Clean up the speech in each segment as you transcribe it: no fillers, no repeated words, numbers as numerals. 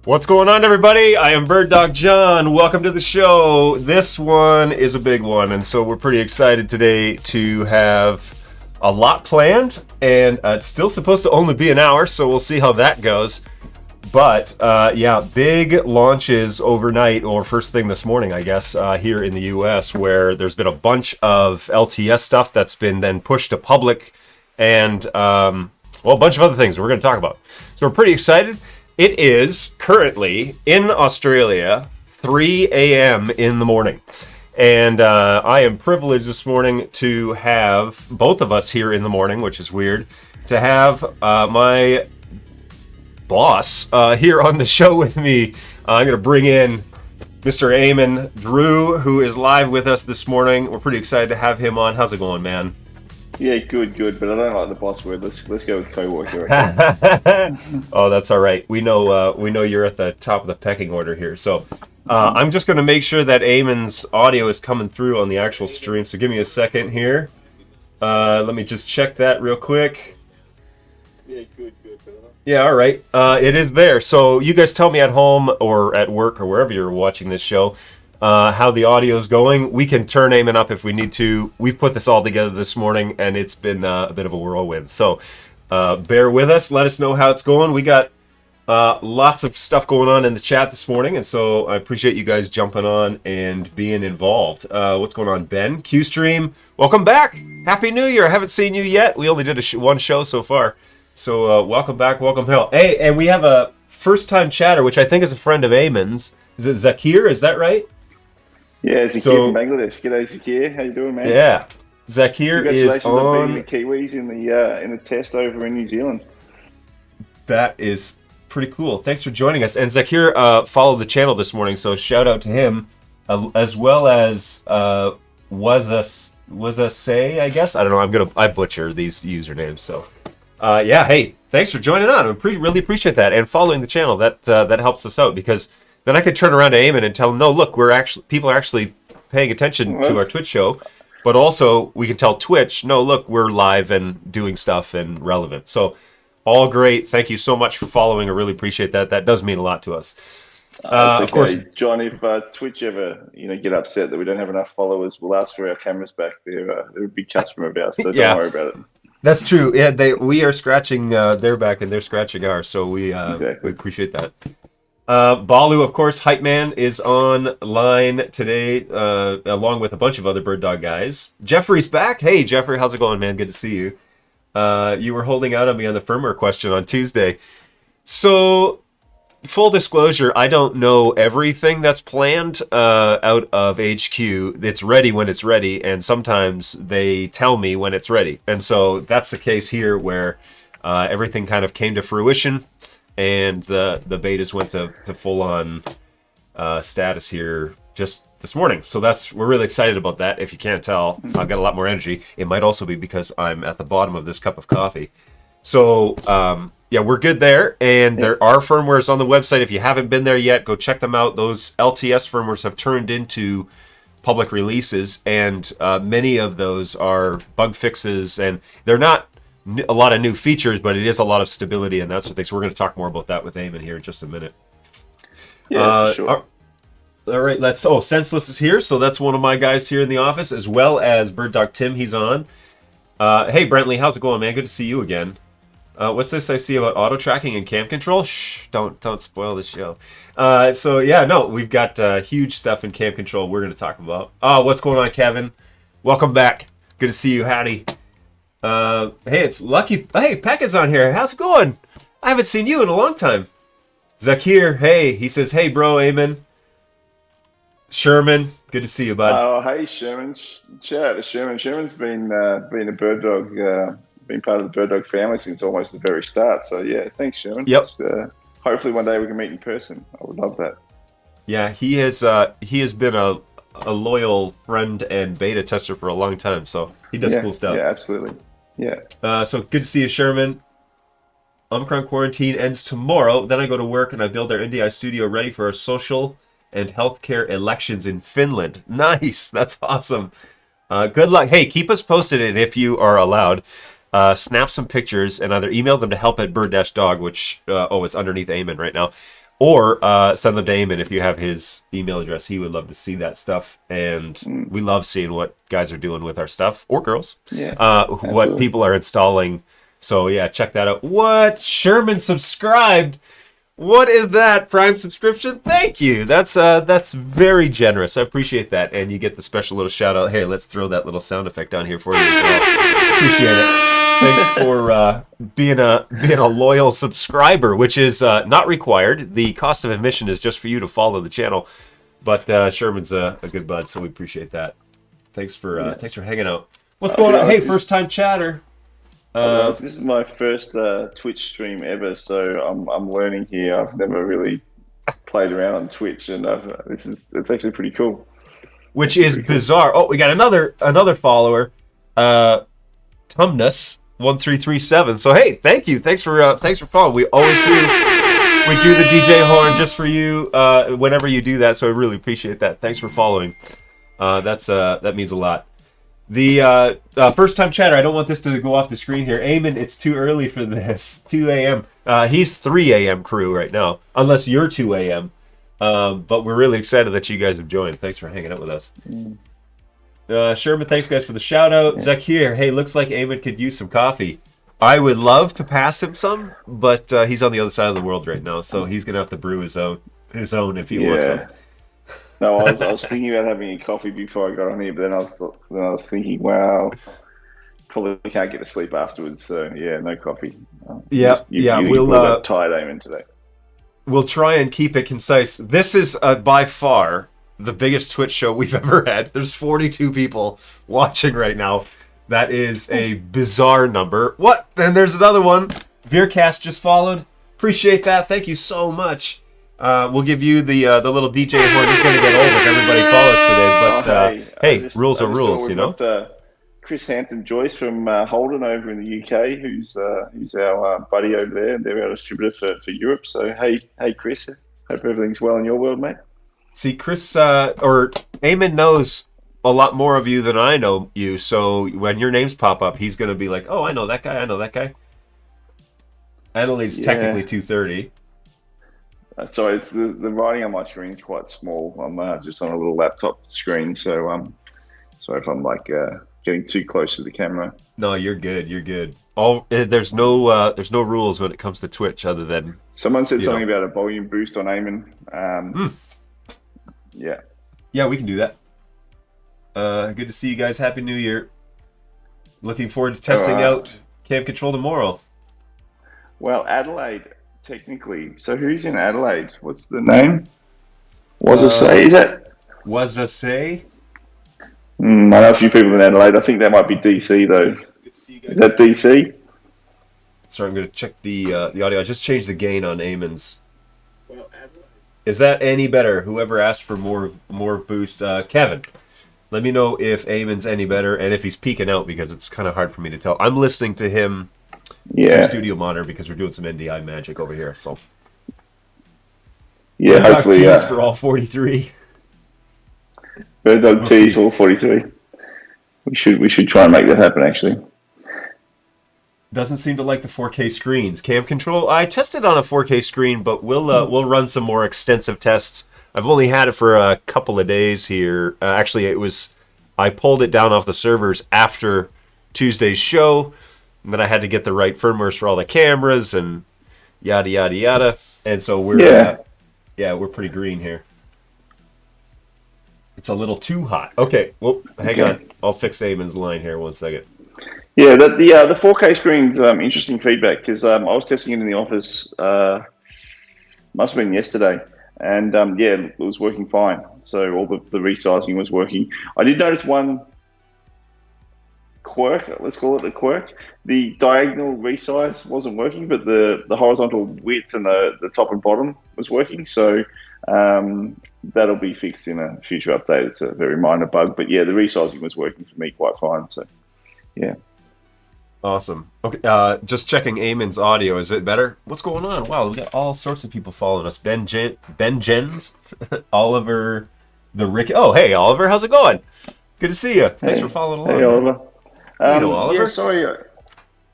What's going on, everybody? I am BirdDogJon. Welcome to the show. This one is a big one, and so we're pretty excited today to have a lot planned, and it's still supposed to only be an hour, so we'll see how that goes. But yeah, big launches overnight, or first thing this morning, I guess, here in the US, where there's been a bunch of LTS stuff that's been then pushed to public, and well, a bunch of other things we're going to talk about. So we're pretty excited. It is currently in Australia 3 a.m. in the morning, and I am privileged this morning to have both of us here in the morning, which is weird, to have my boss here on the show with me. I'm going to bring in Mr. Eamon Drew, who is live with us this morning. We're pretty excited to have him on. How's it going, man? Yeah, good, but I don't like the boss word. Let's go with co-worker. Oh, that's all right. We know you're at the top of the pecking order here. So I'm just going to make sure that Eamon's audio is coming through on the actual stream. So give me a second here. Let me just check that real quick. Yeah, good. Yeah, all right. It is there. So you guys tell me at home or at work or wherever you're watching this show how the audio is going. We can turn Eamon up if we need to. We've put this all together this morning, and it's been a bit of a whirlwind. So bear with us. Let us know how it's going. We got lots of stuff going on in the chat this morning, and so I appreciate you guys jumping on and being involved. What's going on, Ben? QStream, welcome back. Happy New Year. I haven't seen you yet. We only did one show so far. So welcome back, welcome home. Hey, and we have a first-time chatter, which I think is a friend of Eamon's. Is it Zakir? Is that right? Yeah, Zakir from Bangladesh. G'day, Zakir. How you doing, man? Yeah, Zakir is on. Congratulations on beating the Kiwis in the test over in New Zealand. That is pretty cool. Thanks for joining us. And Zakir followed the channel this morning, so shout out to him, as well as was a say, I guess. I don't know. I butcher these usernames, so Yeah, hey, thanks for joining on. Really appreciate that and following the channel. That helps us out because then I could turn around to Eamon and tell him, no, look, people are actually paying attention Well, to our Twitch show, but also we can tell Twitch, no, look, we're live and doing stuff and relevant. So all great. Thank you so much for following. I really appreciate that. That does mean a lot to us. it's okay. Of course, John. If Twitch ever, get upset that we don't have enough followers, we'll ask for our cameras back. They're a big customer of ours, so Yeah. don't worry about it. That's true. Yeah, we are scratching their back and they're scratching ours, so we Exactly. appreciate that. Balu, of course, Hype Man is online today, along with a bunch of other Bird Dog guys. Jeffrey's back. Hey, Jeffrey, how's it going, man? Good to see you. You were holding out on me on the firmware question on Tuesday. So, full disclosure, I don't know everything that's planned out of HQ. It's ready when it's ready, and sometimes they tell me when it's ready. And so that's the case here where everything kind of came to fruition, and the betas went to full-on status here just this morning. So we're really excited about that. If you can't tell, I've got a lot more energy. It might also be because I'm at the bottom of this cup of coffee. So, yeah, we're good there, and there are firmwares on the website. If you haven't been there yet, go check them out. Those LTS firmwares have turned into public releases, and many of those are bug fixes, and they're not a lot of new features, but it is a lot of stability and that sort of thing. So we're going to talk more about that with Eamon here in just a minute. Yeah, for sure. All right, Senseless is here, so that's one of my guys here in the office, as well as Bird Dog Tim. He's on. Hey, Brentley, how's it going, man? Good to see you again. What's this I see about auto tracking and cam control? Shh, don't spoil the show. So yeah, no, we've got huge stuff in cam control we're going to talk about. What's going on, Kevin? Welcome back. Good to see you. Howdy. Hey, it's Lucky. Hey, Pekka's on here. How's it going? I haven't seen you in a long time. Zakir, hey, he says, hey, bro, Eamon. Sherman, good to see you, bud. Oh, hey, Sherman. Shout out to Sherman. Sherman's been a bird dog, been part of the bird dog family since almost the very start. So yeah, thanks, Sherman. Yep. Hopefully one day we can meet in person. I would love that. Yeah, he has been a loyal friend and beta tester for a long time, so he does cool stuff. Yeah, absolutely. Yeah. So good to see you, Sherman. Omicron quarantine ends tomorrow. Then I go to work and I build our NDI studio ready for our social and healthcare elections in Finland. Nice. That's awesome. Good luck. Hey, keep us posted, and if you are allowed, snap some pictures and either email them to help@bird-dog, which it's underneath Eamon right now, or send them to Eamon if you have his email address. He would love to see that stuff, and we love seeing what guys are doing with our stuff, or girls, what people are installing. So yeah, check that out. What? Sherman subscribed? What is that? Prime subscription? Thank you. That's very generous. I appreciate that, and you get the special little shout out. Hey, let's throw that little sound effect on here for you as well. Appreciate it. Thanks for being a loyal subscriber, which is not required. The cost of admission is just for you to follow the channel. But Sherman's a good bud, so we appreciate that. Thanks for hanging out. What's going on? Hey, first time chatter. This is my first Twitch stream ever, so I'm learning here. I've never really played around on Twitch, and it's actually pretty cool. Which is bizarre. Oh, we got another follower, Tumnus1337. So hey, thank you. Thanks for following. We always do. We do the DJ horn just for you whenever you do that. So I really appreciate that. Thanks for following. That means a lot. The first time chatter, I don't want this to go off the screen here. Eamon, it's too early for this. 2 a.m. He's 3 a.m. crew right now, unless you're 2 a.m. But we're really excited that you guys have joined. Thanks for hanging out with us. Sherman, thanks guys for the shout out. Zakir, hey, looks like Eamon could use some coffee. I would love to pass him some, but he's on the other side of the world right now, so he's gonna have to brew his own if he wants some. No, I was thinking about having a coffee before I got on here, but then I was thinking, wow, probably can't get to sleep afterwards. So yeah, no coffee. We'll tired Eamon today. We'll try and keep it concise. This is by far the biggest Twitch show we've ever had. There's 42 people watching right now. That is a bizarre number. What? And there's another one. Veercast just followed. Appreciate that. Thank you so much. We'll give you the little DJ horn. It's going to get old if everybody follows today. But hey, rules are rules, you know? Chris Hampton-Joyce from Holden over in the UK, who's our buddy over there. They're our distributor for Europe. So hey, Chris. Hope everything's well in your world, mate. See, Chris or Eamon knows a lot more of you than I know you. So when your names pop up, he's going to be like, "Oh, I know that guy. I know that guy." Adelaide's technically 2:30. Sorry, it's the writing on my screen is quite small. I'm just on a little laptop screen, so sorry if I'm like getting too close to the camera. No, you're good. You're good. There's no rules when it comes to Twitch other than someone said something about a volume boost on Eamon. Yeah, we can do that. Good to see you guys. Happy New Year. Looking forward to testing out CamControl tomorrow. Well, Adelaide, technically. So who's in Adelaide? What's the name? Is that? Wasasay? I know a few people in Adelaide. I think that might be DC though. Is that DC? Sorry, I'm going to check the audio. I just changed the gain on Eamon's. Is that any better? Whoever asked for more boost, Kevin, let me know if Eamon's any better and if he's peeking out, because it's kind of hard for me to tell. I'm listening to him through Studio Monitor because we're doing some NDI magic over here. So hopefully tease for all 43. BirdDog tease for all 43. We should try and make that happen actually. Doesn't seem to like the 4K screens. CamControl, I tested on a 4K screen, but we'll run some more extensive tests. I've only had it for a couple of days here. Actually, I pulled it down off the servers after Tuesday's show, and then I had to get the right firmwares for all the cameras and yada yada yada. And so we're pretty green here. It's a little too hot. Okay, well, hang on. I'll fix Eamon's line here. 1 second. Yeah, the 4K screen's interesting feedback because I was testing it in the office. Must have been yesterday, and it was working fine. So all the resizing was working. I did notice one quirk. Let's call it a quirk. The diagonal resize wasn't working, but the horizontal width and the top and bottom was working. So that'll be fixed in a future update. It's a very minor bug, but yeah, the resizing was working for me quite fine. So yeah. Awesome. Okay, just checking Eamon's audio. Is it better? What's going on? Wow, we got all sorts of people following us. Ben Jens, Oliver, the Rick. Oh, hey, Oliver, how's it going? Good to see you. Thanks for following along. Hey, Oliver. You know Oliver? Yeah, sorry.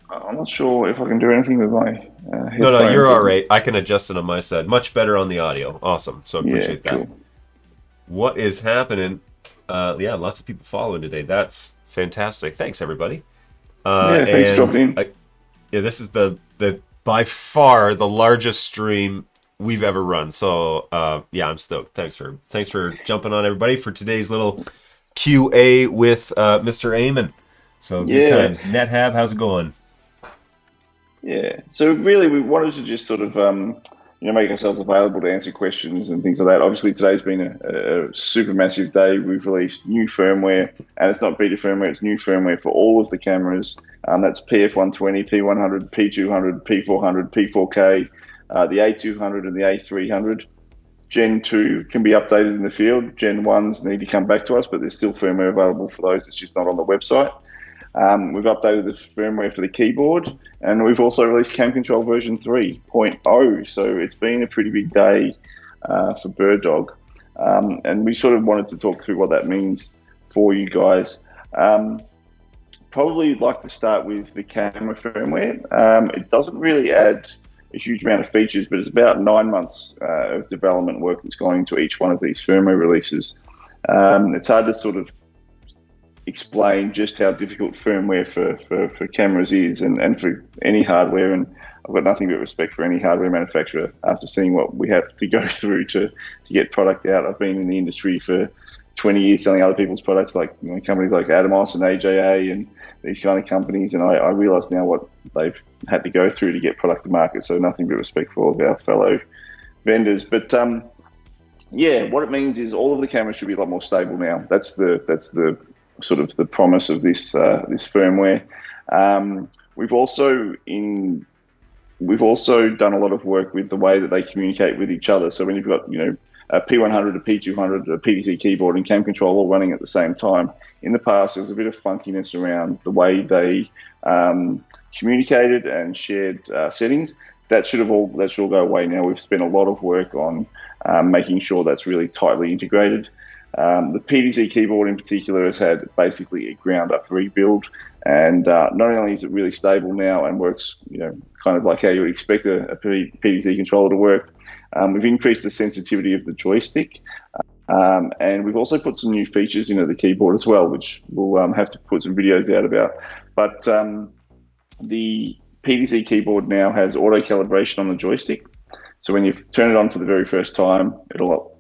I'm not sure if I can do anything with my headphones. No, you're all right. I can adjust it on my side. Much better on the audio. Awesome. So I appreciate that. Cool. What is happening? Lots of people following today. That's fantastic. Thanks, everybody. Thanks for dropping in. This is the by far the largest stream we've ever run. So I'm stoked. Thanks for jumping on, everybody, for today's little QA with Mr. Eamon. So good times. NetHab, how's it going? Yeah. So really, we wanted to just sort of make ourselves available to answer questions and things like that. Obviously, today's been a super massive day. We've released new firmware, and it's not beta firmware, it's new firmware for all of the cameras. That's PF120, P100, P200, P400, P4K, the A200 and the A300. Gen 2 can be updated in the field. Gen 1s need to come back to us, but there's still firmware available for those. It's just not on the website. We've updated the firmware for the keyboard, and we've also released CamControl version 3.0. So it's been a pretty big day for BirdDog, and we sort of wanted to talk through what that means for you guys. Probably like to start with the camera firmware. It doesn't really add a huge amount of features, but it's about 9 months of development work that's gone into each one of these firmware releases. It's hard to sort of explain just how difficult firmware for cameras is and for any hardware, and I've got nothing but respect for any hardware manufacturer after seeing what we have to go through to get product out. I've been in the industry for 20 years selling other people's products, like companies like Atomos and AJA and these kind of companies, and I realise now what they've had to go through to get product to market, so nothing but respect for all of our fellow vendors. But what it means is all of the cameras should be a lot more stable now. That's the sort of the promise of this firmware. We've also done a lot of work with the way that they communicate with each other. So when you've got a P100, a P200, a PDC keyboard, and CamControl all running at the same time. In the past, there's a bit of funkiness around the way they communicated and shared settings. That should all go away now. We've spent a lot of work on making sure that's really tightly integrated. The PDC keyboard in particular has had basically a ground-up rebuild, and not only is it really stable now and works, kind of like how you would expect a PDC controller to work, we've increased the sensitivity of the joystick, and we've also put some new features into the keyboard as well, which we'll have to put some videos out about. But the PDC keyboard now has auto calibration on the joystick. So when you turn it on for the very first time,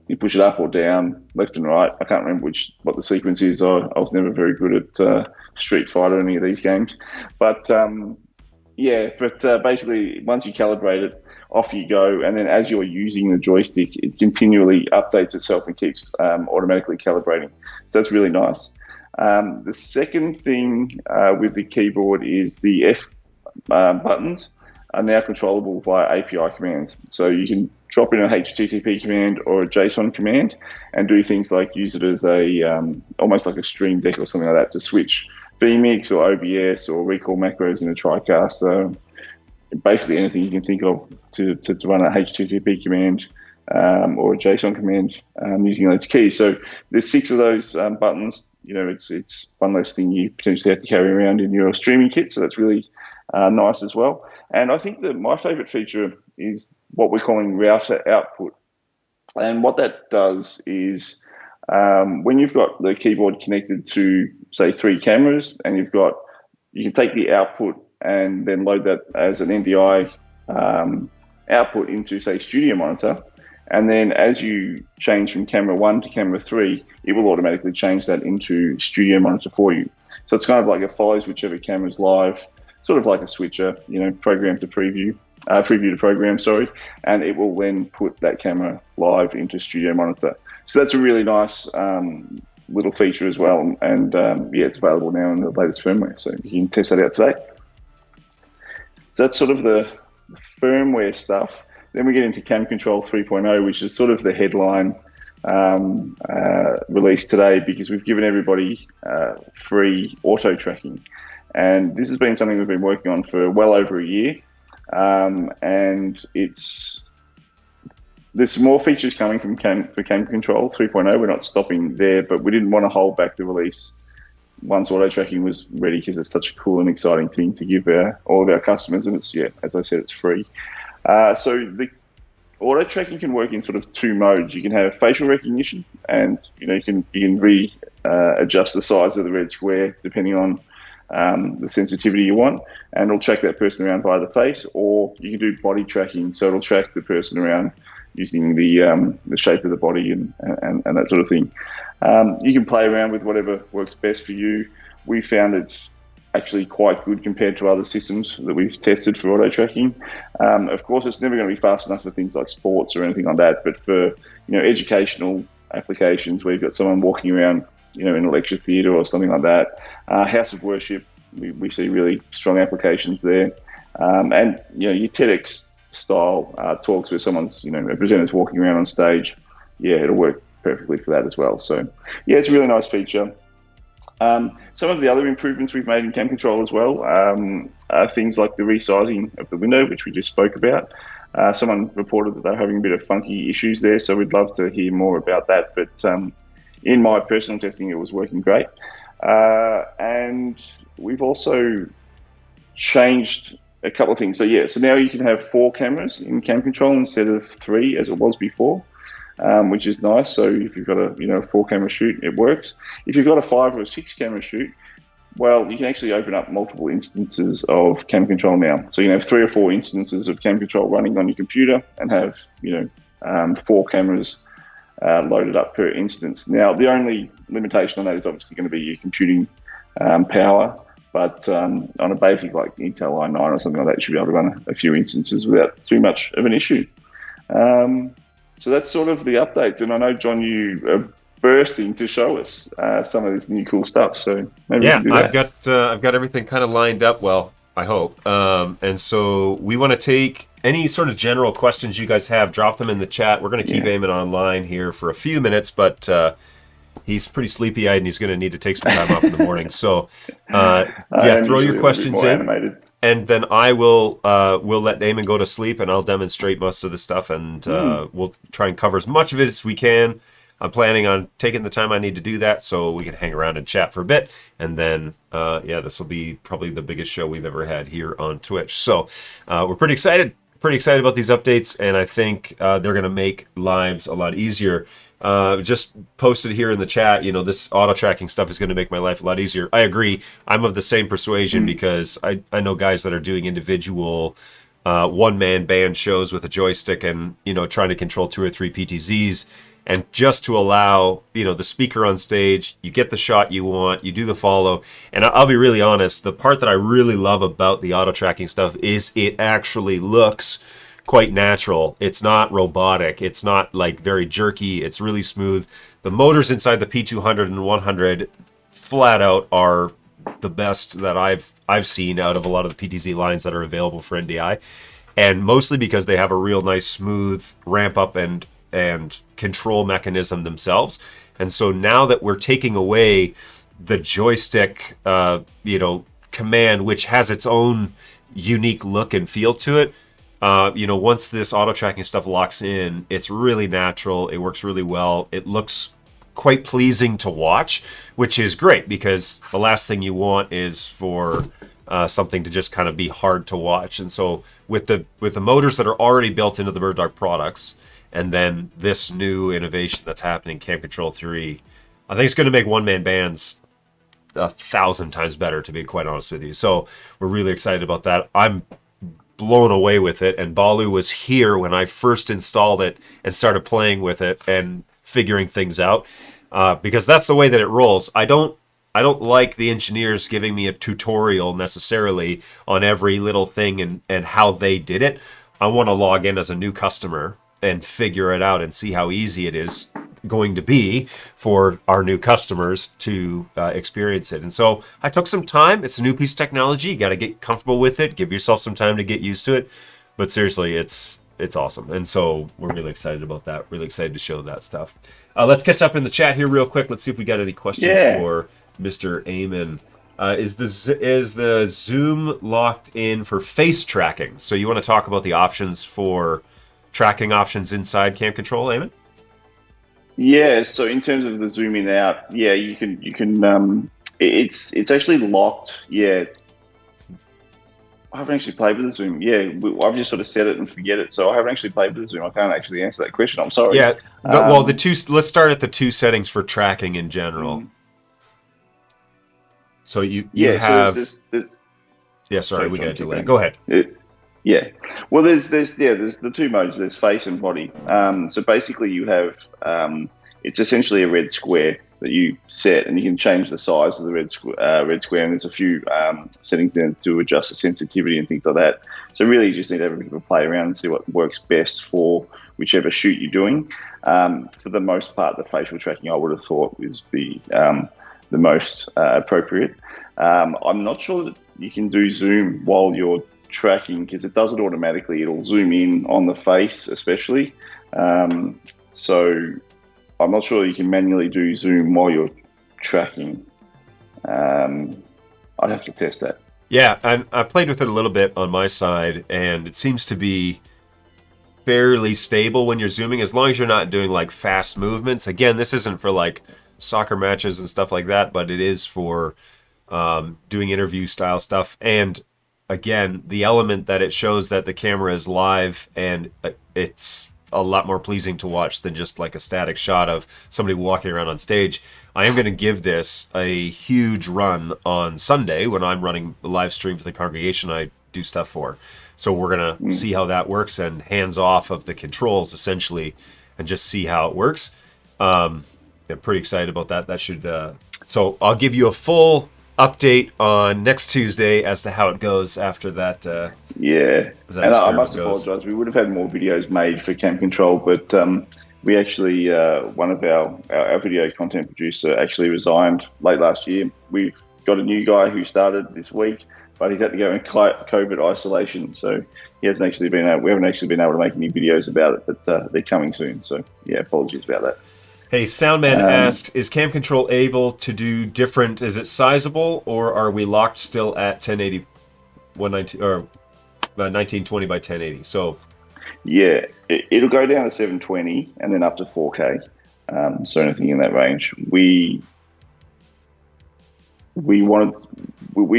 you push it up or down, left and right. I can't remember what the sequence is. I was never very good at Street Fighter or any of these games. But basically once you calibrate it, off you go. And then as you're using the joystick, it continually updates itself and keeps automatically calibrating. So that's really nice. The second thing with the keyboard is the F buttons are now controllable via API commands. So you can drop in a HTTP command or a JSON command and do things like use it as almost like a Stream Deck or something like that to switch vMix or OBS or recall macros in a TriCast. So basically anything you can think of to run a HTTP command or a JSON command using those keys. So there's 6 of those buttons. It's one less thing you potentially have to carry around in your streaming kit. So that's really nice as well. And I think that my favorite feature is what we're calling router output. And what that does is when you've got the keyboard connected to, say, 3 cameras, and you can take the output and then load that as an NDI output into, say, Studio Monitor. And then as you change from camera 1 to camera 3, it will automatically change that into Studio Monitor for you. So it's kind of like it follows whichever camera's live, sort of like a switcher, program to preview to program, and it will then put that camera live into Studio Monitor. So that's a really nice little feature as well, and it's available now in the latest firmware, so you can test that out today. So that's sort of the firmware stuff. Then we get into CamControl 3.0, which is sort of the headline release today, because we've given everybody free auto tracking. And this has been something we've been working on for well over a year. And there's more features coming for CamControl 3.0. We're not stopping there, but we didn't want to hold back the release once auto tracking was ready, because it's such a cool and exciting thing to give all of our customers. And it's, as I said, it's free. So the auto tracking can work in sort of 2 modes. You can have facial recognition, and you can adjust the size of the red square depending on the sensitivity you want, and it'll track that person around via the face. Or you can do body tracking, so it'll track the person around using the shape of the body and that sort of thing. You can play around with whatever works best for you. We found it's actually quite good compared to other systems that we've tested for auto tracking. Of course, it's never going to be fast enough for things like sports or anything like that, but for educational applications where you've got someone walking around in a lecture theatre or something like that, house of worship, we see really strong applications there. And your TEDx style talks where someone's a presenter's walking around on stage, it'll work perfectly for that as well. So it's a really nice feature. Some of the other improvements we've made in CamControl as well are things like the resizing of the window, which we just spoke about. Someone reported that they're having a bit of funky issues there, so we'd love to hear more about that. But in my personal testing, it was working great. And we've also changed a couple of things. So now you can have 4 cameras in CamControl instead of 3 as it was before. Which is nice. So if you've got a 4-camera shoot, it works. If you've got a 5 or a 6-camera shoot, well, you can actually open up multiple instances of CamControl now. So you can have 3 or 4 instances of CamControl running on your computer and have 4 cameras loaded up per instance. Now, the only limitation on that is obviously going to be your computing power. But on a basic like Intel i9 or something like that, you should be able to run a few instances without too much of an issue. So that's sort of the updates. And I know, John, you are bursting to show us some of this new cool stuff. So maybe we can do that. I've got everything kind of lined up. Well, I hope. And so we want to take any sort of general questions you guys have. Drop them in the chat. We're going to keep Eamon online here for a few minutes, but he's pretty sleepy-eyed and he's going to need to take some time off in the morning. So throw your questions in. Animated. And then I will we'll let Eamon go to sleep, and I'll demonstrate most of the stuff, and we'll try and cover as much of it as we can. I'm planning on taking the time I need to do that so we can hang around and chat for a bit. And then, this will be probably the biggest show we've ever had here on Twitch. So we're pretty excited about these updates, and I think they're going to make lives a lot easier. Just posted here in the chat, this auto tracking stuff is going to make my life a lot easier. I agree. I'm of the same persuasion because I know guys that are doing individual one-man band shows with a joystick and, trying to control 2 or 3 PTZs. And just to allow, the speaker on stage, you get the shot you want, you do the follow. And I'll be really honest, the part that I really love about the auto tracking stuff is it actually looks quite natural. It's not robotic. It's not like very jerky. It's really smooth. The motors inside the P200 and 100 flat out are the best that I've seen out of a lot of the PTZ lines that are available for NDI. And mostly because they have a real nice smooth ramp up and control mechanism themselves. And so now that we're taking away the joystick, command, which has its own unique look and feel to it, once this auto tracking stuff locks in, it's really natural. It works really well. It looks quite pleasing to watch, which is great because the last thing you want is for something to just kind of be hard to watch. And so with the motors that are already built into the BirdDog products, and then this new innovation that's happening, CamControl 3, I think it's going to make one-man bands 1,000 times better, to be quite honest with you. So we're really excited about that. I'm blown away with it, and Balu was here when I first installed it and started playing with it and figuring things out, because that's the way that it rolls. I don't like the engineers giving me a tutorial necessarily on every little thing and how they did it. I want to log in as a new customer and figure it out and see how easy it is going to be for our new customers to experience it. And so I took some time. It's a new piece of technology. You got to get comfortable with it. Give yourself some time to get used to it. But seriously, it's awesome. And so we're really excited about that. Really excited to show that stuff. Let's catch up in the chat here real quick. Let's see if we got any questions for Mr. Eamon. Is the zoom locked in for face tracking? So you want to talk about the options for tracking options inside CamControl, Eamon? Yeah, so in terms of the zoom in out, you can it's actually locked. Yeah, I haven't actually played with the zoom. Yeah, I've just sort of set it and forget it. So I haven't actually played with the zoom. I can't actually answer that question. I'm sorry. Yeah, well, let's start at the 2 settings for tracking in general. So you have sorry, we got a delay. Go ahead. Well, there's the 2 modes. There's face and body. So basically, you have it's essentially a red square that you set, and you can change the size of the red square. And there's a few settings there to adjust the sensitivity and things like that. So really, you just need to have a bit of a play around and see what works best for whichever shoot you're doing. For the most part, the facial tracking I would have thought is the most appropriate. I'm not sure that you can do zoom while you're tracking because it does it automatically. It'll zoom in on the face especially. So I'm not sure you can manually do zoom while you're tracking. I'd have to test that. Yeah, I played with it a little bit on my side, and it seems to be fairly stable when you're zooming, as long as you're not doing like fast movements. Again, this isn't for like soccer matches and stuff like that, but it is for doing interview style stuff. And again, the element that it shows that the camera is live, and it's a lot more pleasing to watch than just like a static shot of somebody walking around on stage. I am going to give this a huge run on Sunday when I'm running a live stream for the congregation I do stuff for. So we're going to see how that works and hands off of the controls essentially and just see how it works. I'm pretty excited about that. That should so I'll give you a full update on next Tuesday as to how it goes after that. And I must apologize. We would have had more videos made for CamControl, but we actually, one of our video content producer actually resigned late last year. We've got a new guy who started this week, but he's had to go in COVID isolation, so he hasn't actually been able. We haven't actually been able to make any videos about it, but they're coming soon. So yeah, apologies about that. Hey, Soundman asks, is CamControl able to do different? Is it sizable, or are we locked still at 1080, 119 or 1920 by 1080? So yeah, it'll go down to 720 and then up to 4K. So anything in that range. We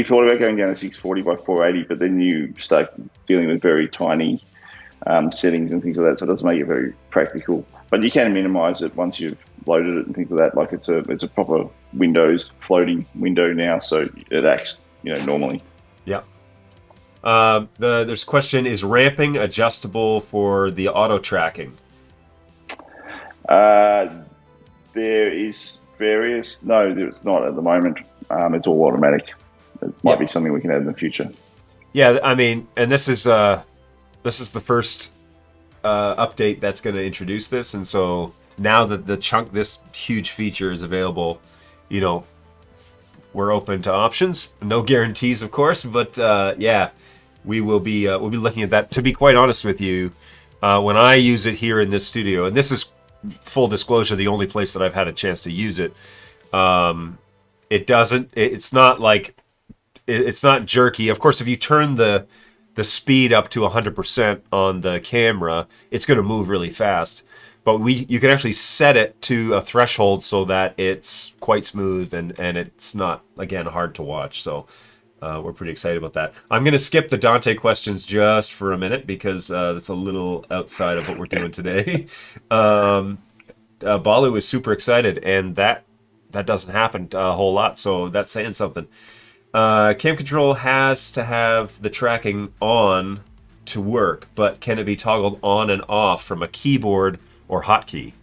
thought about going down to 640 by 480, but then you start dealing with very tiny settings and things like that, so it doesn't make it very practical. But you can minimize it once you've loaded it and things like that. Like it's a proper Windows floating window now, so it acts normally. Yeah. There's a question: is ramping adjustable for the auto tracking? There is various. No, it's not at the moment. It's all automatic. It might be something we can add in the future. Yeah, I mean, and this is the first update that's going to introduce this, and so now that this huge feature is available, we're open to options. No guarantees, of course, but yeah, we'll be looking at that. To be quite honest with you, when I use it here in this studio, and this is full disclosure, the only place that I've had a chance to use it, it's not jerky. Of course, if you turn the speed up to 100% on the camera, it's going to move really fast. But you can actually set it to a threshold so that it's quite smooth and it's not, again, hard to watch. So we're pretty excited about that. I'm going to skip the Dante questions just for a minute because that's a little outside of what we're doing today. Balu is super excited, and that doesn't happen a whole lot, so that's saying something. CamControl has to have the tracking on to work, but can it be toggled on and off from a keyboard or hotkey?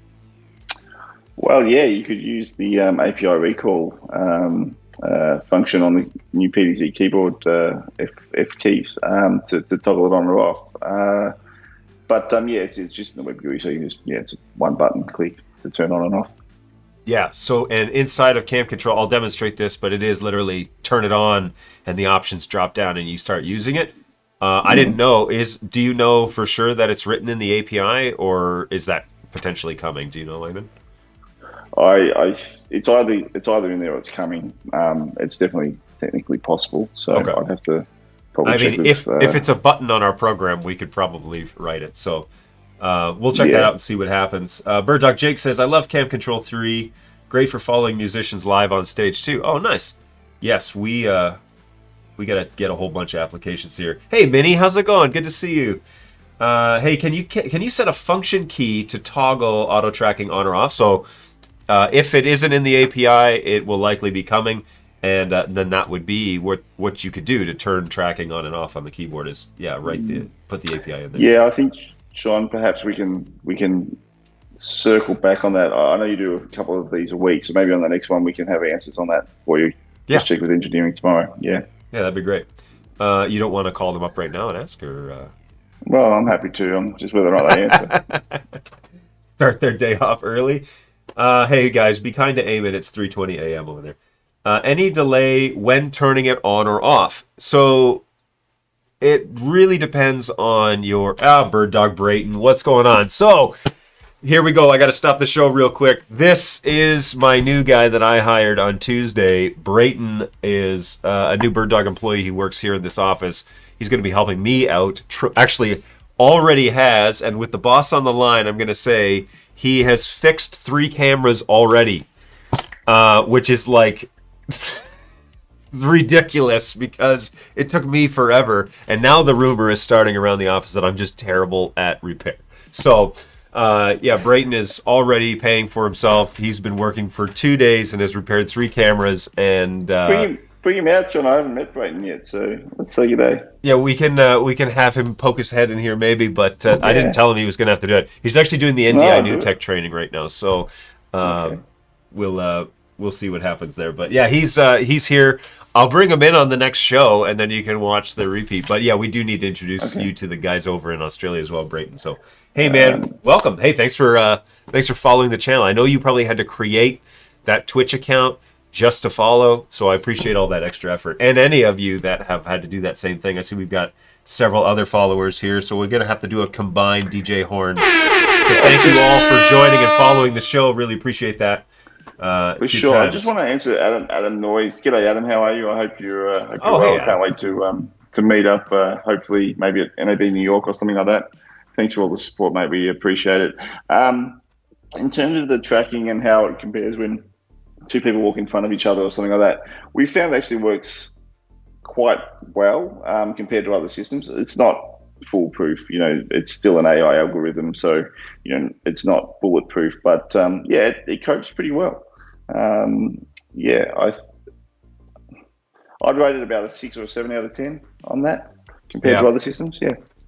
Well, yeah, you could use the API recall function on the new PDZ keyboard F keys to toggle it on or off. But yeah, it's just in the web GUI, so you just it's one button click to turn on and off. Yeah, so and inside of CamControl, I'll demonstrate this, but it is literally turn it on and the options drop down and you start using it. I didn't know. Do you know for sure that it's written in the API, or is that potentially coming? Do you know, Eamon? It's either in there or it's coming. It's definitely technically possible, so okay. I'd have to probably check if it's a button on our program, we could probably write it. So we'll check that out and see what happens. BirdDog Jake says, I love CamControl 3. Great for following musicians live on stage too. Oh, nice. Yes, we got to get a whole bunch of applications here. Hey, Minnie, how's it going? Good to see you. Hey, can you set a function key to toggle auto tracking on or off? So if it isn't in the API, it will likely be coming, and then that would be what you could do to turn tracking on and off on the keyboard. Is put the API in there. Yeah, I think, Sean, perhaps we can circle back on that. I know you do a couple of these a week, so maybe on the next one we can have answers on that for you. Yeah. Just check with engineering tomorrow. Yeah. Yeah, that'd be great. You don't want to call them up right now and ask, or? Well, I'm happy to. I'm just whether or not they answer. Start their day off early. Hey guys, be kind to Eamon. It's 3:20 a.m. over there. Any delay when turning it on or off? So it really depends on your Bird Dog Brayton. What's going on? So here we go. I got to stop the show real quick. This is my new guy that I hired on Tuesday. Brayton is a new Bird Dog employee. He works here in this office. He's going to be helping me out. Actually, already has. And with the boss on the line, I'm going to say he has fixed 3 cameras already, which is like ridiculous because it took me forever. And now the rumor is starting around the office that I'm just terrible at repair. So Brayton is already paying for himself. He's been working for 2 days and has repaired 3 cameras. And bring him out, John. I haven't met Brayton yet, so let's say good day. Yeah, we can have him poke his head in here maybe, but I didn't tell him he was going to have to do it. He's actually doing the NDI New Tech training right now, so we'll see what happens there. But yeah, he's here. I'll bring him in on the next show, and then you can watch the repeat. But yeah, we do need to introduce you to the guys over in Australia as well, Brayton. So hey, man, welcome. Hey, thanks for following the channel. I know you probably had to create that Twitch account. just to follow. So I appreciate all that extra effort. And any of you that have had to do that same thing. I see we've got several other followers here, so we're going to have to do a combined DJ horn. So thank you all for joining and following the show. Really appreciate that. For sure. I just want to answer Adam Noyes. G'day, Adam. How are you? I hope you're well. Hey, I can't wait to meet up. Hopefully, maybe at NAB New York or something like that. Thanks for all the support, mate. We appreciate it. In terms of the tracking and how it compares when two people walk in front of each other or something like that, we found it actually works quite well compared to other systems. It's not foolproof, it's still an AI algorithm, so it's not bulletproof, but it copes pretty well. I'd rate it about a 6 or a 7 out of 10 on that compared to other systems.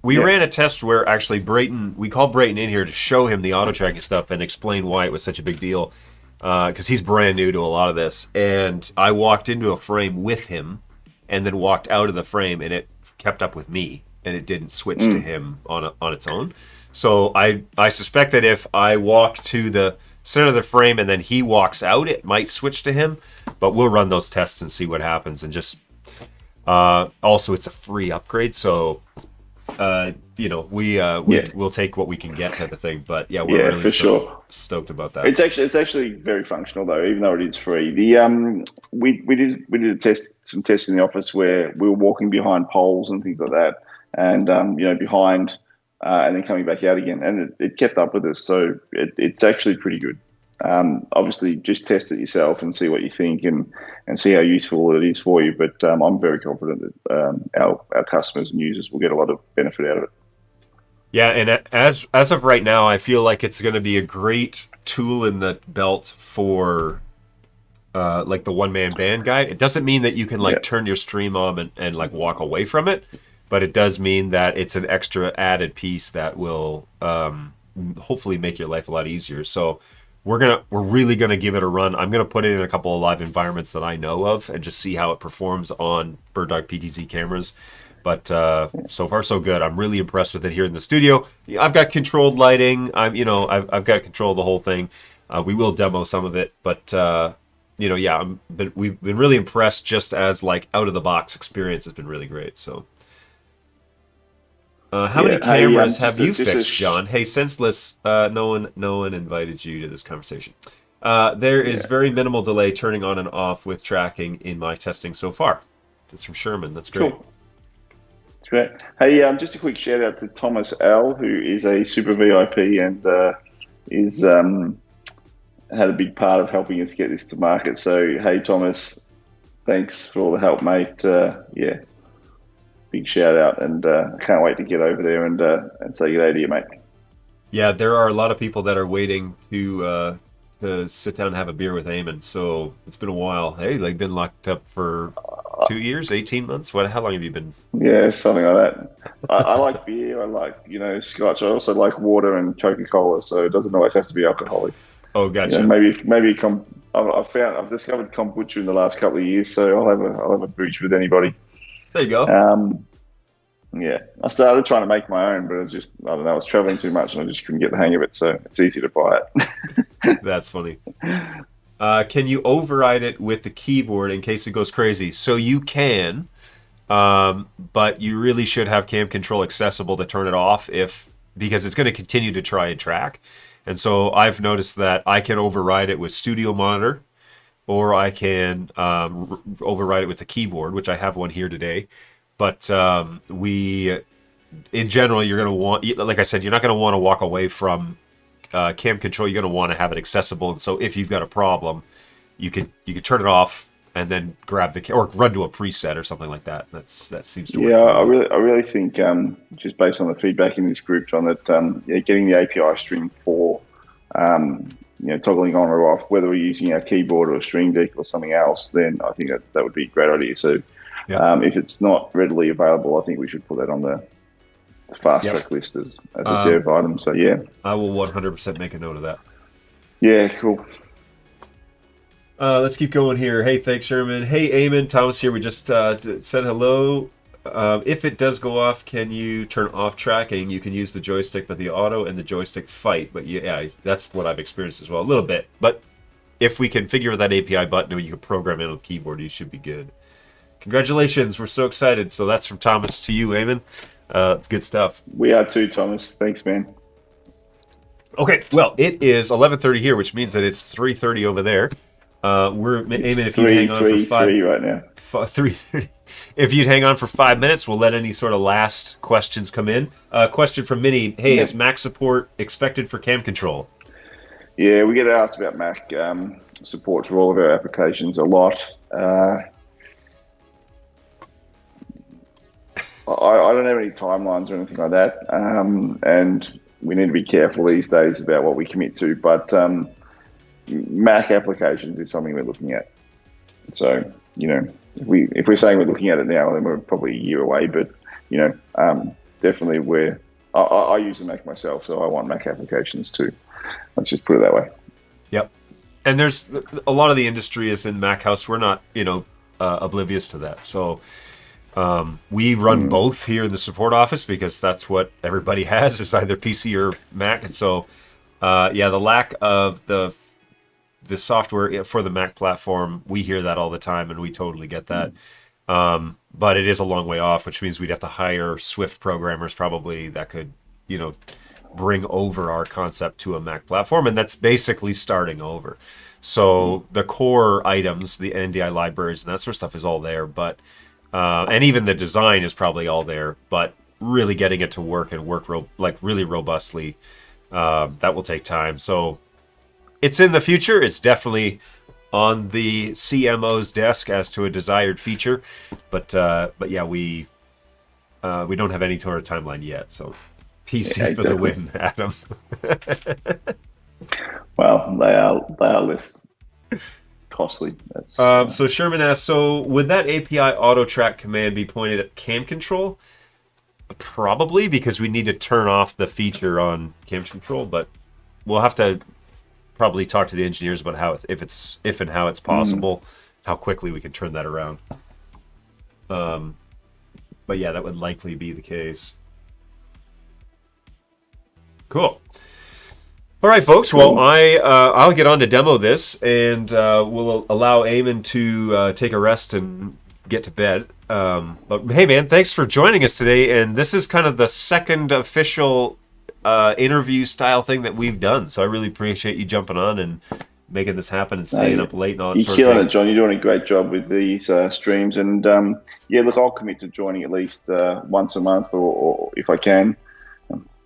We ran a test where actually we called Brayton in here to show him the auto tracking stuff and explain why it was such a big deal, because he's brand new to a lot of this. And I walked into a frame with him and then walked out of the frame, and it kept up with me, and it didn't switch to him on its own. So I suspect that if I walk to the center of the frame and then he walks out, it might switch to him. But we'll run those tests and see what happens. And just also, it's a free upgrade, so we'll take what we can get type of thing. But we're really stoked about that. It's actually very functional though, even though it is free. We did some tests in the office where we were walking behind poles and things like that, and behind and then coming back out again, and it kept up with us. So it's actually pretty good. Obviously, just test it yourself and see what you think, and see how useful it is for you. But I'm very confident that our customers and users will get a lot of benefit out of it. Yeah, and as of right now, I feel like it's going to be a great tool in the belt for like the one-man band guy. It doesn't mean that you can turn your stream on and like walk away from it, but it does mean that it's an extra added piece that will hopefully make your life a lot easier. So we're really gonna give it a run. I'm gonna put it in a couple of live environments that I know of and just see how it performs on BirdDog PTZ cameras. But so far so good. I'm really impressed with it here in the studio. I've got controlled lighting. I've got control of the whole thing. We will demo some of it, but but we've been really impressed. Just as like out of the box experience has been really great. So. How many cameras have you fixed, John? Hey, senseless. No one invited you to this conversation. There is very minimal delay turning on and off with tracking in my testing so far. That's from Sherman. That's great. Cool. That's great. Hey, just a quick shout out to Thomas L, who is a super VIP and is had a big part of helping us get this to market. So, hey, Thomas, thanks for all the help, mate. Big shout out, and I can't wait to get over there and say good day to you, mate. Yeah, there are a lot of people that are waiting to sit down and have a beer with Eamon. So it's been a while. Hey, like been locked up for 2 years, 18 months. How long have you been? Yeah, something like that. I like beer. I like scotch. I also like water and Coca-Cola. So it doesn't always have to be alcoholic. Oh, gotcha. Maybe I've discovered kombucha in the last couple of years. So I'll have a booch with anybody. There you go. I started trying to make my own, but I don't know, I was traveling too much and I just couldn't get the hang of it, so it's easy to buy it. That's funny. Can you override it with the keyboard in case it goes crazy? So you can, but you really should have CamControl accessible to turn it off because it's going to continue to try and track. And so I've noticed that I can override it with Studio Monitor, or I can override it with the keyboard, which I have one here today. But in general, you're going to want, like I said, you're not going to want to walk away from CamControl. You're going to want to have it accessible. And so if you've got a problem, you can turn it off and then grab or run to a preset or something like that. That seems to work. Yeah, I really think just based on the feedback in this group, John, that getting the API stream for toggling on or off, whether we're using our keyboard or a Stream Deck or something else, then I think that would be a great idea. So if it's not readily available, I think we should put that on the fast track list as a dev item. So I will 100% make a note of that. Yeah, cool. Let's keep going here. Hey, thanks, Sherman. Hey, Eamon, Thomas here. We just said hello. If it does go off, can you turn off tracking? You can use the joystick, but the auto and the joystick fight. But that's what I've experienced as well, a little bit. But if we can figure out that API button and you can program it on the keyboard, you should be good. Congratulations, we're so excited. So that's from Thomas to you, Eamon. It's good stuff. We are too, Thomas. Thanks, man. Okay, well, it is 11:30 here, which means that it's 3:30 over there. We're Eamon, if you hang on for 5 right now. 3:30. If you'd hang on for 5 minutes, we'll let any sort of last questions come in. Question from Minnie. Hey, is Mac support expected for CamControl? Yeah, we get asked about Mac support for all of our applications a lot. I don't have any timelines or anything like that, and we need to be careful these days about what we commit to. But Mac applications is something we're looking at. So, if we're saying we're looking at it now, then we're probably a year away. But definitely I use the Mac myself, so I want Mac applications too. Let's just put it that way. Yep. And there's a lot of the industry is in Mac house. We're not, oblivious to that. So we run both here in the support office because that's what everybody has is either PC or Mac. And so, the lack of the software for the Mac platform, we hear that all the time, and we totally get that. But it is a long way off, which means we'd have to hire Swift programmers probably that could, bring over our concept to a Mac platform, and that's basically starting over. So the core items, the NDI libraries and that sort of stuff is all there, but and even the design is probably all there, but really getting it to work and work really robustly, that will take time. So it's in the future. It's definitely on the CMO's desk as to a desired feature, but yeah, we don't have any sort of timeline yet. So PC for the win, Adam. Well, they are less costly. So Sherman asks, so would that API auto track command be pointed at CamControl? Probably, because we need to turn off the feature on CamControl, but we'll have to probably talk to the engineers about how if and how it's possible, how quickly we can turn that around. But yeah, that would likely be the case. Cool. All right, folks. Well, I'll get on to demo this, and we'll allow Eamon to take a rest and get to bed. But hey, man, thanks for joining us today. And this is kind of the second official interview style thing that we've done. So I really appreciate you jumping on and making this happen and staying up late and all that sort of thing. You're killing it, John. You're doing a great job with these streams. And look, I'll commit to joining at least once a month, or if I can.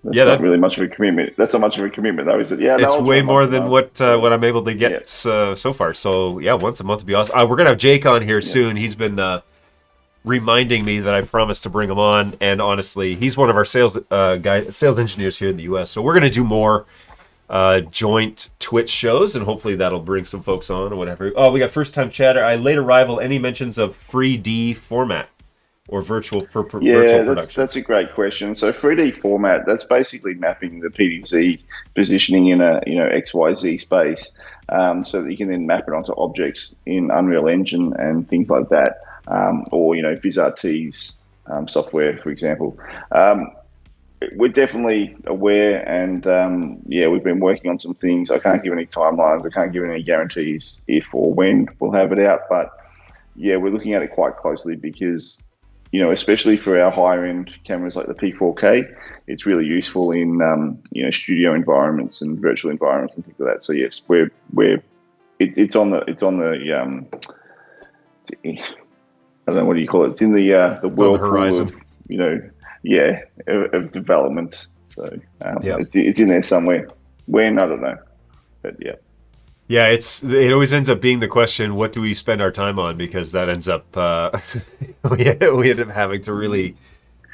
That's not really much of a commitment. That's not much of a commitment, though, is it? Yeah, it's way more than what I'm able to get so far. So yeah, once a month would be awesome. We're gonna have Jake on here soon. He's been reminding me that I promised to bring him on, and honestly, he's one of our sales engineers here in the U.S. So we're gonna do more joint Twitch shows, and hopefully that'll bring some folks on or whatever. Oh, we got first time chatter. Late arrival. Any mentions of 3D format? Or virtual production? That's a great question. So 3D format, that's basically mapping the PDZ positioning in a XYZ space, so that you can then map it onto objects in Unreal Engine and things like that, or VizRT's software, for example. We're definitely aware, and we've been working on some things. I can't give any timelines. I can't give any guarantees if or when we'll have it out, but yeah, we're looking at it quite closely because, especially for our higher end cameras like the P4K, it's really useful in studio environments and virtual environments and things like that. So yes, it's on the I don't know, what do you call it? It's in the whirlpool of development. So it's in there somewhere. When, I don't know, but yeah. Yeah, it always ends up being the question, what do we spend our time on? Because that ends up, we end up having to really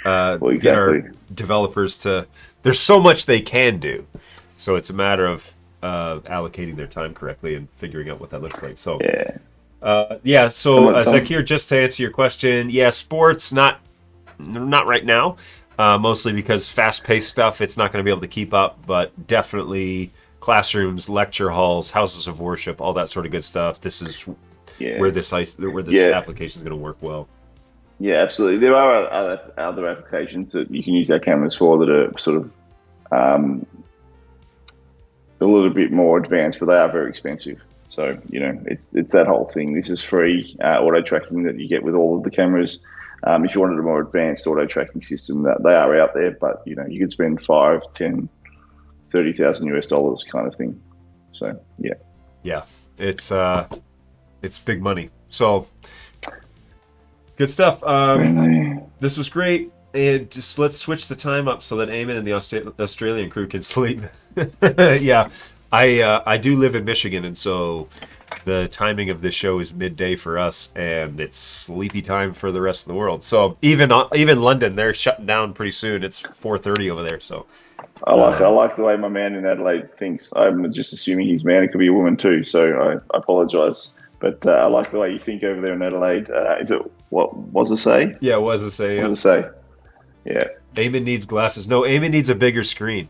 get our developers to, there's so much they can do. So it's a matter of allocating their time correctly and figuring out what that looks like. So, Zakir, just to answer your question, sports, not right now, mostly because fast-paced stuff, it's not going to be able to keep up, but definitely classrooms, lecture halls, houses of worship, all that sort of good stuff. This is where this application is going to work well. Yeah, absolutely. There are other applications that you can use our cameras for that are sort of a little bit more advanced, but they are very expensive. So, it's that whole thing. This is free auto tracking that you get with all of the cameras. If you wanted a more advanced auto tracking system, that they are out there, but you could spend 5, 10, 30,000 US dollars kind of thing. So yeah, it's big money. So good stuff. This was great. And just let's switch the time up so that Eamon and the Australian crew can sleep. Yeah, I do live in Michigan, and so the timing of this show is midday for us, and it's sleepy time for the rest of the world. So even London, they're shutting down pretty soon. It's 4:30 over there. So I like the way my man in Adelaide thinks. I'm just assuming he's man. It could be a woman too. So I apologise, but I like the way you think over there in Adelaide. Is it what was it say? Yeah, what does it say? What does it say? Yeah. Eamon needs glasses. No, Eamon needs a bigger screen.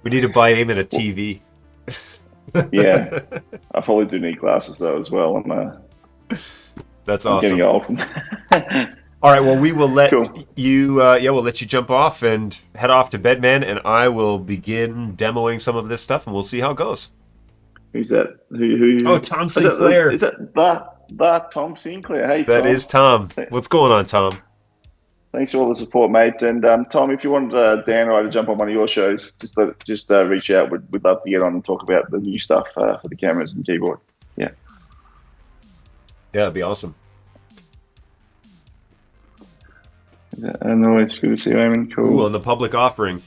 We need to buy Eamon a TV. Yeah, I probably do need glasses though as well. That's I'm awesome. getting old. All right, well, we will let Cool. you. We'll let you jump off and head off to bed, man. And I will begin demoing some of this stuff, and we'll see how it goes. Who's that? Who? Oh, Tom Sinclair. Is that the Tom Sinclair? Hey, That Tom. is Tom. What's going on, Tom? Thanks for all the support, mate. And Tom, if you want Dan or I to jump on one of your shows, just reach out. We'd love to get on and talk about the new stuff for the cameras and keyboard. Yeah. Yeah, that'd be awesome. No, it's good to see you, Eamon. Cool. Ooh, on the public offering.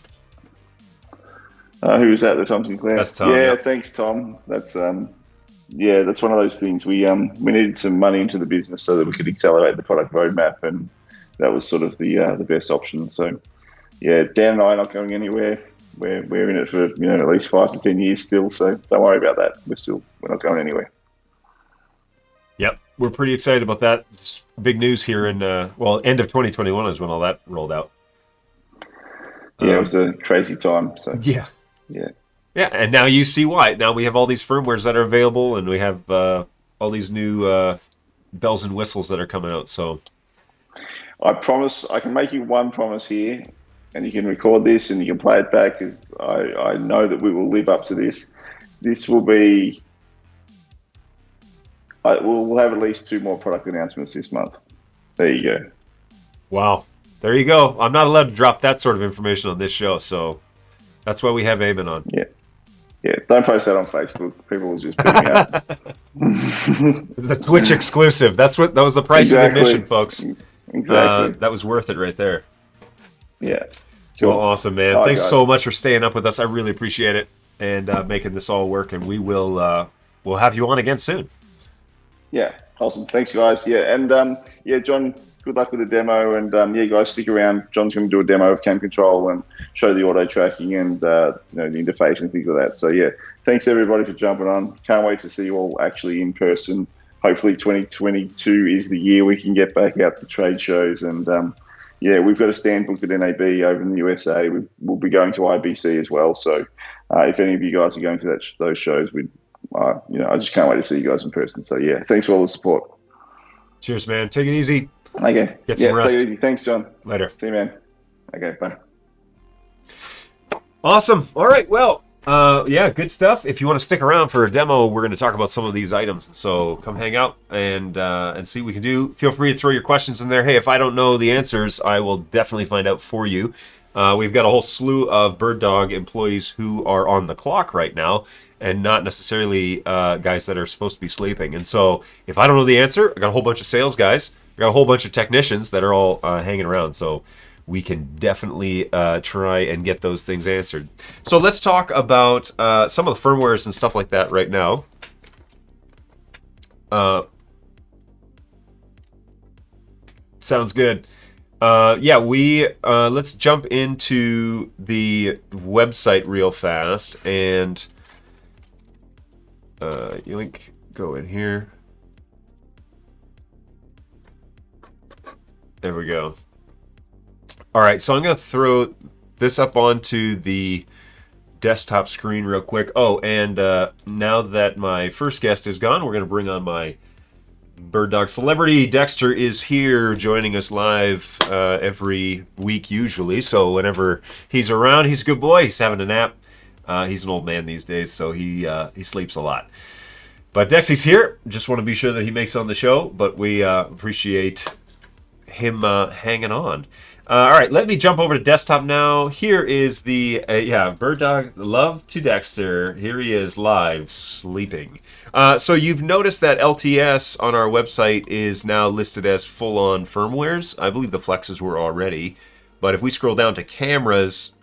Who was that? The Tom Sinclair. That's Tom. Yeah, Yeah. thanks, Tom. That's that's one of those things. We needed some money into the business so that we could accelerate the product roadmap, and that was sort of the best option. So, yeah, Dan and I are not going anywhere. We're in it for at least 5 to 10 years still. So don't worry about that. We're not going anywhere. Yep, we're pretty excited about that. It's big news here in end of 2021 is when all that rolled out. Yeah, it was a crazy time. So Yeah. yeah. Yeah, and now you see why. Now we have all these firmwares that are available, and we have all these new bells and whistles that are coming out. So I promise, I can make you one promise here, and you can record this and you can play it back, because I know that we will live up to this. This will be, we'll have at least 2 more product announcements this month. There you go. wow, there you go. I'm not allowed to drop that sort of information on this show, so that's why we have Eamon on. Yeah, don't post that on Facebook. People will just pick me up. It's a Twitch exclusive. That was the price of admission, folks. Exactly. That was worth it right there. Yeah. Cool. Well, awesome, man. All right, Thanks guys. so much for staying up with us. I really appreciate it, and making this all work. And we'll have you on again soon. Yeah, awesome. Thanks, guys. Yeah, and John, good luck with the demo. And guys, stick around. John's going to do a demo of CamControl and show the auto tracking and the interface and things like that. So yeah, thanks everybody for jumping on. Can't wait to see you all actually in person. Hopefully 2022 is the year we can get back out to trade shows. And we've got a stand booked at NAB over in the USA. We'll be going to IBC as well. So if any of you guys are going to those shows, I just can't wait to see you guys in person. So yeah, thanks for all the support. Cheers, man. Take it easy. Okay. Get some rest. Take it easy. Thanks, John. Later. See you, man. Okay, bye. Awesome. All right. Well, good stuff. If you want to stick around for a demo, we're going to talk about some of these items. So come hang out and see what we can do. Feel free to throw your questions in there. Hey, if I don't know the answers, I will definitely find out for you. We've got a whole slew of BirdDog employees who are on the clock right now, and not necessarily guys that are supposed to be sleeping. And so if I don't know the answer, I got a whole bunch of sales guys. I got a whole bunch of technicians that are all hanging around. So we can definitely try and get those things answered. So let's talk about some of the firmwares and stuff like that right now. Sounds good. Let's jump into the website real fast, and go in here. There we go. All right, so I'm going to throw this up onto the desktop screen real quick. Oh, and now that my first guest is gone, we're going to bring on my BirdDog celebrity. Dexter is here joining us live every week usually. So whenever he's around, he's a good boy. He's having a nap. He's an old man these days, so he sleeps a lot. But Dexy's here. Just want to be sure that he makes it on the show, but we appreciate him hanging on. All right, let me jump over to desktop now. Here is the, Bird Dog, love to Dexter. Here he is live, sleeping. So you've noticed that LTS on our website is now listed as full-on firmwares. I believe the Flexes were already. But if we scroll down to cameras,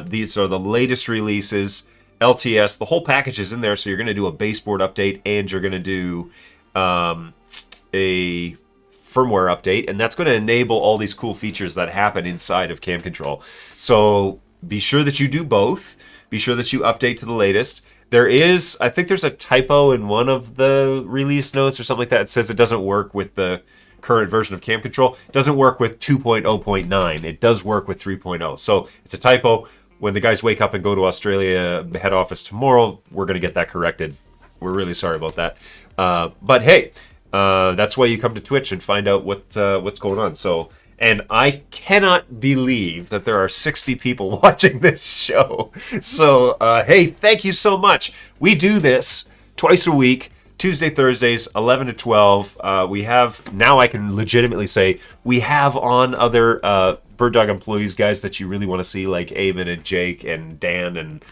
these are the latest releases. LTS, the whole package is in there, so you're going to do a baseboard update and you're going to do a firmware update, and that's going to enable all these cool features that happen inside of CamControl. So be sure that you do both. Be sure that you update to the latest. I think there's a typo in one of the release notes or something like that. It says it doesn't work with the current version of CamControl. It doesn't work with 2.0.9. It does work with 3.0. So it's a typo. When the guys wake up and go to Australia head office tomorrow, we're going to get that corrected. We're really sorry about that. But hey, that's why you come to Twitch and find out what's going on. So, and I cannot believe that there are 60 people watching this show. So, hey, thank you so much. We do this twice a week, Tuesday, Thursdays, 11 to 12. We have, now I can legitimately say, we have on other BirdDog employees, guys that you really want to see, like Eamon and Jake and Dan and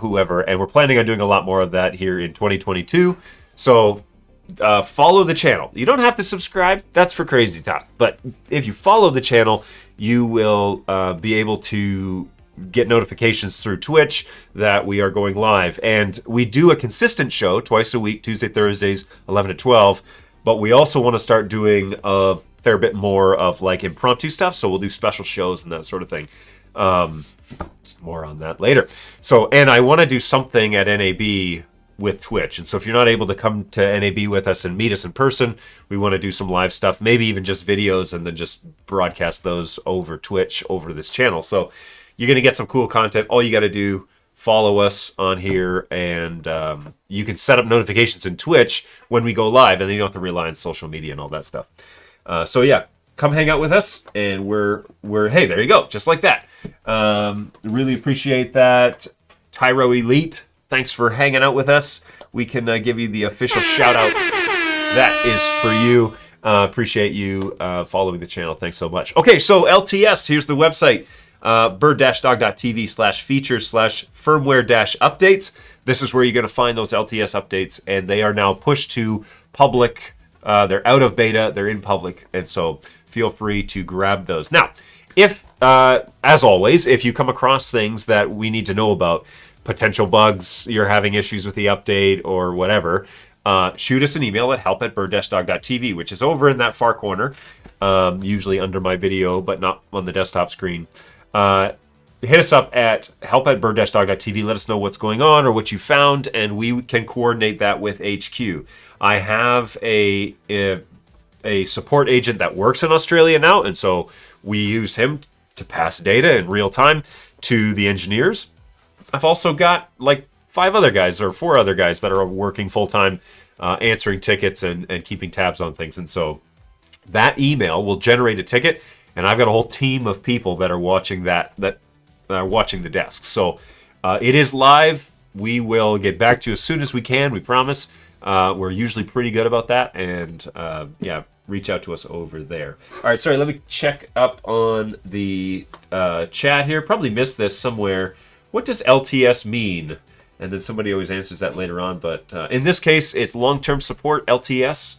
whoever. And we're planning on doing a lot more of that here in 2022. So follow the channel. You don't have to subscribe. That's for crazy talk. But if you follow the channel, you will be able to get notifications through Twitch that we are going live. And we do a consistent show twice a week, Tuesday, Thursdays, 11 to 12. But we also want to start doing a fair bit more of like impromptu stuff. So we'll do special shows and that sort of thing. More on that later. So, and I want to do something at NAB with Twitch. And so if you're not able to come to NAB with us and meet us in person, we want to do some live stuff, maybe even just videos, and then just broadcast those over Twitch, over this channel. So you're going to get some cool content. All you got to do, follow us on here, and you can set up notifications in Twitch when we go live, and then you don't have to rely on social media and all that stuff. So yeah, come hang out with us, and we're hey, there you go, just like that. Really appreciate that. Tyro Elite, thanks for hanging out with us. We can give you the official shout out. That is for you. Appreciate you following the channel. Thanks so much. Okay, so LTS, here's the website. bird-dog.tv/features/firmware-updates. This is where you're going to find those LTS updates, and they are now pushed to public. They're out of beta, they're in public, and so feel free to grab those. Now, if, as always, if you come across things that we need to know about, potential bugs, you're having issues with the update or whatever, shoot us an email at help@bird-dog.tv, which is over in that far corner, usually under my video, but not on the desktop screen. Hit us up at help@bird-dog.tv. Let us know what's going on or what you found, and we can coordinate that with HQ. I have a support agent that works in Australia now, and so we use him to pass data in real time to the engineers. I've also got like 4 other guys that are working full-time, answering tickets and keeping tabs on things. And so that email will generate a ticket, and I've got a whole team of people that are watching that are watching the desk. So it is live. We will get back to you as soon as we can, we promise. We're usually pretty good about that, and yeah, reach out to us over there. All right, sorry, let me check up on the chat here. Probably missed this somewhere. What does LTS mean? And then somebody always answers that later on, but in this case, it's long-term support, LTS.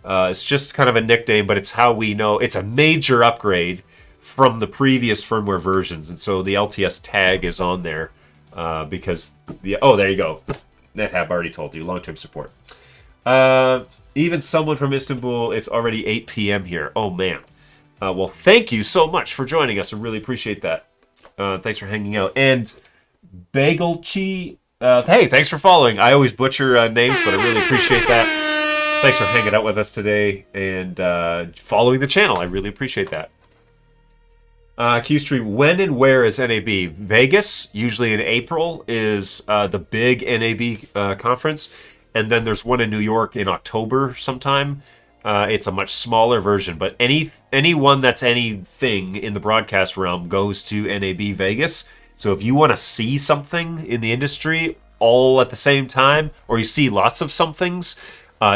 It's just kind of a nickname, but it's how we know. It's a major upgrade from the previous firmware versions, and so the LTS tag is on there because there you go. NetHab already told you, long-term support. Even someone from Istanbul, it's already 8 p.m. here. Oh, man. Well, thank you so much for joining us. I really appreciate that. Thanks for hanging out. And Bagelchi, hey, thanks for following. I always butcher names, but I really appreciate that. Thanks for hanging out with us today and following the channel. I really appreciate that. Qstream, when and where is NAB? Vegas, usually in April, is the big NAB conference. And then there's one in New York in October sometime. It's a much smaller version, but anyone that's anything in the broadcast realm goes to NAB Vegas. So if you want to see something in the industry, all at the same time, or you see lots of somethings,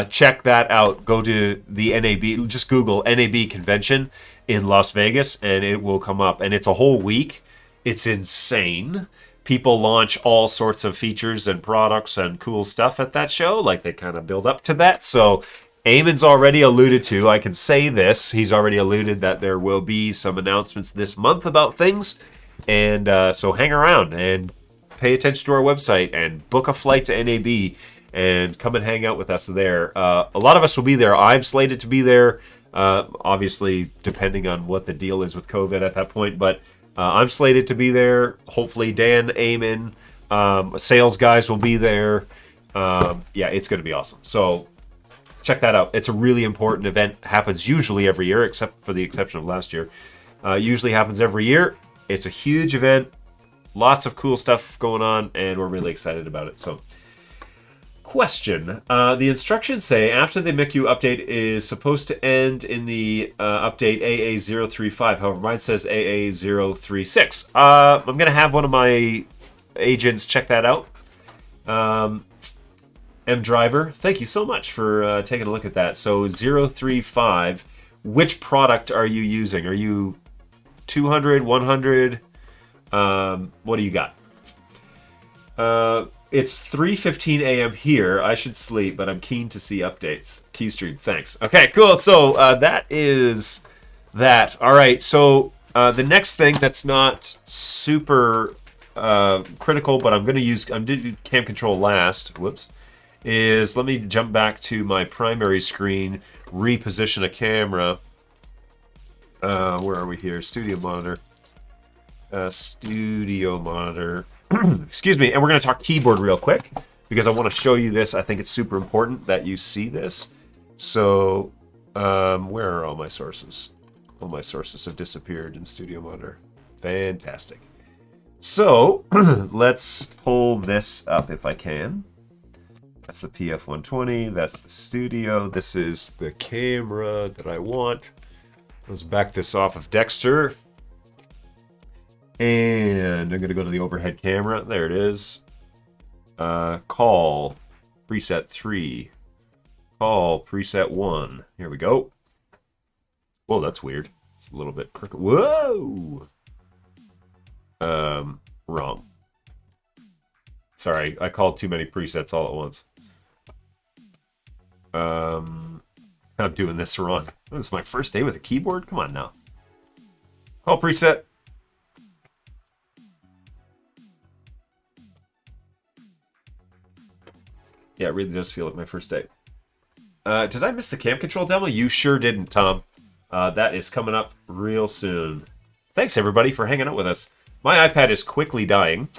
check that out. Go to the NAB, just Google NAB convention in Las Vegas, and it will come up. And it's a whole week. It's insane. People launch all sorts of features and products and cool stuff at that show. Like, they kind of build up to that. So Eamon's already alluded to, I can say this, he's already alluded that there will be some announcements this month about things. And so hang around and pay attention to our website and book a flight to NAB and come and hang out with us there. A lot of us will be there. I'm slated to be there, obviously, depending on what the deal is with COVID at that point. But I'm slated to be there. Hopefully Dan, Eamon, sales guys will be there. Yeah, it's going to be awesome. So check that out. It's a really important event. Happens usually every year, except for the exception of last year. Usually happens every year. It's a huge event. Lots of cool stuff going on, and we're really excited about it. So, question. The instructions say after the MICU update is supposed to end in the update AA035. However, mine says AA036. I'm going to have one of my agents check that out. M Driver, thank you so much for taking a look at that. So 035, which product are you using? Are you 200, 100? What do you got? It's 3:15 a.m. here. I should sleep, but I'm keen to see updates. Qstream, thanks. Okay, cool. So that is that. All right. So the next thing that's not super critical, but I'm going to do CamControl last. Whoops. Is let me jump back to my primary screen, reposition a camera. Where are we here? Studio monitor. Studio monitor. Excuse me. And we're going to talk keyboard real quick because I want to show you this. I think it's super important that you see this. So, where are all my sources? All my sources have disappeared in Studio Monitor. Fantastic. So, let's pull this up if I can. That's the PF120. That's the studio. This is the camera that I want. Let's back this off of Dexter. And I'm going to go to the overhead camera. There it is. Call preset 3. Call preset 1. Here we go. Whoa, that's weird. It's a little bit crooked. Whoa! Wrong. Sorry, I called too many presets all at once. I'm doing this wrong. This is my first day with a keyboard? Come on now. Call preset. Yeah, it really does feel like my first day. Did I miss the CamControl demo? You sure didn't, Tom. That is coming up real soon. Thanks, everybody, for hanging out with us. My iPad is quickly dying,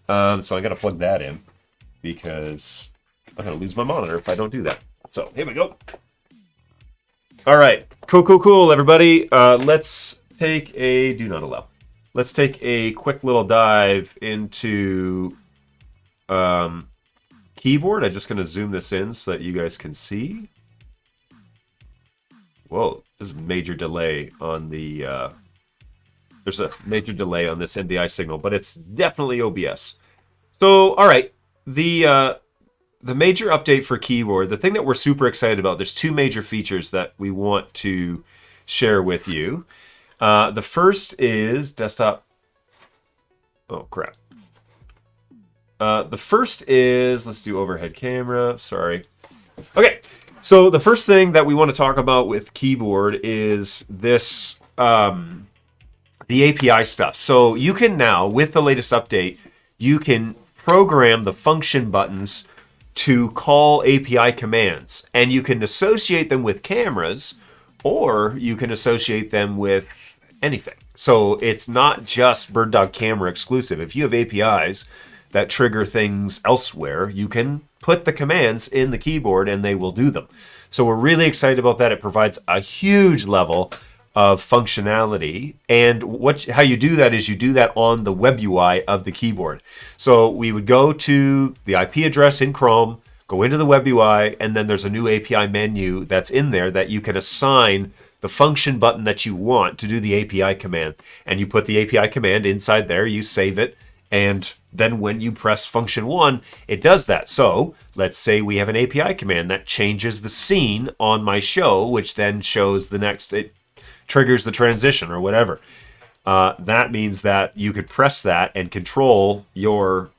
so I got to plug that in because I'm going to lose my monitor if I don't do that. So, here we go. All right. Cool, everybody. Let's take a... Do not allow. Let's take a quick little dive into keyboard. I'm just going to zoom this in so that you guys can see. Whoa, there's a major delay on the... there's a major delay on this NDI signal, but it's definitely OBS. So, all right. The major update for keyboard, the thing that we're super excited about, there's two major features that we want to share with you. The first is desktop. Oh, crap. The first is, let's do overhead camera. Sorry. Okay. So the first thing that we want to talk about with keyboard is this, the API stuff. So you can now, with the latest update, you can program the function buttons to call API commands, and you can associate them with cameras, or you can associate them with anything. So it's not just BirdDog camera exclusive. If you have APIs that trigger things elsewhere, you can put the commands in the keyboard and they will do them. So we're really excited about that. It provides a huge level of functionality, and how you do that is you do that on the web UI of the keyboard. So we would go to the IP address in Chrome, go into the web UI, and then there's a new API menu that's in there that you can assign the function button that you want to do the API command. And you put the API command inside there, you save it, and then when you press function 1, it does that. So let's say we have an API command that changes the scene on my show, which then shows the next, it triggers the transition or whatever. That means that you could press that and control your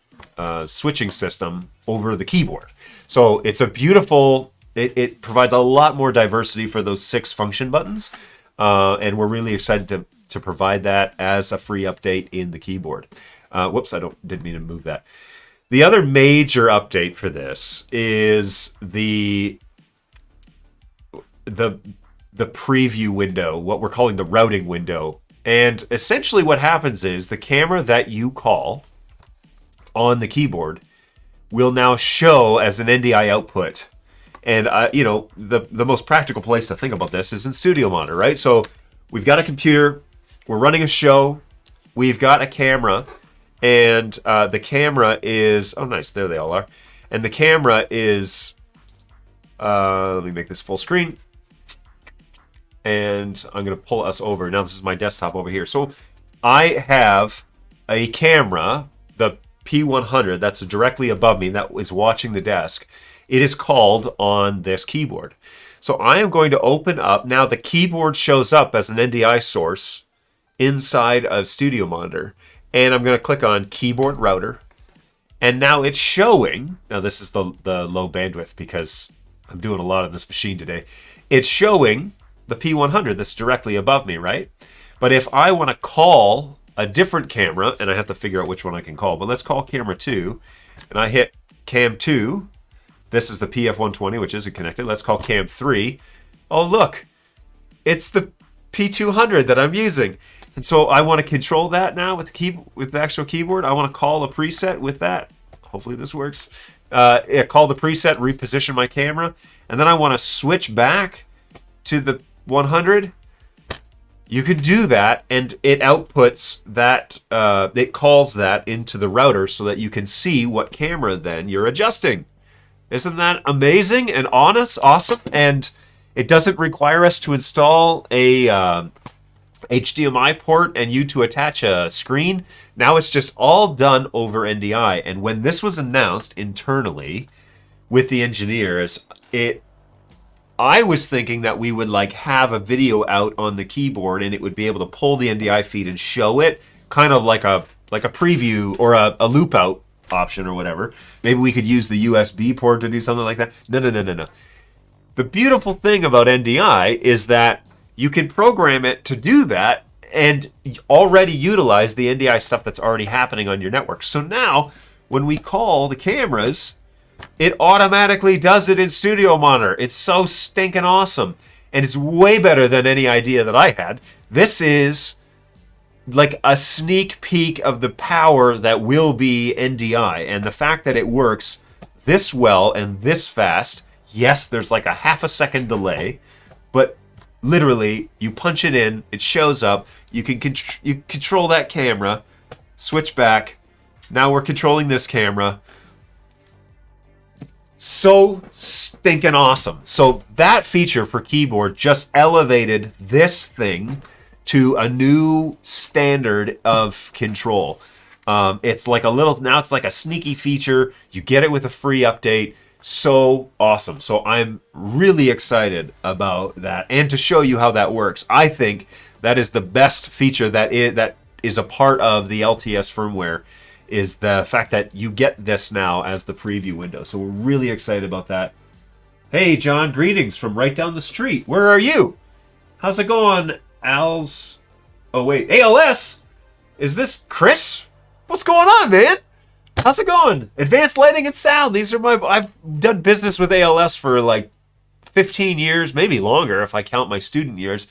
switching system over the keyboard. So it's a beautiful, it provides a lot more diversity for those 6 function buttons. And we're really excited to provide that as a free update in the keyboard. Whoops, didn't mean to move that. The other major update for this is the preview window, what we're calling the routing window. And essentially what happens is the camera that you call on the keyboard will now show as an NDI output. And, the most practical place to think about this is in Studio Monitor, right? So we've got a computer, we're running a show, we've got a camera, and the camera is, oh nice, there they all are. And the camera is, let me make this full screen. And I'm going to pull us over. Now this is my desktop over here. So I have a camera, the P100, that's directly above me, that is watching the desk. It is called on this keyboard. So I am going to open up, now the keyboard shows up as an NDI source inside of Studio Monitor. And I'm going to click on Keyboard Router. And now it's showing, now this is the low bandwidth because I'm doing a lot on this machine today. It's showing the P100 that's directly above me, right? But if I want to call a different camera, and I have to figure out which one I can call, but let's call camera 2, and I hit cam 2. This is the PF120, which isn't connected. Let's call cam 3. Oh, look, it's the P200 that I'm using. And so I want to control that now with the actual keyboard. I want to call a preset with that. Hopefully this works. Call the preset, reposition my camera, and then I want to switch back to the 100. You can do that, and it outputs that, it calls that into the router so that you can see what camera then you're adjusting. Isn't that amazing and awesome? And it doesn't require us to install a HDMI port and you to attach a screen. Now it's just all done over NDI. And when this was announced internally with the engineers, I was thinking that we would have a video out on the keyboard and it would be able to pull the NDI feed and show it, kind of like a preview or a loop out option or whatever. Maybe we could use the USB port to do something like that. No. The beautiful thing about NDI is that you can program it to do that and already utilize the NDI stuff that's already happening on your network. So now when we call the cameras, it automatically does it in Studio Monitor. It's so stinking awesome. And it's way better than any idea that I had. This is like a sneak peek of the power that will be NDI. And the fact that it works this well and this fast, yes, there's like a half a second delay, but literally you punch it in, it shows up, you can you control that camera, switch back, now we're controlling this camera. So stinking awesome. So that feature for keyboard just elevated this thing to a new standard of control. It's like now it's like a sneaky feature. You get it with a free update. So awesome. So I'm really excited about that and to show you how that works. I think that is the best feature that is a part of the LTS firmware, is the fact that you get this now as the preview window. So we're really excited about that. Hey, John, greetings from right down the street. Where are you? How's it going, ALS? Oh, wait, ALS? Is this Chris? What's going on, man? How's it going? Advanced Lighting and Sound. I've done business with ALS for like 15 years, maybe longer if I count my student years.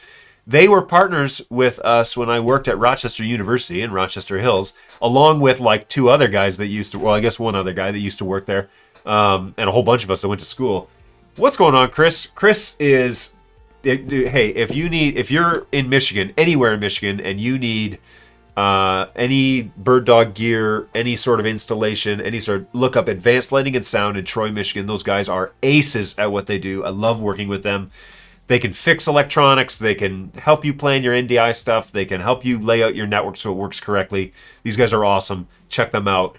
They were partners with us when I worked at Rochester University in Rochester Hills, along with like two other guys that used to, well, I guess one other guy that used to work there, and a whole bunch of us that went to school. What's going on, Chris? Chris is, hey, if you're in Michigan, anywhere in Michigan, and you need any bird dog gear, any sort of installation, look up Advanced Lighting and Sound in Troy, Michigan. Those guys are aces at what they do. I love working with them. They can fix electronics. They can help you plan your NDI stuff. They can help you lay out your network so it works correctly. These guys are awesome. Check them out.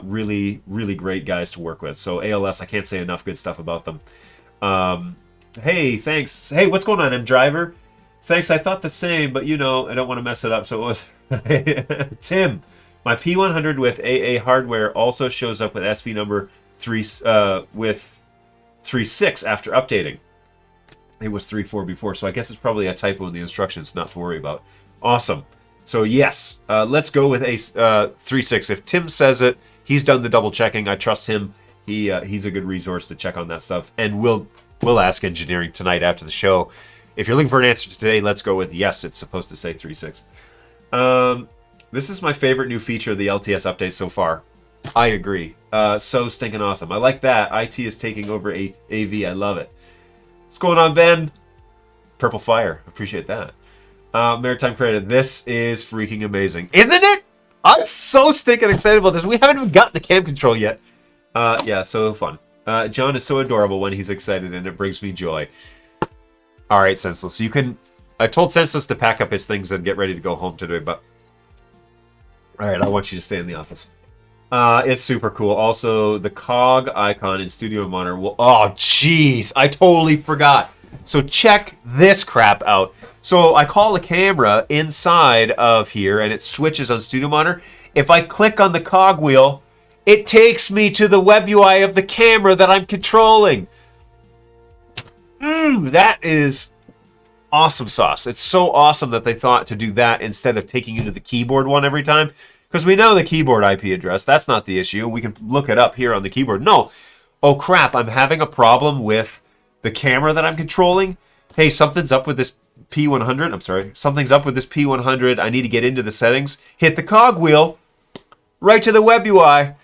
Really, really great guys to work with. So ALS, I can't say enough good stuff about them. Hey, thanks. Hey, what's going on, M Driver? Thanks, I thought the same, but I don't want to mess it up, so it was... Tim, my P100 with AA hardware also shows up with SV number 36 after updating. It was 34 before, so I guess it's probably a typo in the instructions, not to worry about. Awesome. So yes, let's go with a 36. If Tim says it, he's done the double checking. I trust him. He's a good resource to check on that stuff, and we'll ask engineering tonight after the show. If you're looking for an answer today, let's go with yes, it's supposed to say 36. This is my favorite new feature of the LTS update so far. I agree. So stinking awesome. I like that. IT is taking over AV. I love it. What's going on, Ben? Purple Fire. Appreciate that. Maritime Credit. This is freaking amazing. Isn't it? I'm so stinking excited about this. We haven't even gotten to CamControl yet. Yeah, so fun. John is so adorable when he's excited, and it brings me joy. All right, Senseless. I told Senseless to pack up his things and get ready to go home today, but... All right, I want you to stay in the office. It's super cool. Also, the cog icon in Studio Monitor will... Oh, jeez. I totally forgot. So check this crap out. So I call the camera inside of here, and it switches on Studio Monitor. If I click on the cog wheel, it takes me to the web UI of the camera that I'm controlling. That is awesome sauce. It's so awesome that they thought to do that instead of taking you to the keyboard one every time. Because we know the keyboard IP address. That's not the issue. We can look it up here on the keyboard. No. Oh, crap. I'm having a problem with the camera that I'm controlling. Hey, something's up with this P100. I'm sorry. Something's up with this P100. I need to get into the settings. Hit the cog wheel. Right to the web UI.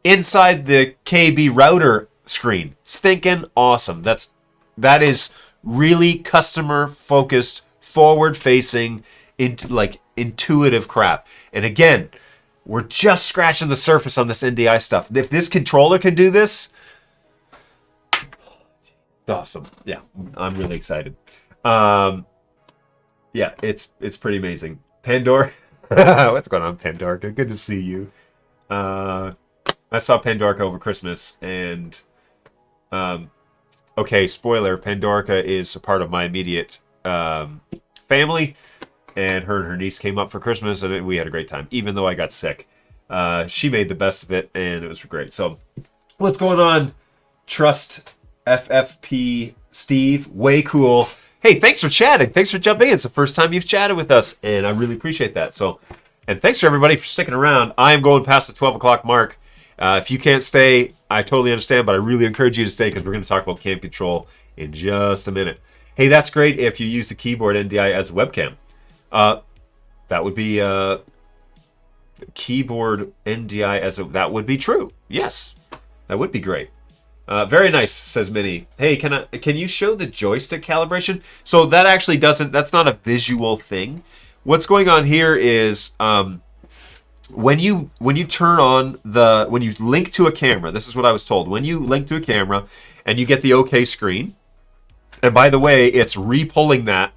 Inside the KB router screen. Stinking awesome. That is really customer-focused, forward-facing, intuitive crap. And again, we're just scratching the surface on this NDI stuff. If this controller can do this, it's awesome. Yeah, I'm really excited. Yeah, it's pretty amazing. Pandora, what's going on, Pandorka? Good to see you. I saw Pandorka over Christmas, and okay, spoiler, Pandorka is a part of my immediate family, and her niece came up for Christmas, and we had a great time, even though I got sick. She made the best of it, and it was great. So, what's going on? Trust FFP Steve, way cool. Hey, thanks for chatting. Thanks for jumping in. It's the first time you've chatted with us, and I really appreciate that. So, and thanks for everybody for sticking around. I am going past the 12 o'clock mark. If you can't stay, I totally understand, but I really encourage you to stay because we're going to talk about CamControl in just a minute. Hey, that's great if you use the keyboard NDI as a webcam. That would be keyboard NDI as a... That would be true. Yes, that would be great. Very nice, says Minnie. Hey, can you show the joystick calibration? So that actually doesn't... That's not a visual thing. What's going on here is... When you turn on when you link to a camera, this is what I was told. When you link to a camera and you get the OK screen, and by the way, it's re-pulling that.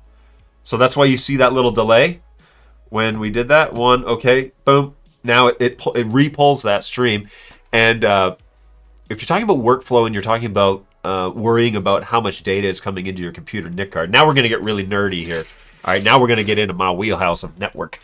So that's why you see that little delay. When we did that, OK, boom. Now it re-pulls that stream. And if you're talking about workflow and you're talking about worrying about how much data is coming into your computer NIC card, now we're going to get really nerdy here. All right, now we're going to get into my wheelhouse of network.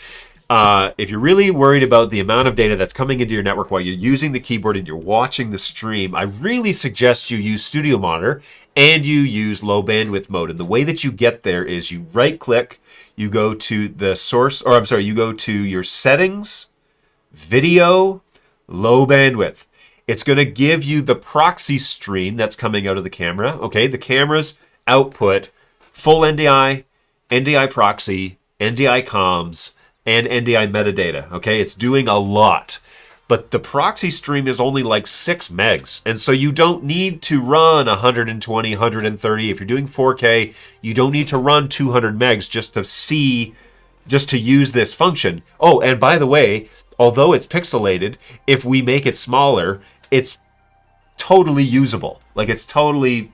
If you're really worried about the amount of data that's coming into your network while you're using the keyboard and you're watching the stream, I really suggest you use Studio Monitor and you use low bandwidth mode. And the way that you get there is you right click, you go to the source, or I'm sorry, you go to your settings, video, low bandwidth. It's going to give you the proxy stream that's coming out of the camera. Okay, the camera's output, full NDI, NDI proxy, NDI comms, and NDI metadata. Okay, it's doing a lot. But the proxy stream is only like 6 megs. And so you don't need to run 120, 130. If you're doing 4K, you don't need to run 200 megs just to use this function. Oh, and by the way, although it's pixelated, if we make it smaller, it's totally usable. Like it's totally,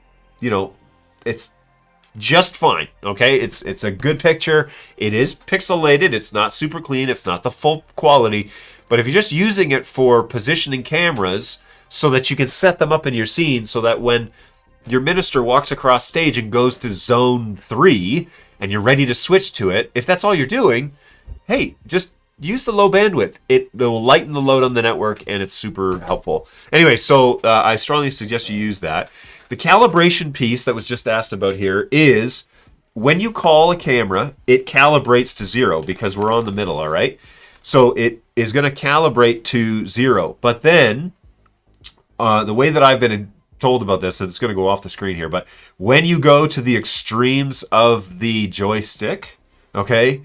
it's just fine. Okay, it's a good picture. It is pixelated. It's not super clean. It's not the full quality, But if you're just using it for positioning cameras so that you can set them up in your scene so that when your minister walks across stage and goes to zone 3 and you're ready to switch to it, if that's all you're doing, hey, just use the low bandwidth. It will lighten the load on the network, and it's super helpful. Anyway, so I strongly suggest you use that. The calibration piece that was just asked about here is when you call a camera, it calibrates to 0 because we're on the middle, all right? So it is going to calibrate to 0. But then the way that I've been told about this, and it's going to go off the screen here, but when you go to the extremes of the joystick, okay,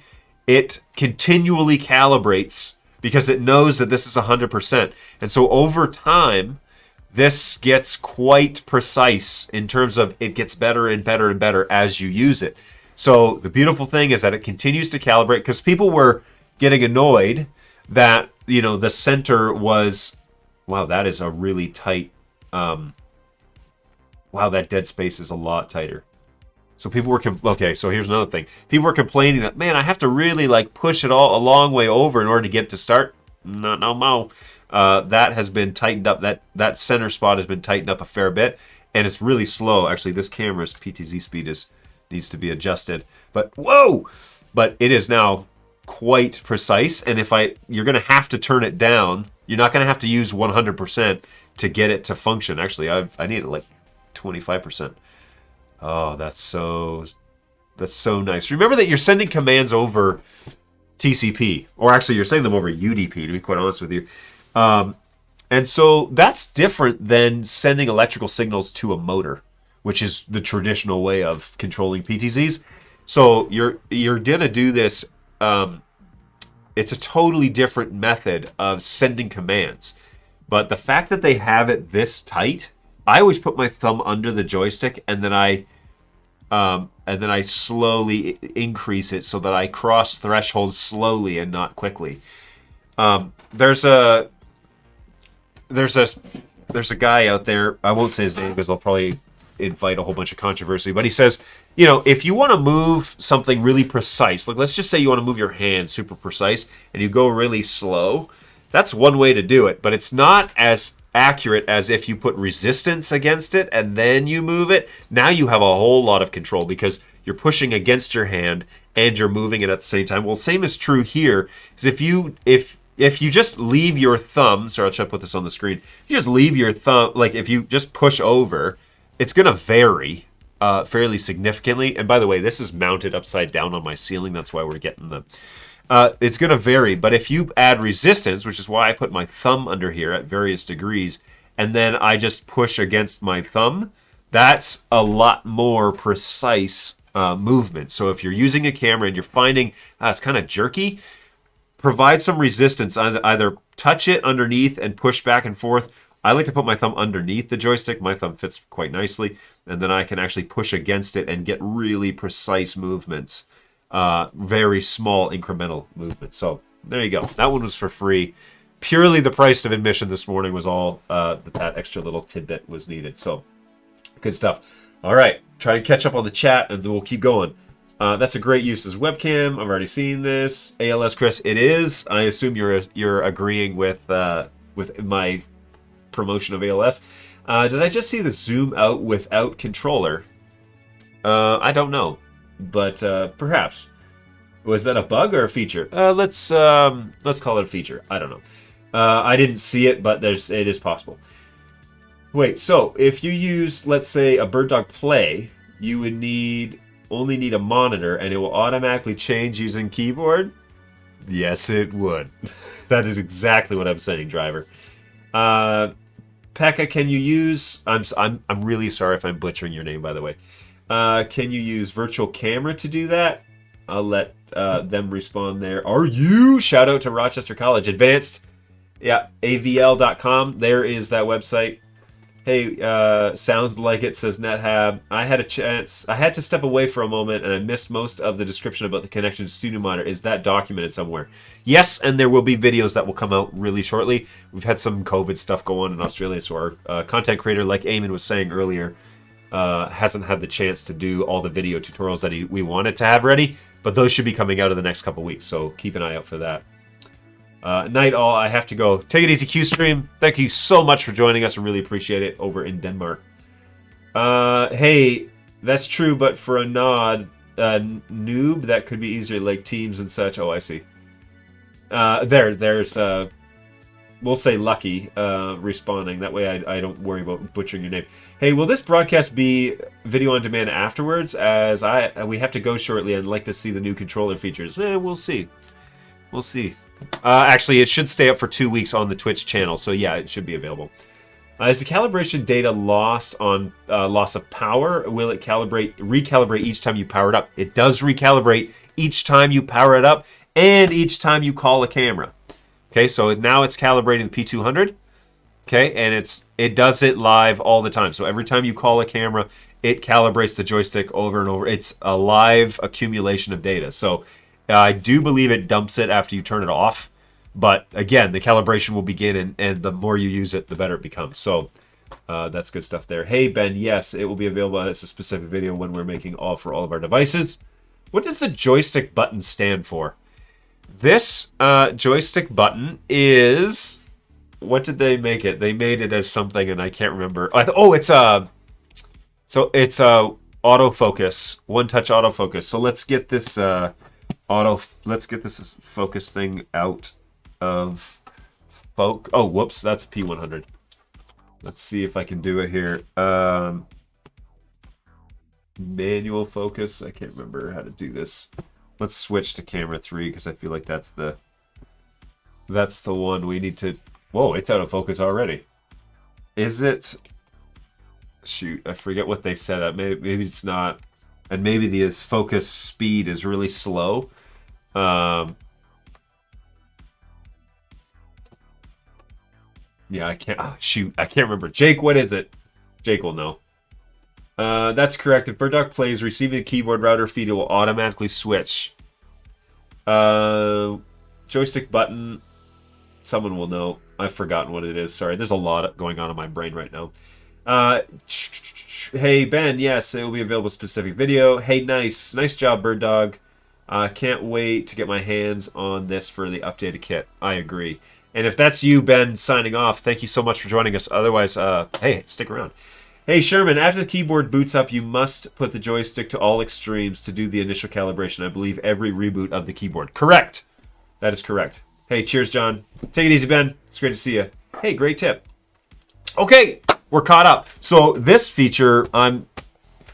it continually calibrates because it knows that this is 100%. And so over time, this gets quite precise in terms of it gets better and better and better as you use it. So the beautiful thing is that it continues to calibrate, because people were getting annoyed that, you know, the center was, wow, that is a really tight, wow, that dead space is a lot tighter. So people were, okay, so here's another thing. People were complaining that, man, I have to really like push it all a long way over in order to get to start. No. That has been tightened up. That center spot has been tightened up a fair bit, and it's really slow. Actually, this camera's PTZ speed needs to be adjusted. But whoa! But it is now quite precise, and you're going to have to turn it down. You're not going to have to use 100% to get it to function. Actually, I need it like 25%. Oh, that's so nice. Remember that you're sending commands over TCP, or actually you're sending them over UDP, to be quite honest with you. And so that's different than sending electrical signals to a motor, which is the traditional way of controlling PTZs. So you're gonna do this. It's a totally different method of sending commands. But the fact that they have it this tight, I always put my thumb under the joystick and then I slowly increase it so that I cross thresholds slowly and not quickly. There's a guy out there, I won't say his name because I'll probably invite a whole bunch of controversy, but he says, you know, if you want to move something really precise, like let's just say you want to move your hand super precise and you go really slow, that's one way to do it, but it's not as accurate as if you put resistance against it and then you move it. Now you have a whole lot of control because you're pushing against your hand and you're moving it at the same time. Well, same is true here. Is if you just leave your thumb, sorry, I'll try to put this on the screen. If you just leave your thumb, like if you just push over, it's going to vary fairly significantly. And by the way, this is mounted upside down on my ceiling. That's why we're getting the... it's going to vary, but if you add resistance, which is why I put my thumb under here at various degrees, and then I just push against my thumb, that's a lot more precise movement. So if you're using a camera and you're finding it's kind of jerky, provide some resistance. Either touch it underneath and push back and forth. I like to put my thumb underneath the joystick. My thumb fits quite nicely, and then I can actually push against it and get really precise movements. Very small incremental movement. So there you go. That one was for free. Purely the price of admission this morning was all that extra little tidbit was needed. So good stuff. All right, try and catch up on the chat, and then we'll keep going. That's a great use as webcam. I've already seen this. ALS Chris, it is. I assume you're agreeing with my promotion of ALS. Did I just see the zoom out without controller? I don't know. But perhaps. Was that a bug or a feature? Let's call it a feature. I don't know. I didn't see it, but it is possible. Wait, so if you use, let's say, a BirdDog Play, you would only need a monitor, and it will automatically change using keyboard? Yes, it would. That is exactly what I'm saying, driver. Pekka, can you use... I'm really sorry if I'm butchering your name, by the way. Can you use virtual camera to do that? I'll let them respond there. Are you? Shout out to Rochester College. Advanced, yeah, avl.com. There is that website. Hey, sounds like it, says NetHab. I had to step away for a moment, and I missed most of the description about the connection to Studio Monitor. Is that documented somewhere? Yes, and there will be videos that will come out really shortly. We've had some COVID stuff go on in Australia, so our content creator, like Eamon was saying earlier, hasn't had the chance to do all the video tutorials that we wanted to have ready, but those should be coming out in the next couple weeks, so keep an eye out for that. Night all, I have to go. Take it easy, Qstream. Thank you so much for joining us. I really appreciate it over in Denmark. Hey, that's true, but for a nod, noob, that could be easier, like teams and such. Oh, I see. There's we'll say Lucky responding. That way I don't worry about butchering your name. Hey, will this broadcast be video on demand afterwards? As we have to go shortly. I'd like to see the new controller features. We'll see. We'll see. Actually, it should stay up for 2 weeks on the Twitch channel, so yeah, it should be available. Is the calibration data lost on loss of power? Will it recalibrate each time you power it up? It does recalibrate each time you power it up and each time you call a camera. Okay, so now it's calibrating the P200. Okay, and it does it live all the time. So every time you call a camera, it calibrates the joystick over and over. It's a live accumulation of data. So I do believe it dumps it after you turn it off. But again, the calibration will begin, and the more you use it, the better it becomes. So that's good stuff there. Hey, Ben, yes, it will be available as a specific video when we're making for all of our devices. What does the joystick button stand for? This joystick button is... What did they make it? They made it as something, and I can't remember. It's autofocus, one-touch autofocus. So let's get this focus thing out of oh, whoops, that's a P100. Let's see if I can do it here. Manual focus. I can't remember how to do this. Let's switch to camera 3 because I feel like that's the one we need to. Whoa, it's out of focus already. Is it? Shoot, I forget what they said. Maybe it's not, and maybe the focus speed is really slow. Yeah, I can't. Oh, shoot, I can't remember. Jake, what is it? Jake will know. That's correct. If BirdDog plays receiving the keyboard router feed, it will automatically switch. Joystick button. Someone will know. I've forgotten what it is. Sorry, there's a lot going on in my brain right now. Hey, Ben, yes, it will be available specific video. Hey, nice job, BirdDog. Can't wait to get my hands on this for the updated kit. I agree. And if that's you, Ben, signing off, thank you so much for joining us. Otherwise, hey, stick around. Hey, Sherman, after the keyboard boots up, you must put the joystick to all extremes to do the initial calibration. I believe every reboot of the keyboard. Correct. That is correct. Hey, cheers, John. Take it easy, Ben. It's great to see you. Hey, great tip. Okay, we're caught up. So this feature I'm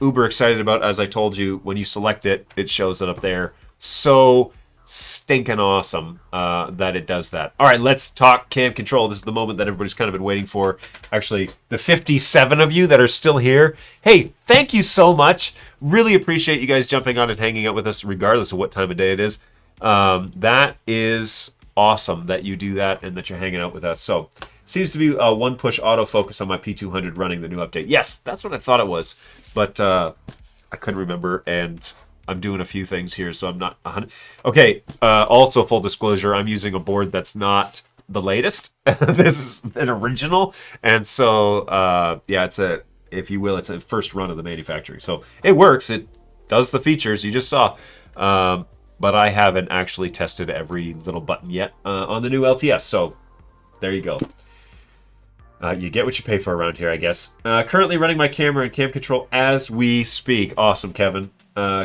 uber excited about. As I told you, when you select it, it shows it up there. So stinking awesome that it does that. All right, let's talk cam control. This is the moment that everybody's kind of been waiting for. Actually, the 57 of you that are still here, hey, thank you so much. Really appreciate you guys jumping on and hanging out with us regardless of what time of day it is. That is awesome that you do that and that you're hanging out with us. So seems to be a one-push autofocus on my P200 running the new update. Yes, that's what I thought it was, but I couldn't remember, and I'm doing a few things here, so I'm not 100. Okay, also full disclosure, I'm using a board that's not the latest. This is an original, and so yeah, it's a, if you will, it's a first run of the manufacturing. So it works. It does the features you just saw, but I haven't actually tested every little button yet on the new LTS. So there you go. You get what you pay for around here, I guess. Currently running my camera and cam control as we speak. Awesome, Kevin.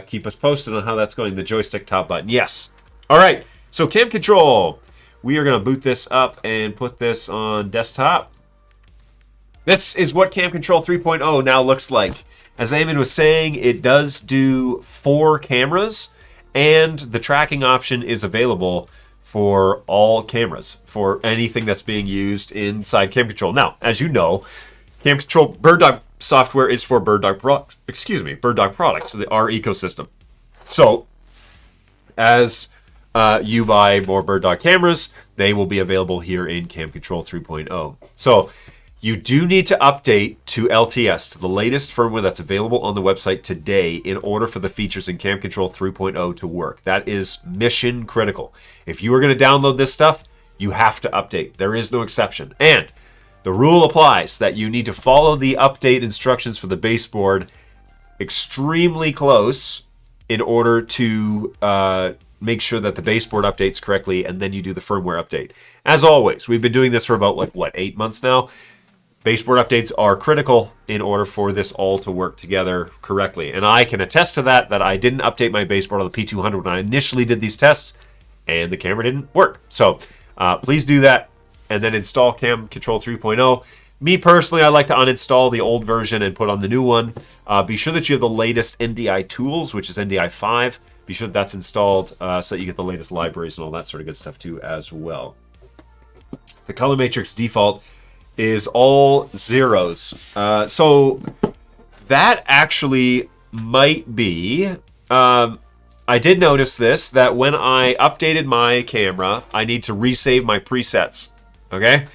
Keep us posted on how that's going. The joystick top button. Yes. All right. So cam control. We are going to boot this up and put this on desktop. This is what CamControl 3.0 now looks like. As Eamon was saying, it does do 4 cameras, and the tracking option is available for all cameras, for anything that's being used inside CamControl. Now, as you know, CamControl BirdDog software is for BirdDog products, our ecosystem. So, as you buy more BirdDog cameras, they will be available here in CamControl 3.0. So, you do need to update to LTS, to the latest firmware that's available on the website today, in order for the features in CamControl 3.0 to work. That is mission critical. If you are going to download this stuff, you have to update. There is no exception. And the rule applies that you need to follow the update instructions for the baseboard extremely close in order to make sure that the baseboard updates correctly, and then you do the firmware update. As always, we've been doing this for about, like, what, 8 months now? Baseboard updates are critical in order for this all to work together correctly. And I can attest to that I didn't update my baseboard on the P200 when I initially did these tests, and the camera didn't work. So please do that, and then install CamControl 3.0. Me personally, I like to uninstall the old version and put on the new one. Be sure that you have the latest NDI tools, which is NDI 5. Be sure that that's installed so that you get the latest libraries and all that sort of good stuff too as well. The color matrix default is all zeros. So that actually might be... I did notice this, that when I updated my camera, I need to resave my presets. Okay?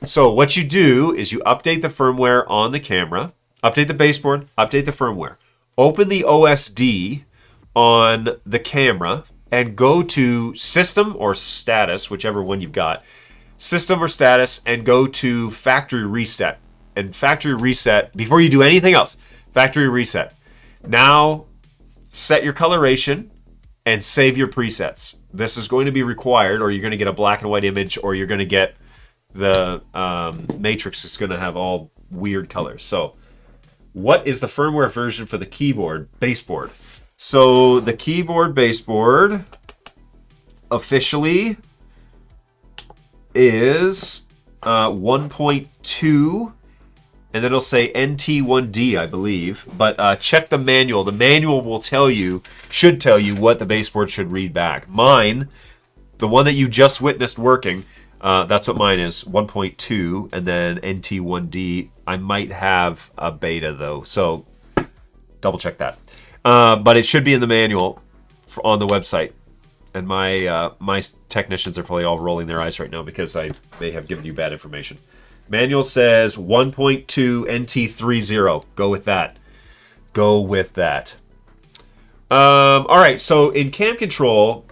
So what you do is you update the firmware on the camera, update the baseboard, update the firmware. Open the OSD on the camera and go to System or Status, whichever one you've got. System or Status, and go to Factory Reset. And Factory Reset, before you do anything else, Factory Reset. Now, set your coloration and save your presets. This is going to be required, or you're going to get a black and white image, or you're going to get the matrix is going to have all weird colors. So what is the firmware version for the keyboard baseboard? So the keyboard baseboard officially is 1.2, and then it'll say NT1D, I believe. But check the manual. The manual will should tell you what the baseboard should read back. Mine, the one that you just witnessed working, that's what mine is, 1.2, and then NT1D. I might have a beta, though, so double check that. But it should be in the manual on the website. And my technicians are probably all rolling their eyes right now because I may have given you bad information. Manual says 1.2 NT30. Go with that. Go with that. All right, so in CamControl,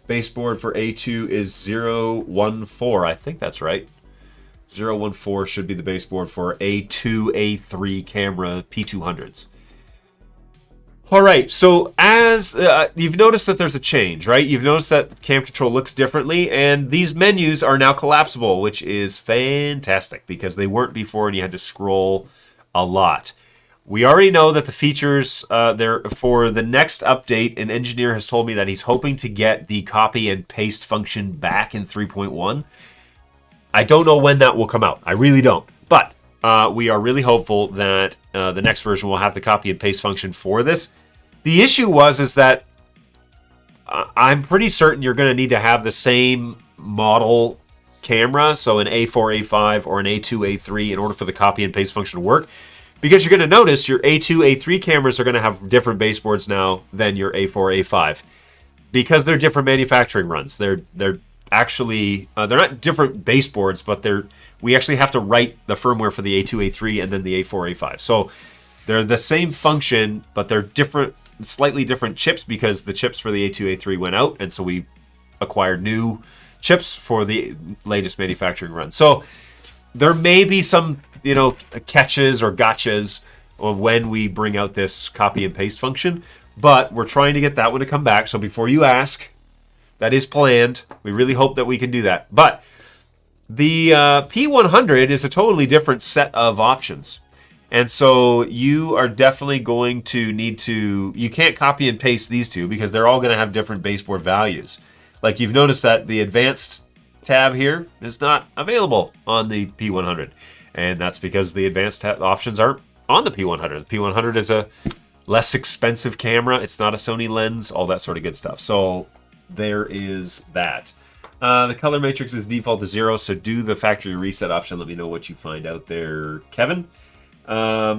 baseboard for A2 is 014. I think that's right. 014 should be the baseboard for A2, A3 camera P200s. All right, so as you've noticed that there's a change, right? You've noticed that CamControl looks differently, and these menus are now collapsible, which is fantastic because they weren't before and you had to scroll a lot. We already know that the features there for the next update, an engineer has told me that he's hoping to get the copy and paste function back in 3.1. I don't know when that will come out. I really don't. But we are really hopeful that the next version will have the copy and paste function for this. The issue is that I'm pretty certain you're going to need to have the same model camera, so an A4, A5, or an A2, A3, in order for the copy and paste function to work. Because you're going to notice your A2, A3 cameras are going to have different baseboards now than your A4, A5. Because they're different manufacturing runs. They're actually, they're not different baseboards, but we actually have to write the firmware for the A2, A3, and then the A4, A5. So they're the same function, but they're different, slightly different chips because the chips for the A2, A3 went out, and so we acquired new chips for the latest manufacturing run. So there may be some, catches or gotchas when we bring out this copy and paste function, but we're trying to get that one to come back. So before you ask, that is planned. We really hope that we can do that. But the P100 is a totally different set of options. And so you are definitely going to need to... You can't copy and paste these two because they're all going to have different baseboard values. Like you've noticed that the advanced tab here is not available on the P100. And that's because the advanced options aren't on the P100. The P100 is a less expensive camera. It's not a Sony lens, all that sort of good stuff. So there is that. The color matrix is default to 0, so do the factory reset option. Let me know what you find out there, Kevin. Let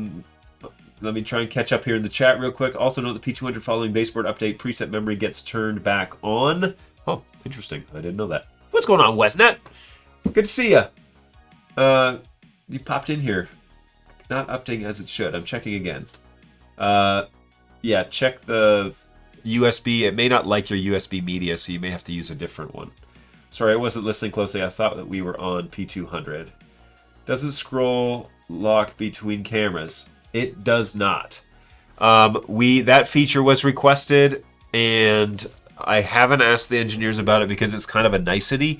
me try and catch up here in the chat real quick. Also note the P200 following baseboard update, preset memory gets turned back on. Oh, interesting. I didn't know that. What's going on, Wesnet? Good to see ya. You popped in here. Not updating as it should. I'm checking again. Yeah, check the USB. It may not like your USB media, so you may have to use a different one. Sorry, I wasn't listening closely. I thought that we were on P200. Doesn't scroll lock between cameras. It does not. That feature was requested, and I haven't asked the engineers about it because it's kind of a nicety.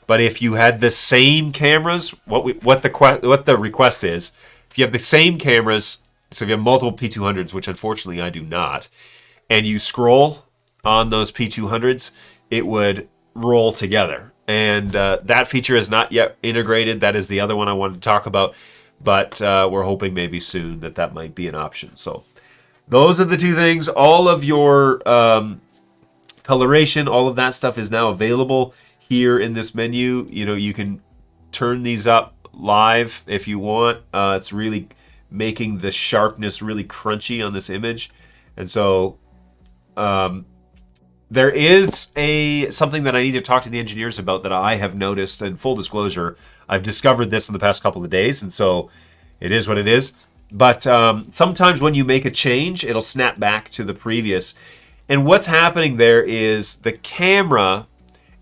But if you had the same cameras, what the request is, if you have the same cameras, so if you have multiple P200s, which unfortunately I do not, and you scroll on those P200s, it would roll together. And that feature is not yet integrated. That is the other one I wanted to talk about. But we're hoping maybe soon that might be an option. So those are the two things. All of your coloration, all of that stuff is now available here in this menu. You know, you can turn these up live if you want. It's really making the sharpness really crunchy on this image. And so there is something that I need to talk to the engineers about that I have noticed. And full disclosure, I've discovered this in the past couple of days, and so it is what it is. But sometimes when you make a change, it'll snap back to the previous. And what's happening there is the camera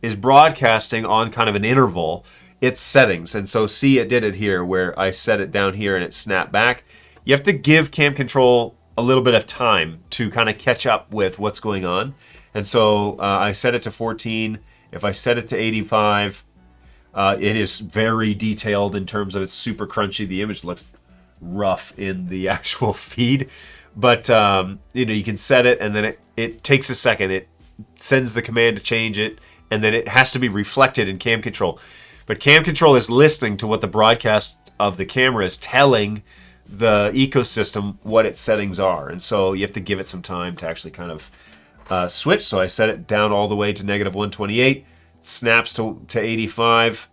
is broadcasting on kind of an interval its settings. And so see, it did it here where I set it down here and it snapped back. You have to give CamControl a little bit of time to kind of catch up with what's going on. And so I set it to 14. If I set it to 85, it is very detailed in terms of it's super crunchy. The image looks rough in the actual feed. But, you know, you can set it and then it takes a second. It sends the command to change it, and then it has to be reflected in CamControl. But CamControl is listening to what the broadcast of the camera is telling the ecosystem what its settings are. And so you have to give it some time to actually kind of switch. So I set it down all the way to -128, snaps to 85,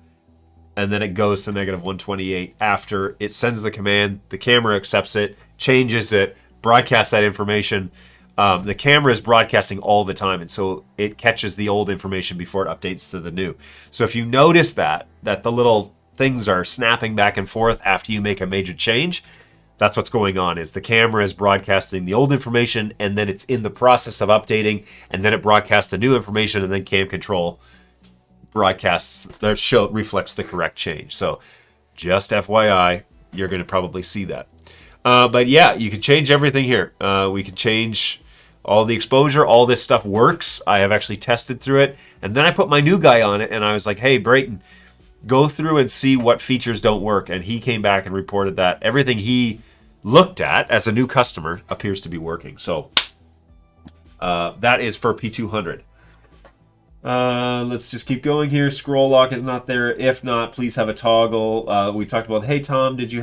and then it goes to -128 after it sends the command. The camera accepts it, changes it, broadcasts that information. The camera is broadcasting all the time, and so it catches the old information before it updates to the new. So if you notice that the little things are snapping back and forth after you make a major change, that's what's going on, is the camera is broadcasting the old information, and then it's in the process of updating, and then it broadcasts the new information, and then CamControl broadcasts, reflects the correct change. So just FYI, you're going to probably see that. But yeah, you can change everything here. We can change all the exposure. All this stuff works. I have actually tested through it. And then I put my new guy on it, and I was like, hey, Brayton, go through and see what features don't work. And he came back and reported that everything he looked at as a new customer appears to be working. So that is for P200. Let's just keep going here. Scroll lock is not there. If not, please have a toggle. We talked about, hey, Tom, did you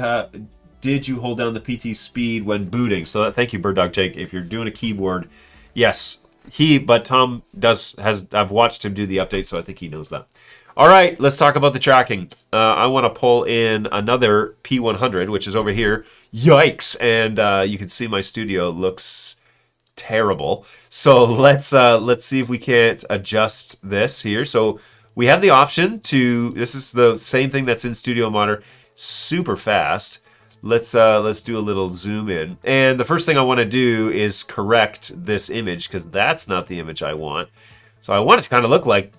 hold down the PT speed when booting? So thank you, BirdDogJon. If you're doing a keyboard, yes, but Tom I've watched him do the update, so I think he knows that. All right, let's talk about the tracking. I want to pull in another P100, which is over here. Yikes! And you can see my studio looks terrible. So let's see if we can't adjust this here. So we have the option to. This is the same thing that's in Studio Monitor. Super fast. Let's do a little zoom in. And the first thing I want to do is correct this image, because that's not the image I want. So I want it to kind of look like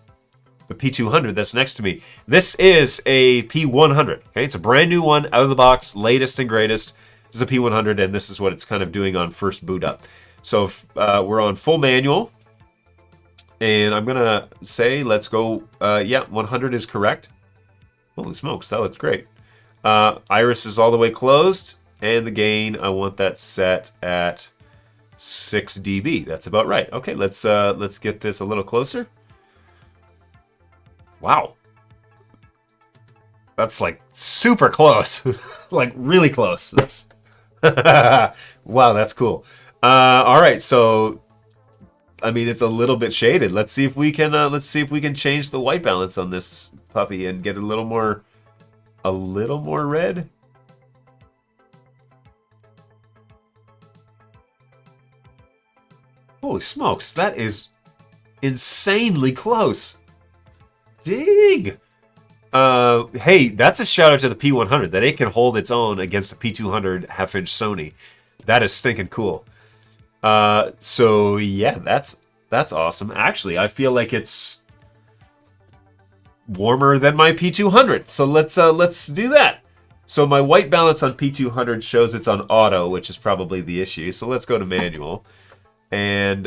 the P200 that's next to me. This is a P100. Okay, it's a brand new one, out of the box, latest and greatest. This is a P100, and this is what it's kind of doing on first boot up. So if, we're on full manual, and I'm gonna say let's go. Yeah, 100 is correct. Holy smokes, that looks great. Iris is all the way closed, and the gain, I want that set at 6 dB. That's about right. Okay, let's get this a little closer. Wow, that's like super close, like really close. That's wow, that's cool. All right, so I mean, it's a little bit shaded. Let's see if we can change the white balance on this puppy and get a little more red. Holy smokes, that is insanely close. Dang. Hey, that's a shout out to the P100 that it can hold its own against the P200 half-inch Sony. That is stinking cool. So yeah, that's awesome. Actually, I feel like it's warmer than my P200. So let's do that. So my white balance on P200 shows it's on auto, which is probably the issue. So let's go to manual. And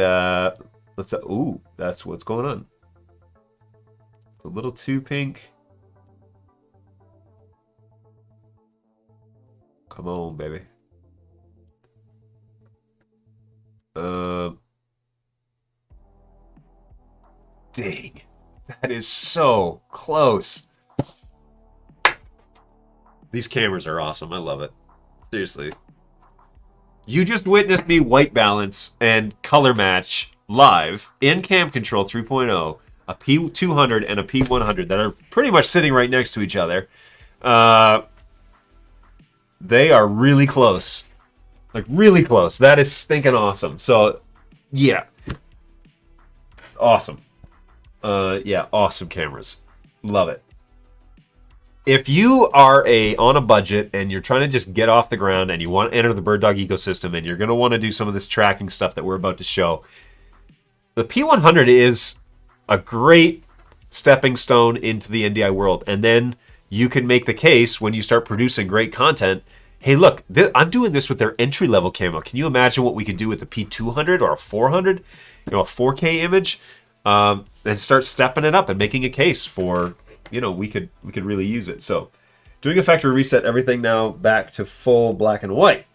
Ooh, that's what's going on. It's a little too pink. Come on, baby. Dang. That is so close. These cameras are awesome. I love it. Seriously. You just witnessed me white balance and color match live in CamControl 3.0 a P200 and a P100 that are pretty much sitting right next to each other. They are really close. Like, really close. That is stinking awesome. So, yeah. Awesome. Yeah, awesome cameras. Love it. If you are on a budget and you're trying to just get off the ground and you want to enter the BirdDog ecosystem and you're going to want to do some of this tracking stuff that we're about to show, the P100 is a great stepping stone into the NDI world. And then you can make the case when you start producing great content. Hey, look, I'm doing this with their entry-level camo. Can you imagine what we could do with the P200 or a 400, a 4K image, and start stepping it up and making a case for, we could really use it. So, doing a factory reset, everything now back to full black and white.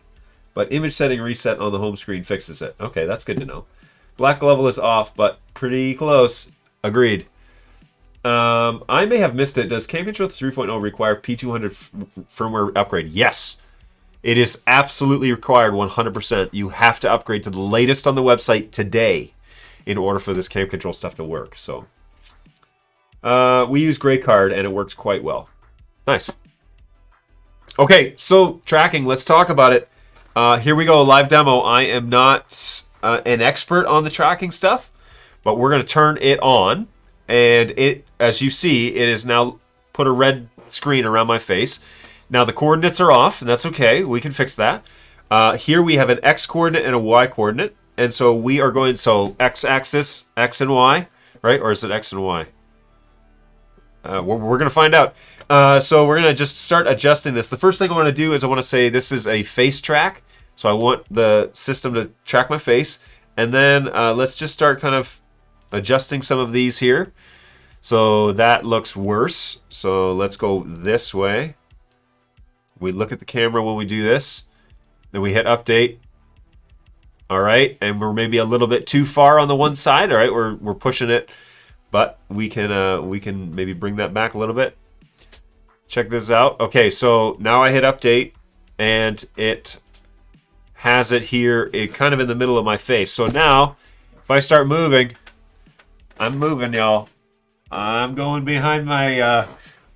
But image setting reset on the home screen fixes it. Okay, that's good to know. Black level is off, but pretty close. Agreed. I may have missed it. Does CamControl 3.0 require P200 firmware upgrade? Yes. It is absolutely required 100%. You have to upgrade to the latest on the website today in order for this CamControl stuff to work. So we use Gray Card and it works quite well. Nice. Okay, so tracking, let's talk about it. Here we go, live demo. I am not an expert on the tracking stuff, but we're going to turn it on. And it, as you see, it is now put a red screen around my face. Now the coordinates are off, and that's okay. We can fix that. Here we have an X coordinate and a Y coordinate. And so we are going, X-axis, X and Y, right? Or is it X and Y? We're going to find out. So we're going to just start adjusting this. The first thing I want to do is I want to say this is a face track. So I want the system to track my face. And then let's just start kind of adjusting some of these here. So that looks worse. So let's go this way. We look at the camera when we do this. Then we hit update. All right, and we're maybe a little bit too far on the one side. All right, we're pushing it, but we can maybe bring that back a little bit. Check this out. Okay, so now I hit update, and it has it here, kind of in the middle of my face. So now, if I start moving, I'm moving, y'all. I'm going behind my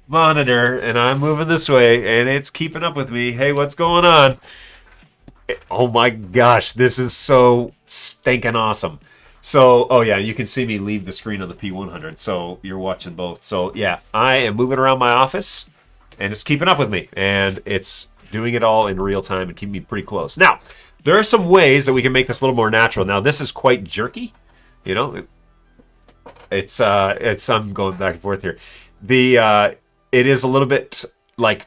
monitor, and I'm moving this way, and it's keeping up with me. Hey, what's going on? Oh my gosh, this is so stinking awesome. So, oh yeah, you can see me leave the screen on the P100, so you're watching both. So yeah, I am moving around my office, and it's keeping up with me, and it's doing it all in real time and keeping me pretty close. Now, there are some ways that we can make this a little more natural. Now, this is quite jerky, it's I'm going back and forth here. It is a little bit like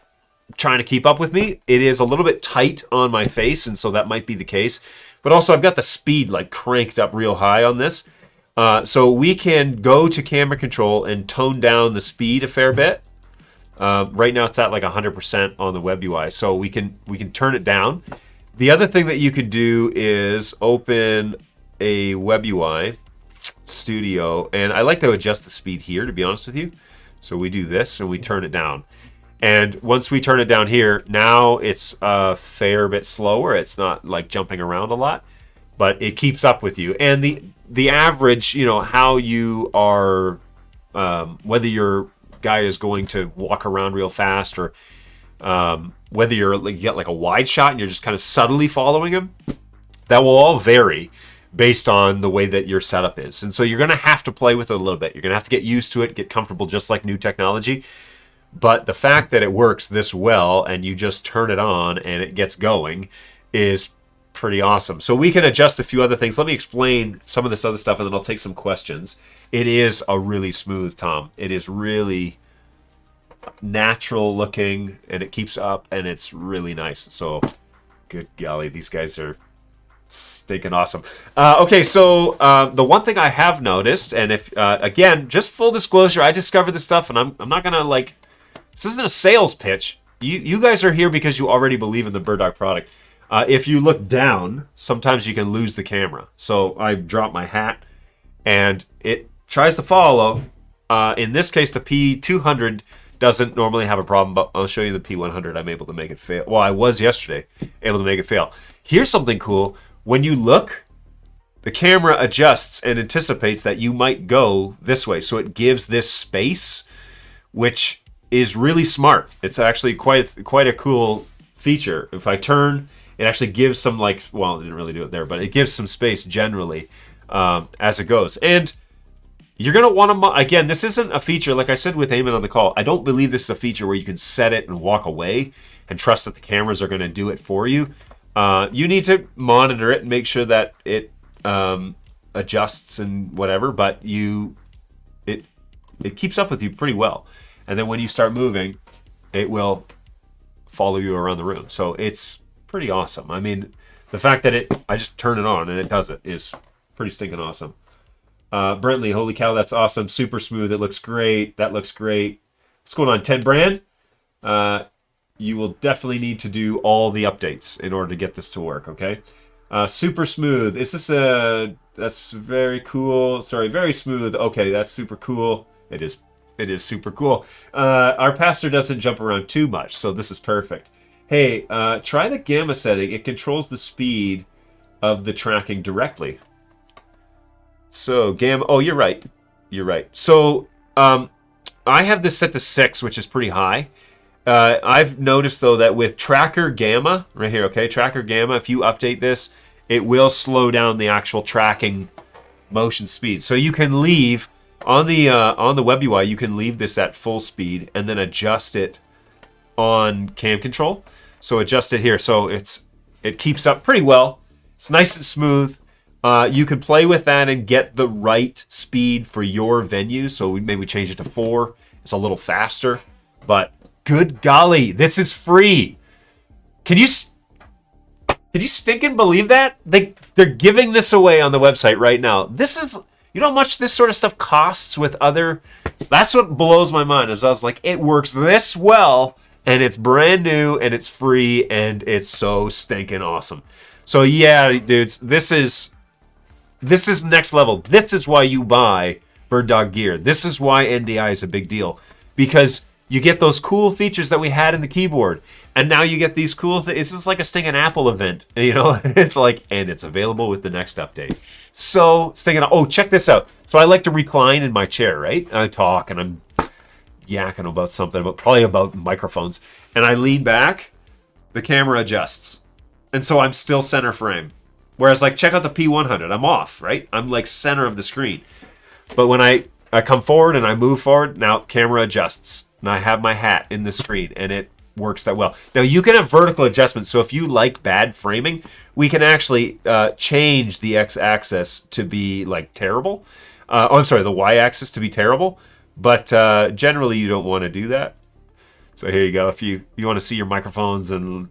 trying to keep up with me. It is a little bit tight on my face, and so that might be the case. But also, I've got the speed like cranked up real high on this. So we can go to camera control and tone down the speed a fair bit. Right now, it's at like 100% on the web UI, so we can turn it down. The other thing that you can do is open a web UI studio, and I like to adjust the speed here, to be honest with you. So we do this and we turn it down. And once we turn it down here, now it's a fair bit slower. It's not like jumping around a lot, but it keeps up with you. And the average, how you are, whether your guy is going to walk around real fast or whether you get like a wide shot and you're just kind of subtly following him, that will all vary based on the way that your setup is. And so you're going to have to play with it a little bit. You're going to have to get used to it, get comfortable, just like new technology. But the fact that it works this well and you just turn it on and it gets going is pretty awesome. So we can adjust a few other things. Let me explain some of this other stuff and then I'll take some questions. It is a really smooth tom. It is really natural looking and it keeps up and it's really nice. So good golly, these guys are Stinking awesome. Okay, so the one thing I have noticed, and if again, just full disclosure, I discovered this stuff, and I'm not gonna like. This isn't a sales pitch. You guys are here because you already believe in the BirdDog product. If you look down, sometimes you can lose the camera. So I dropped my hat, and it tries to follow. In this case, the P200 doesn't normally have a problem, but I'll show you the P100. I'm able to make it fail. Well, I was yesterday able to make it fail. Here's something cool. When you look, the camera adjusts and anticipates that you might go this way. So it gives this space, which is really smart. It's actually quite a cool feature. If I turn, it actually gives some well, it didn't really do it there, but it gives some space generally as it goes. And you're going to want to, again, this isn't a feature, like I said with Eamon on the call, I don't believe this is a feature where you can set it and walk away and trust that the cameras are going to do it for you. You need to monitor it and make sure that it adjusts and whatever, but it keeps up with you pretty well. And then when you start moving, it will follow you around the room. So it's pretty awesome. I mean, the fact that I just turn it on and it does it is pretty stinking awesome. Brentley, holy cow, that's awesome. Super smooth. It looks great. That looks great. What's going on, 10 Brand? You will definitely need to do all the updates in order to get this to work, okay? Super smooth. Is this that's very cool. Sorry, very smooth. Okay, that's super cool. It is super cool. Our pastor doesn't jump around too much, so this is perfect. Hey, try the gamma setting. It controls the speed of the tracking directly. So gamma. Oh, you're right. You're right. So I have this set to 6, which is pretty high. I've noticed though that with tracker gamma right here, okay, tracker gamma, if you update this, it will slow down the actual tracking motion speed. So you can leave on the web UI, you can leave this at full speed and then adjust it on CamControl. So adjust it here. So it keeps up pretty well. It's nice and smooth. You can play with that and get the right speed for your venue. So we maybe change it to 4. It's a little faster, but good golly, this is free. Can you stinking believe that? They're giving this away on the website right now. This is, you know how much this sort of stuff costs with other, that's what blows my mind is I was like, it works this well and it's brand new and it's free and it's so stinking awesome. So yeah, dudes, this is next level. This is why you buy BirdDog gear. This is why NDI is a big deal, because you get those cool features that we had in the keyboard, and now you get these cool things. It's just like a stinking Apple event, you know? It's like, and it's available with the next update. So stinking, oh, check this out. So I like to recline in my chair, right? I talk and I'm yakking about something, probably about microphones, and I lean back, the camera adjusts, and so I'm still center frame. Whereas, like, check out the P100. I'm off, right? I'm, like, center of the screen. But when I come forward and I move forward, now camera adjusts. And I have my hat in the screen, and it works that well. Now, you can have vertical adjustments. So if you like bad framing, we can actually change the x-axis to be, like, terrible. The y-axis to be terrible. But generally, you don't want to do that. So here you go. If you want to see your microphones and...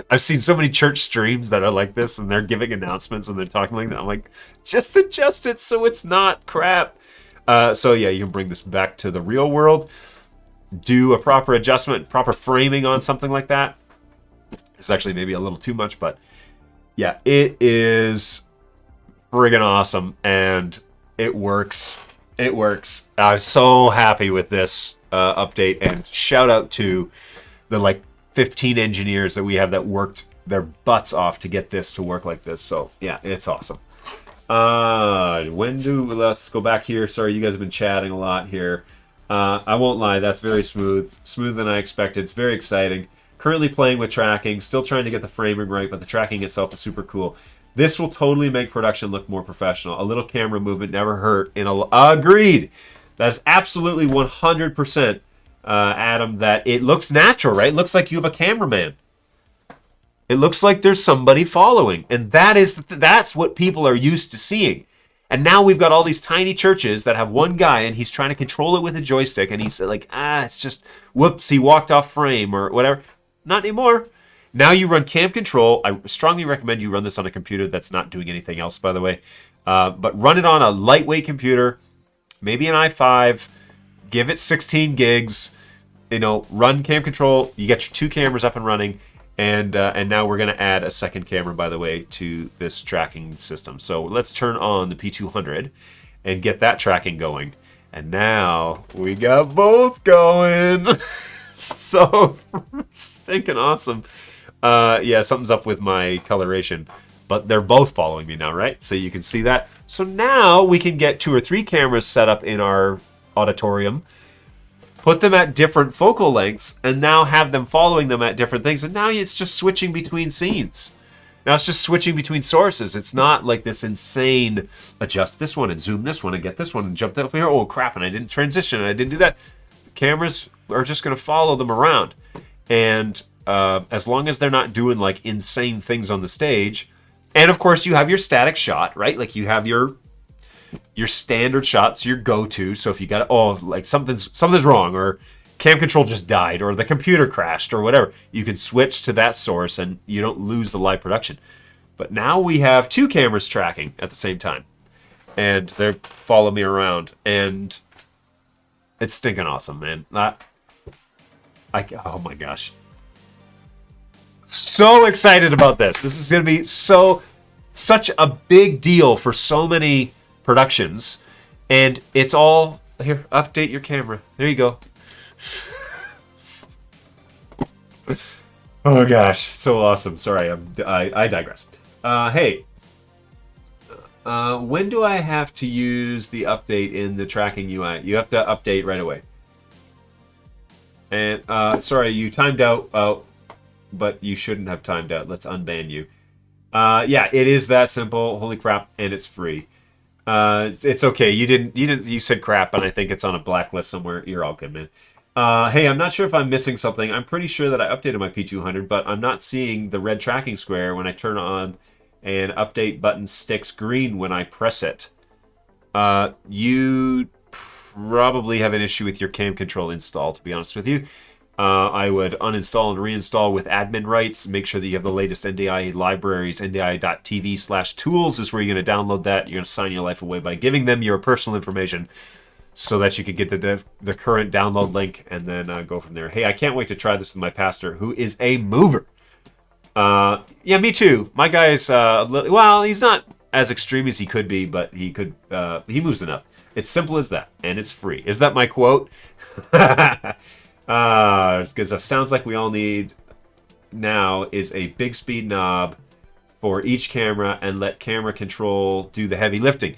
I've seen so many church streams that are like this, and they're giving announcements, and they're talking like that. I'm like, just adjust it so it's not crap. So yeah, you can bring this back to the real world, do a proper adjustment, proper framing on something like that. It's actually maybe a little too much, but yeah, it is friggin' awesome, and it works. It works. I'm so happy with this update, and shout out to the 15 engineers that we have that worked their butts off to get this to work like this. So yeah, it's awesome. Let's go back here. Sorry, you guys have been chatting a lot here. I won't lie, that's very smooth. Smoother than I expected. It's very exciting. Currently playing with tracking, still trying to get the framing right, but the tracking itself is super cool. This will totally make production look more professional. A little camera movement never hurt. Agreed. That's absolutely 100%. Adam, that it looks natural, right? It looks like you have a cameraman. It looks like there's somebody following, and that's what people are used to seeing. And now we've got all these tiny churches that have one guy, and he's trying to control it with a joystick, and he's like, it's just, whoops, he walked off frame or whatever. Not anymore. Now you run CamControl. I strongly recommend you run this on a computer that's not doing anything else, by the way. But run it on a lightweight computer, maybe an i5. Give it 16 gigs. Run CamControl. You get your 2 cameras up and running. And now we're going to add a second camera, by the way, to this tracking system. So let's turn on the P200 and get that tracking going. And now we got both going. So stinking awesome. Yeah, something's up with my coloration. But they're both following me now, right? So you can see that. So now we can get 2 or 3 cameras set up in our auditorium, put them at different focal lengths, and now have them following them at different things. And now it's just switching between scenes. Now it's just switching between sources. It's not like this insane adjust this one and zoom this one and get this one and jump that here. Oh, crap, and I didn't transition and I didn't do that. The cameras are just going to follow them around. And as long as they're not doing like insane things on the stage. And of course you have your static shot, right? Like you have your standard shots, your go-to. So if you got like something's wrong, or CamControl just died, or the computer crashed, or whatever, you can switch to that source and you don't lose the live production. But now we have 2 cameras tracking at the same time, and they follow me around, and it's stinking awesome, man. Oh my gosh, so excited about this. This is gonna be such a big deal for so many productions, and it's all here. Update your camera. There you go. Oh gosh, so awesome. Sorry, I digress. Hey, when do I have to use the update in the tracking UI? You have to update right away. And sorry, you timed out, but you shouldn't have timed out. Let's unban you. Yeah, it is that simple. Holy crap, and it's free. It's okay. You said crap, and I think it's on a blacklist somewhere. You're all good, man. Hey, I'm not sure if I'm missing something. I'm pretty sure that I updated my P200, but I'm not seeing the red tracking square when I turn on and update button sticks green when I press it. You probably have an issue with your CamControl install, to be honest with you. I would uninstall and reinstall with admin rights. Make sure that you have the latest NDI libraries. NDI.tv/tools is where you're going to download that. You're going to sign your life away by giving them your personal information so that you can get the current download link and then go from there. Hey, I can't wait to try this with my pastor, who is a mover. Yeah, me too. My guy is well, he's not as extreme as he could be, but he moves enough. It's simple as that, and it's free. Is that my quote? Because it sounds like we all need now is a big speed knob for each camera and let camera control do the heavy lifting.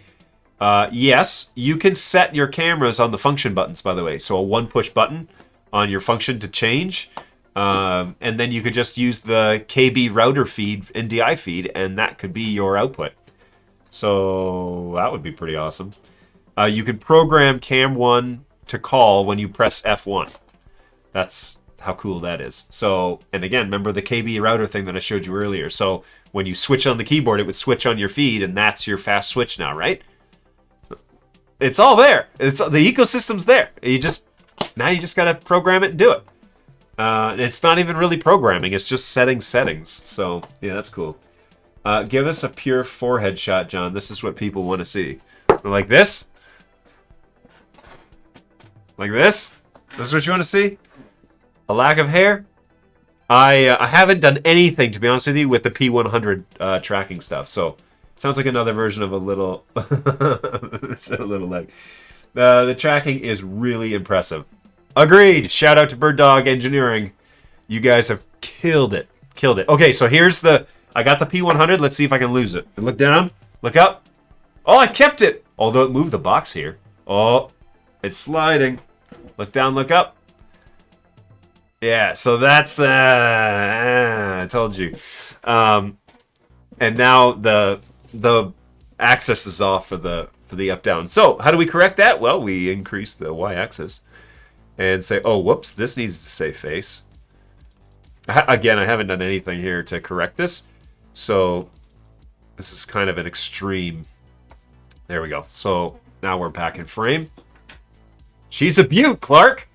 Yes, you can set your cameras on the function buttons, by the way. So a 1-push button on your function to change. And then you could just use the KB router feed, NDI feed, and that could be your output. So that would be pretty awesome. You can program Cam 1 to call when you press F1. That's how cool that is. So, and again, remember the KB router thing that I showed you earlier. So when you switch on the keyboard, it would switch on your feed, and that's your fast switch now, right? It's all there. The ecosystem's there. Now you just gotta program it and do it. It's not even really programming. It's just setting settings. So yeah, that's cool. Give us a pure forehead shot, John. This is what people want to see. Like this? Like this? This is what you want to see? A lack of hair? I haven't done anything, to be honest with you, with the P100 tracking stuff. So sounds like another version of a little leg. The tracking is really impressive. Agreed. Shout out to BirdDog Engineering. You guys have killed it. Killed it. Okay, so I got the P100. Let's see if I can lose it. Look down. Look up. Oh, I kept it. Although it moved the box here. Oh, it's sliding. Look down, look up. Yeah, so that's I told you. And now the axis is off for the up down. So how do we correct that? Well, we increase the y-axis and say, oh, whoops, this needs to say face. Again, I haven't done anything here to correct this, so this is kind of an extreme. There we go. So now we're back in frame. She's a beaut, Clark.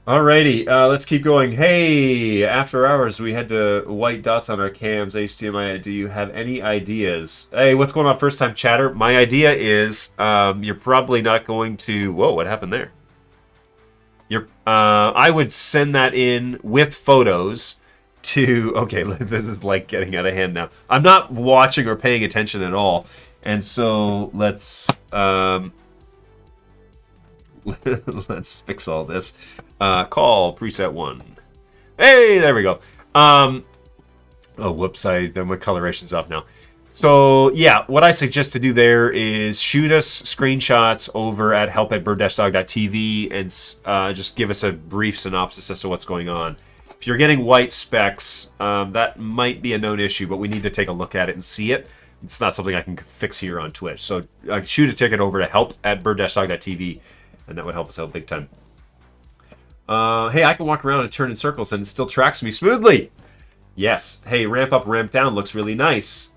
Alrighty, let's keep going. Hey, after hours, we had the white dots on our cams. HDMI, do you have any ideas? Hey, what's going on, first time chatter? My idea is you're probably not going to. Whoa, what happened there? I would send that in with photos to. Okay, this is like getting out of hand now. I'm not watching or paying attention at all, and so let's let's fix all this. Call preset 1. Hey, there we go. Oh, whoops! My coloration's off now. So yeah, what I suggest to do there is shoot us screenshots over at help@bird-dog.tv and just give us a brief synopsis as to what's going on. If you're getting white specks, that might be a known issue, but we need to take a look at it and see it. It's not something I can fix here on Twitch. So shoot a ticket over to help@bird-dog.tv, and that would help us out big time. Hey, I can walk around and turn in circles and it still tracks me smoothly. Yes. Hey, ramp up, ramp down looks really nice.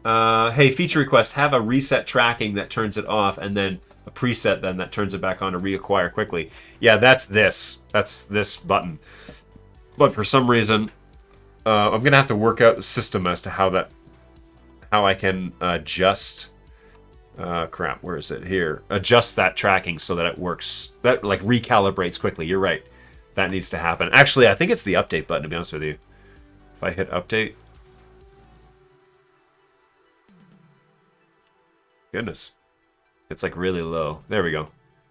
Hey, feature request, have a reset tracking that turns it off, and then a preset then that turns it back on to reacquire quickly. Yeah, that's this. That's this button. But for some reason, I'm gonna have to work out the system as to how I can adjust. Crap, where is it? Here. Adjust that tracking so that it works. That like recalibrates quickly. You're right. That needs to happen. Actually, I think it's the update button, to be honest with you. If I hit update. Goodness. It's like really low. There we go.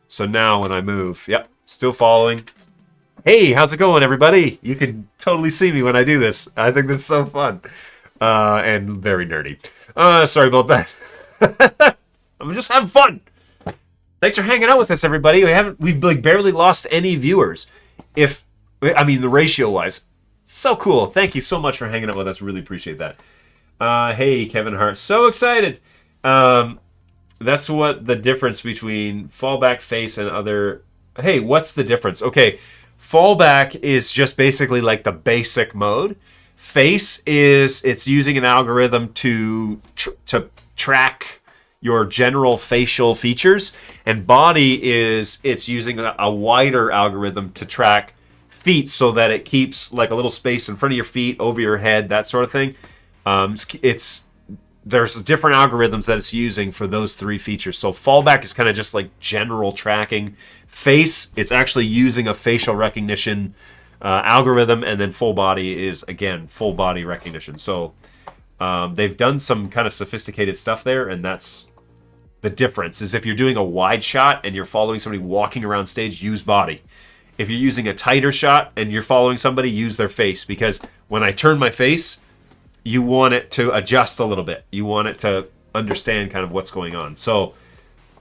So now when I move, yep, still following. Hey, how's it going, everybody? You can totally see me when I do this. I think that's so fun. And very nerdy. Sorry about that. I'm just having fun. Thanks for hanging out with us, everybody. We've like barely lost any viewers. The ratio wise. So cool. Thank you so much for hanging out with us. Really appreciate that. Hey, Kevin Hart. So excited. That's what the difference between fallback, face, and other. Hey, what's the difference? Okay, fallback is just basically like the basic mode. Face it's using an algorithm to track your general facial features, and body it's using a wider algorithm to track feet so that it keeps like a little space in front of your feet, over your head, that sort of thing. There's different algorithms that it's using for those three features. So fallback is kind of just like general tracking. Face, it's actually using a facial recognition algorithm, and then full body is again full body recognition. So they've done some kind of sophisticated stuff there, and that's the difference. Is if you're doing a wide shot and you're following somebody walking around stage, use body. If you're using a tighter shot and you're following somebody, use their face, because when I turn my face, you want it to adjust a little bit. You want it to understand kind of what's going on. So,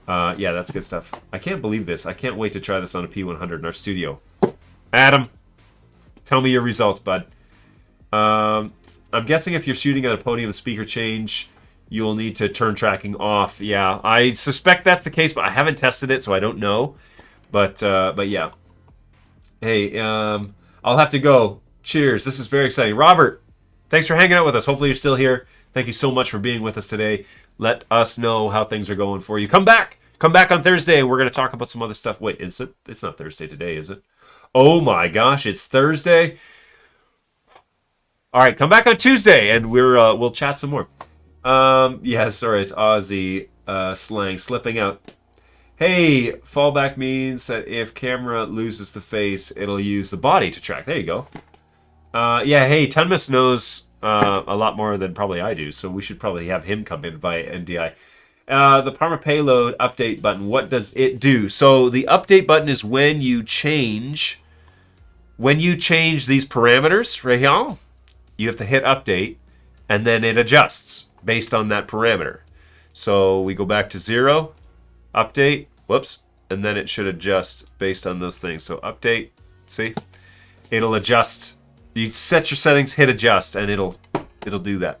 yeah, that's good stuff. I can't believe this. I can't wait to try this on a P100 in our studio. Adam, tell me your results, bud. I'm guessing if you're shooting at a podium speaker change, you'll need to turn tracking off. Yeah, I suspect that's the case, but I haven't tested it, so I don't know. But yeah. Hey, I'll have to go. Cheers. This is very exciting. Robert, thanks for hanging out with us. Hopefully you're still here. Thank you so much for being with us today. Let us know how things are going for you. Come back. Come back on Thursday, and we're going to talk about some other stuff. Wait, is it? It's not Thursday today, is it? Oh my gosh, it's Thursday. All right, come back on Tuesday, and we'll chat some more. Yeah, sorry, it's Aussie slang slipping out. Hey, fallback means that if camera loses the face, it'll use the body to track. There you go. Yeah, hey, Tunmus knows a lot more than probably I do, so we should probably have him come in via NDI. The Parma payload update button, what does it do? So the update button is when you change these parameters right here, you have to hit update, and then it adjusts based on that parameter. So we go back to 0, update, whoops, and then it should adjust based on those things. So update, see? It'll adjust. You set your settings, hit adjust, and it'll do that.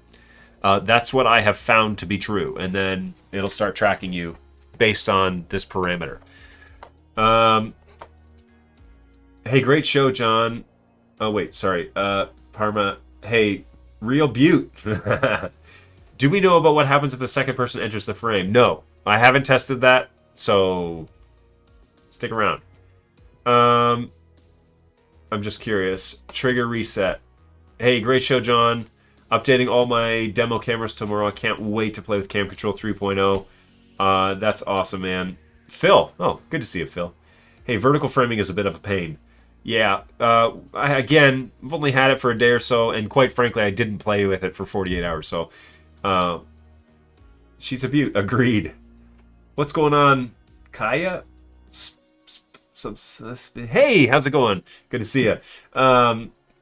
That's what I have found to be true, and then it'll start tracking you based on this parameter. Hey, great show, John. Oh, wait, sorry. Parma, hey, real beaut. Do we know about what happens if the second person enters the frame? No, I haven't tested that, so stick around. I'm just curious. Trigger reset. Hey, great show, John. Updating all my demo cameras tomorrow. I can't wait to play with CamControl 3.0. That's awesome, man. Phil. Oh, good to see you, Phil. Hey, vertical framing is a bit of a pain. Yeah, again, I've only had it for a day or so, and quite frankly, I didn't play with it for 48 hours, so she's a beaut. Agreed. What's going on, Kaya? Hey, how's it going? Good to see you.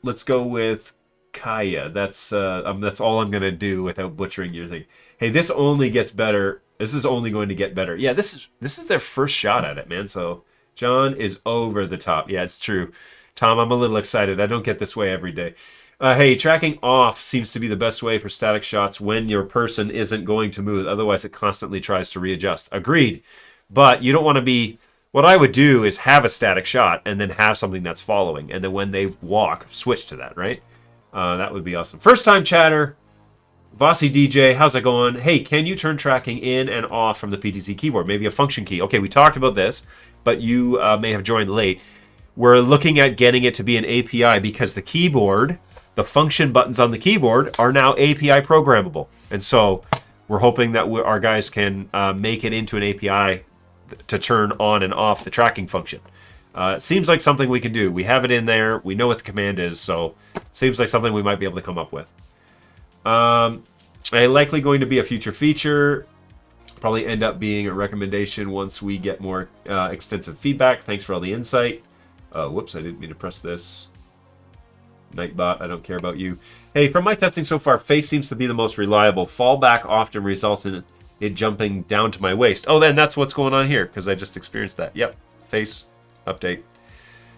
Let's go with Kaya. That's all I'm gonna do without butchering your thing. Hey, this only gets better. This is only going to get better. Yeah, this is their first shot at it, man. So John is over the top. Yeah, it's true. Tom, I'm a little excited. I don't get this way every day. Hey, tracking off seems to be the best way for static shots when your person isn't going to move. Otherwise, it constantly tries to readjust. Agreed. But you don't want to be... What I would do is have a static shot and then have something that's following. And then when they walk, switch to that, right? That would be awesome. First time chatter. Vossi DJ, how's it going? Hey, can you turn tracking in and off from the PTZ keyboard? Maybe a function key. Okay, we talked about this, but you may have joined late. We're looking at getting it to be an API because the keyboard, the function buttons on the keyboard are now API programmable. And so we're hoping that our guys can make it into an API to turn on and off the tracking function. It seems like something we can do. We have it in there. We know what the command is, so it seems like something we might be able to come up with. Likely going to be a future feature. Probably end up being a recommendation once we get more extensive feedback. Thanks for all the insight. Whoops, I didn't mean to press this. Nightbot, I don't care about you. Hey, from my testing so far, face seems to be the most reliable. Fallback often results in it jumping down to my waist. Oh, then that's what's going on here, because I just experienced that. Yep, face update.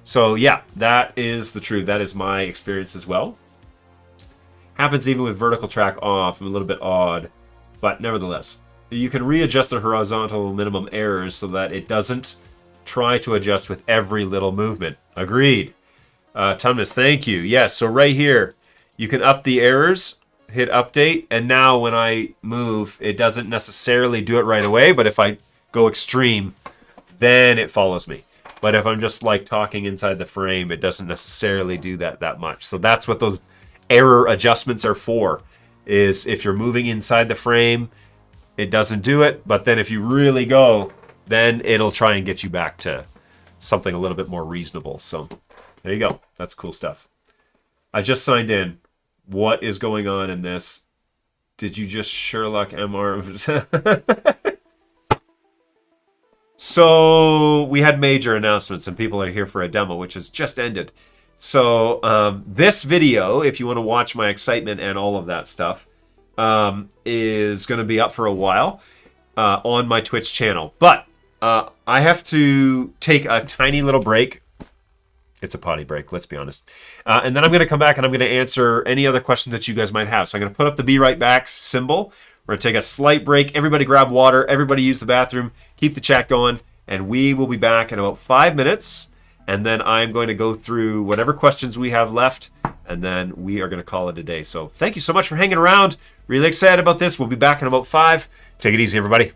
So yeah, that is the truth. That is my experience as well. Happens even with vertical track off. I'm a little bit odd, but nevertheless. You can readjust the horizontal minimum errors so that it doesn't try to adjust with every little movement. Agreed. Thomas, thank you. Yes, so right here, you can up the errors, hit update, and now when I move, it doesn't necessarily do it right away, but if I go extreme, then it follows me. But if I'm just like talking inside the frame, it doesn't necessarily do that much. So that's what those error adjustments are for, is if you're moving inside the frame, it doesn't do it, but then if you really go, then it'll try and get you back to something a little bit more reasonable. So there you go. That's cool stuff. I just signed in. What is going on in this? Did you just Sherlock MR? So we had major announcements and people are here for a demo, which has just ended. So this video, if you want to watch my excitement and all of that stuff, is going to be up for a while on my Twitch channel. But I have to take a tiny little break. It's a potty break, let's be honest. And then I'm going to come back and I'm going to answer any other questions that you guys might have. So I'm going to put up the be right back symbol. We're going to take a slight break. Everybody grab water. Everybody use the bathroom. Keep the chat going. And we will be back in about 5 minutes. And then I'm going to go through whatever questions we have left. And then we are going to call it a day. So thank you so much for hanging around. Really excited about this. We'll be back in about 5. Take it easy, everybody.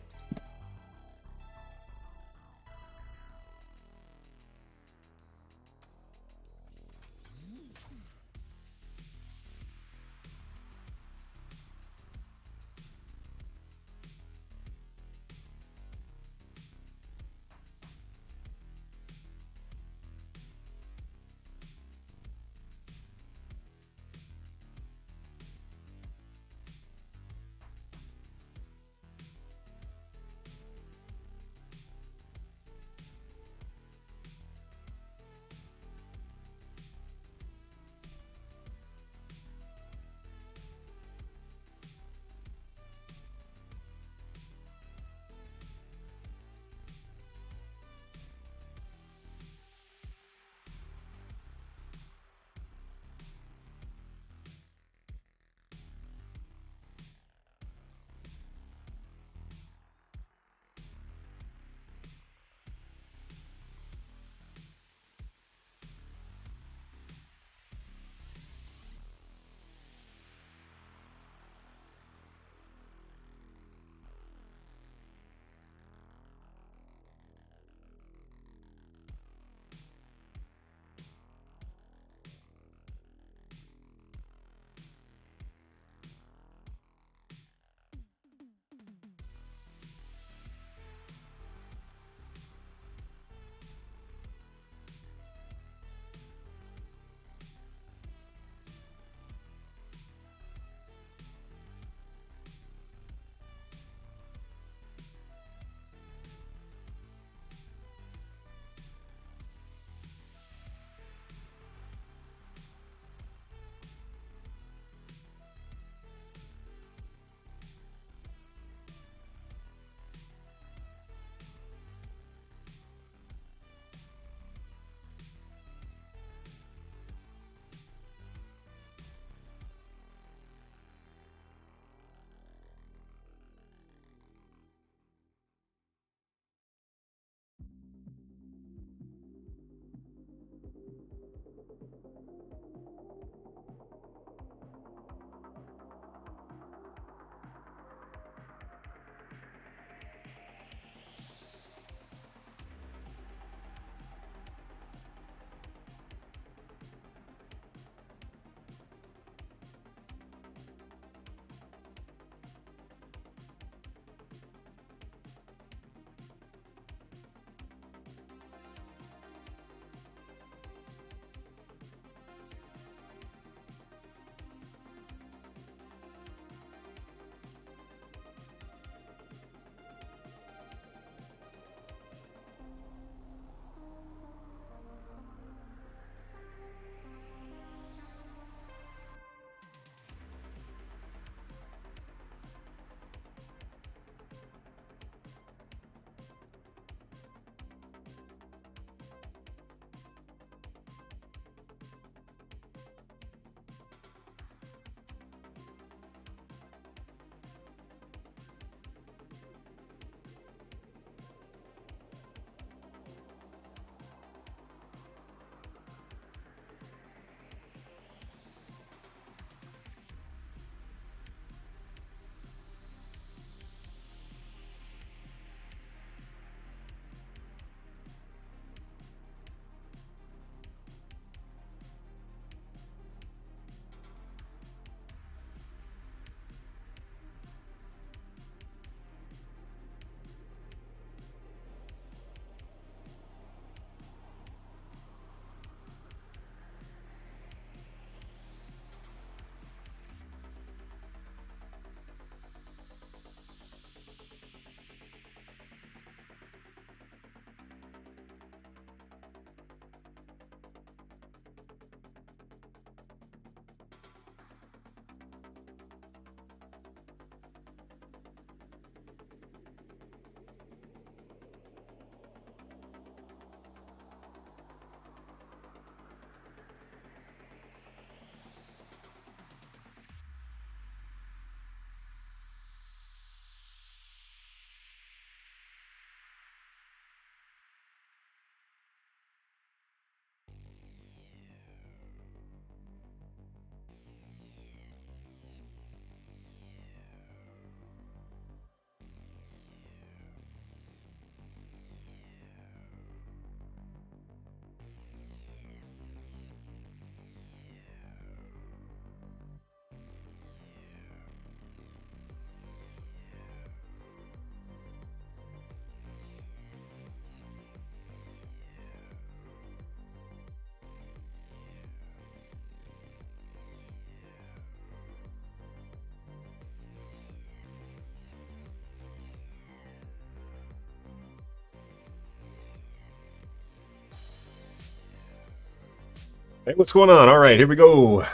Hey, what's going on? All right, here we go. A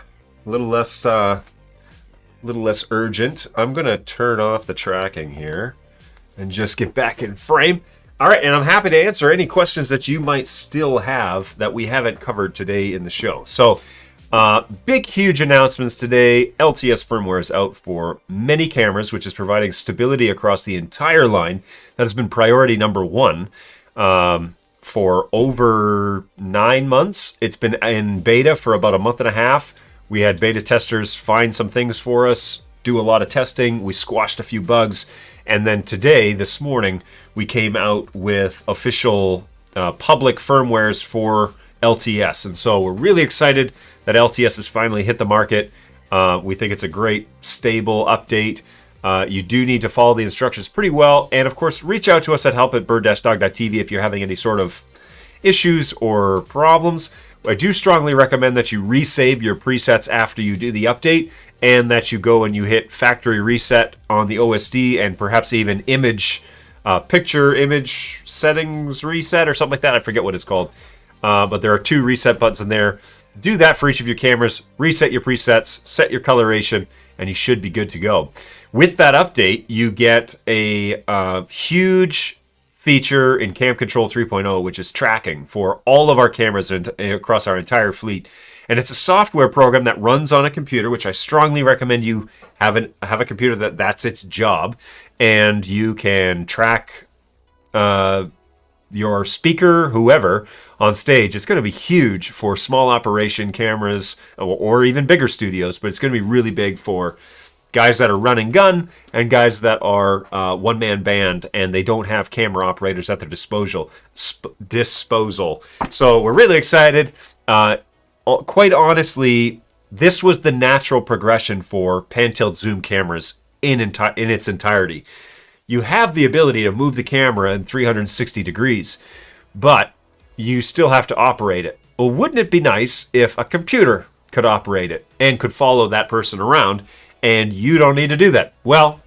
little less urgent. I'm gonna turn off the tracking here and just get back in frame. All right, and I'm happy to answer any questions that you might still have that we haven't covered today in the show. So, big, huge announcements today. LTS Firmware is out for many cameras, which is providing stability across the entire line. That has been priority number one for over 9 months. It's been in beta for about a month and a half. We had beta testers find some things for us, do a lot of testing. We squashed a few bugs. And then today, this morning, we came out with official public firmwares for LTS. And so we're really excited that LTS has finally hit the market. We think it's a great, stable update. You do need to follow the instructions pretty well. And of course, reach out to us at help@bird-dog.tv if you're having any sort of issues or problems. I do strongly recommend that you resave your presets after you do the update, and that you go and you hit factory reset on the OSD and perhaps even picture image settings reset or something like that. I forget what it's called. But there are 2 reset buttons in there. Do that for each of your cameras, reset your presets, set your coloration, and you should be good to go. With that update, you get a huge feature in CamControl 3.0, which is tracking for all of our cameras across our entire fleet. And it's a software program that runs on a computer, which I strongly recommend you have a computer that's its job. And you can track your speaker, whoever, on stage. It's going to be huge for small operation cameras or even bigger studios, but it's going to be really big for guys that are running gun and guys that are one-man band and they don't have camera operators at their disposal. So we're really excited. Quite honestly, this was the natural progression for pan-tilt zoom cameras in its entirety. You have the ability to move the camera in 360 degrees, but you still have to operate it. Well, wouldn't it be nice if a computer could operate it and could follow that person around, and you don't need to do that? Well,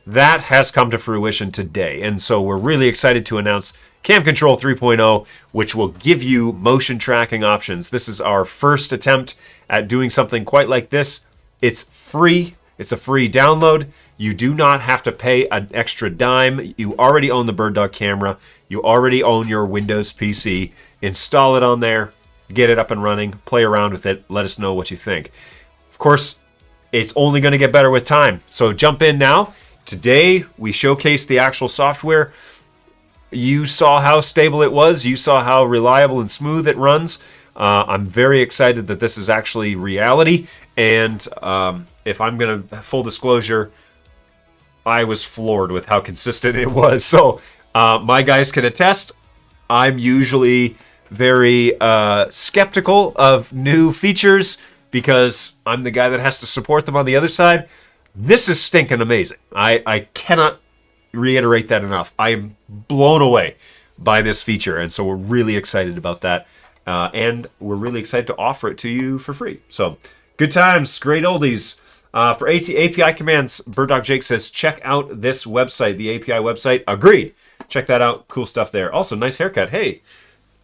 that has come to fruition today, and so we're really excited to announce CamControl 3.0, which will give you motion tracking options. This is our first attempt at doing something quite like this. It's free. It's a free download. You do not have to pay an extra dime. You already own the BirdDog camera. You already own your Windows PC. Install it on there. Get it up and running. Play around with it. Let us know what you think. Of course, it's only going to get better with time. So jump in now. Today, we showcased the actual software. You saw how stable it was. You saw how reliable and smooth it runs. I'm very excited that this is actually reality. And if I'm going to, full disclosure, I was floored with how consistent it was. So my guys can attest. I'm usually very skeptical of new features because I'm the guy that has to support them on the other side. This is stinking amazing. I cannot reiterate that enough. I am blown away by this feature, and so we're really excited about that. And we're really excited to offer it to you for free. So good times, great oldies. For API commands, BirdDog Jake says, check out this website, the API website. Agreed. Check that out. Cool stuff there. Also, nice haircut. Hey,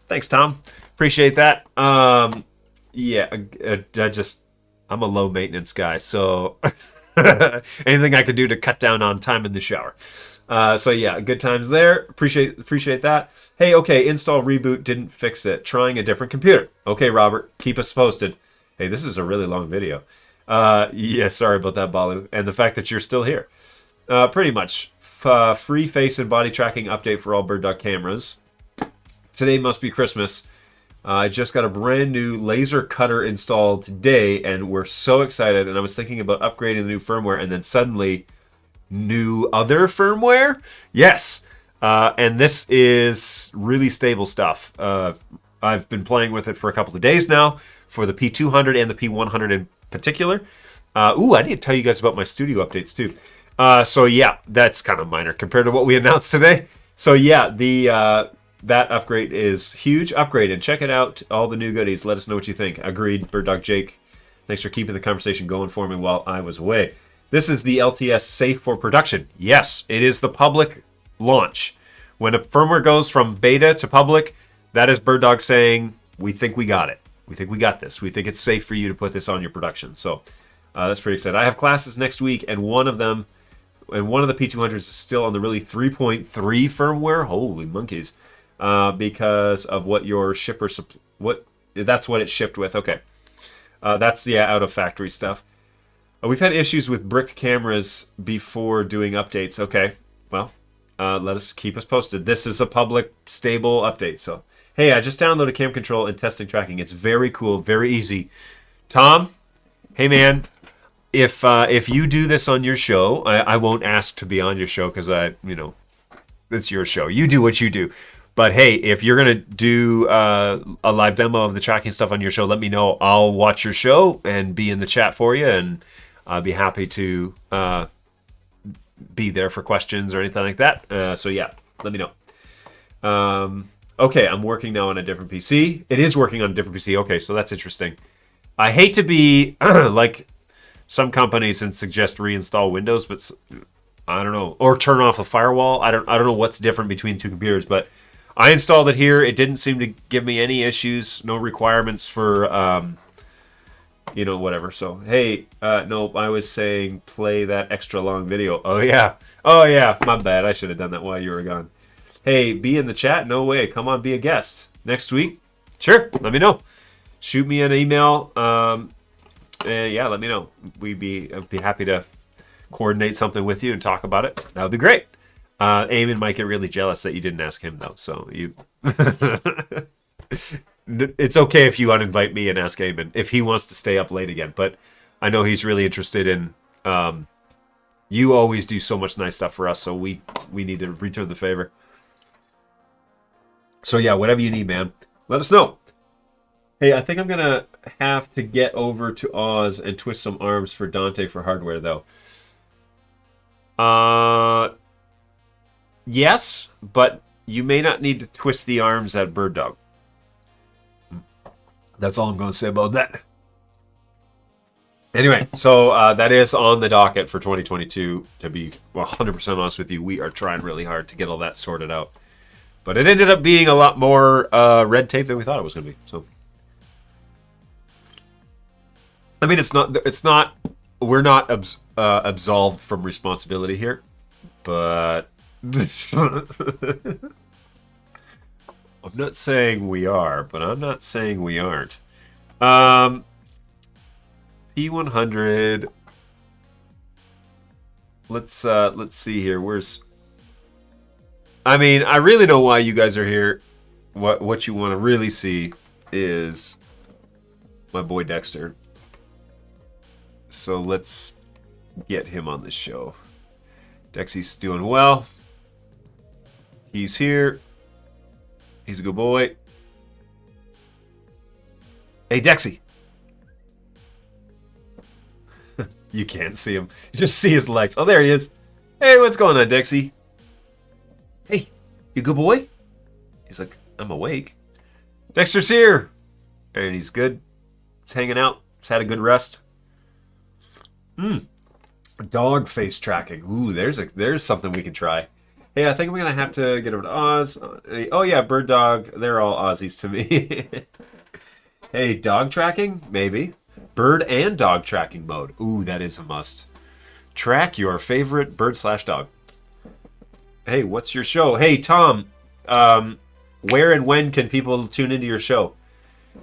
thanks, Tom. Appreciate that. Yeah, I'm a low maintenance guy, so anything I could do to cut down on time in the shower. So yeah, good times there. Appreciate that. Hey, okay, install reboot didn't fix it. Trying a different computer. Okay, Robert, keep us posted. Hey, this is a really long video. Yeah, sorry about that, Balu. And the fact that you're still here. Pretty much. Free face and body tracking update for all BirdDog cameras. Today must be Christmas. I just got a brand new laser cutter installed today, and we're so excited. And I was thinking about upgrading the new firmware, and then suddenly, new other firmware? Yes. And this is really stable stuff. I've been playing with it for a couple of days now for the P200 and the P100 in particular. I need to tell you guys about my studio updates too. So yeah, that's kind of minor compared to what we announced today. So yeah, that upgrade is huge. Upgrade and check it out. All the new goodies. Let us know what you think. Agreed, BirdDog Jake. Thanks for keeping the conversation going for me while I was away. This is the LTS safe for production. Yes, it is the public launch. When a firmware goes from beta to public, that is BirdDog saying, we think we got it. We think we got this. We think it's safe for you to put this on your production. So that's pretty exciting. I have classes next week, and one of the P200s is still on the really 3.3 firmware. Holy monkeys. Because of what your shipper that's what it shipped with. Okay. That's the out of factory stuff. We've had issues with bricked cameras before doing updates. Okay. Well, keep us posted. This is a public stable update. So, hey, I just downloaded CamControl and testing tracking. It's very cool, very easy. Tom, hey man, if you do this on your show, I won't ask to be on your show because it's your show. You do what you do. But hey, if you're gonna do a live demo of the tracking stuff on your show, let me know. I'll watch your show and be in the chat for you, and I'll be happy to be there for questions or anything like that. So yeah, let me know. Okay, I'm working now on a different PC. It is working on a different PC. Okay, so that's interesting. I hate to be like some companies and suggest reinstall Windows, but I don't know, or turn off a firewall. I don't know what's different between two computers, but I installed it here. It didn't seem to give me any issues. No requirements for whatever. So hey, nope. I was saying play that extra long video. Oh yeah, my bad. I should have done that while you were gone. Hey, be in the chat? No way. Come on, be a guest next week. Sure, let me know. Shoot me an email. Yeah, let me know. I'd be happy to coordinate something with you and talk about it. That would be great. Eamon might get really jealous that you didn't ask him though. So you, it's okay if you uninvite me and ask Eamon if he wants to stay up late again. But I know he's really interested in. You always do so much nice stuff for us, so we need to return the favor. So yeah, whatever you need, man, let us know. Hey, I think I'm gonna have to get over to Oz and twist some arms for Dante for hardware though. Yes, but you may not need to twist the arms at BirdDog. That's all I'm going to say about that. Anyway, so that is on the docket for 2022. To be 100% honest with you, we are trying really hard to get all that sorted out. But it ended up being a lot more red tape than we thought it was going to be. So, I mean, it's not. We're not absolved from responsibility here, but. I'm not saying we are, but I'm not saying we aren't. P100. Let's see here. I mean, I really know why you guys are here. What you want to really see is my boy Dexter. So let's get him on the show. Dexy's doing well. He's here. He's a good boy. Hey, Dexy. You can't see him. You just see his legs. Oh, there he is. Hey, what's going on, Dexy? Hey, you good boy? He's like, I'm awake. Dexter's here. And he's good. He's hanging out. He's had a good rest. Dog face tracking. Ooh, there's something we can try. Hey, I think I'm gonna have to get over to Oz. Oh yeah, BirdDog. They're all Aussies to me. Hey, dog tracking? Maybe. Bird and dog tracking mode. Ooh, that is a must. Track your favorite bird/dog. Hey, what's your show? Hey, Tom. Where and when can people tune into your show?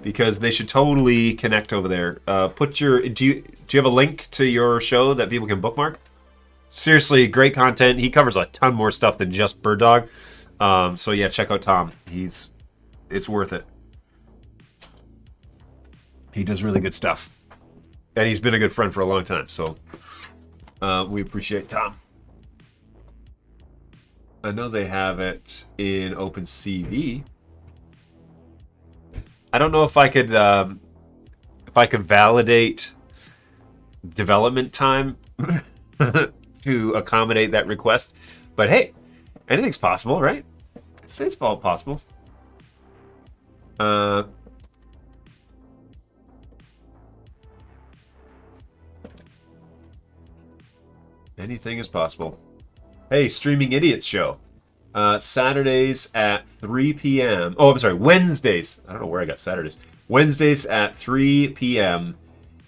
Because they should totally connect over there. Do you have a link to your show that people can bookmark? Seriously, great content. He covers a ton more stuff than just BirdDog. So yeah, check out Tom. It's worth it. He does really good stuff. And he's been a good friend for a long time. So we appreciate Tom. I know they have it in OpenCV. I don't know if I could validate development time to accommodate that request, but hey, anything's possible, right? It's all possible. Anything is possible. Hey, Streaming Idiots show. Saturdays at 3 p.m. Oh, I'm sorry, Wednesdays. I don't know where I got Saturdays. Wednesdays at 3 p.m.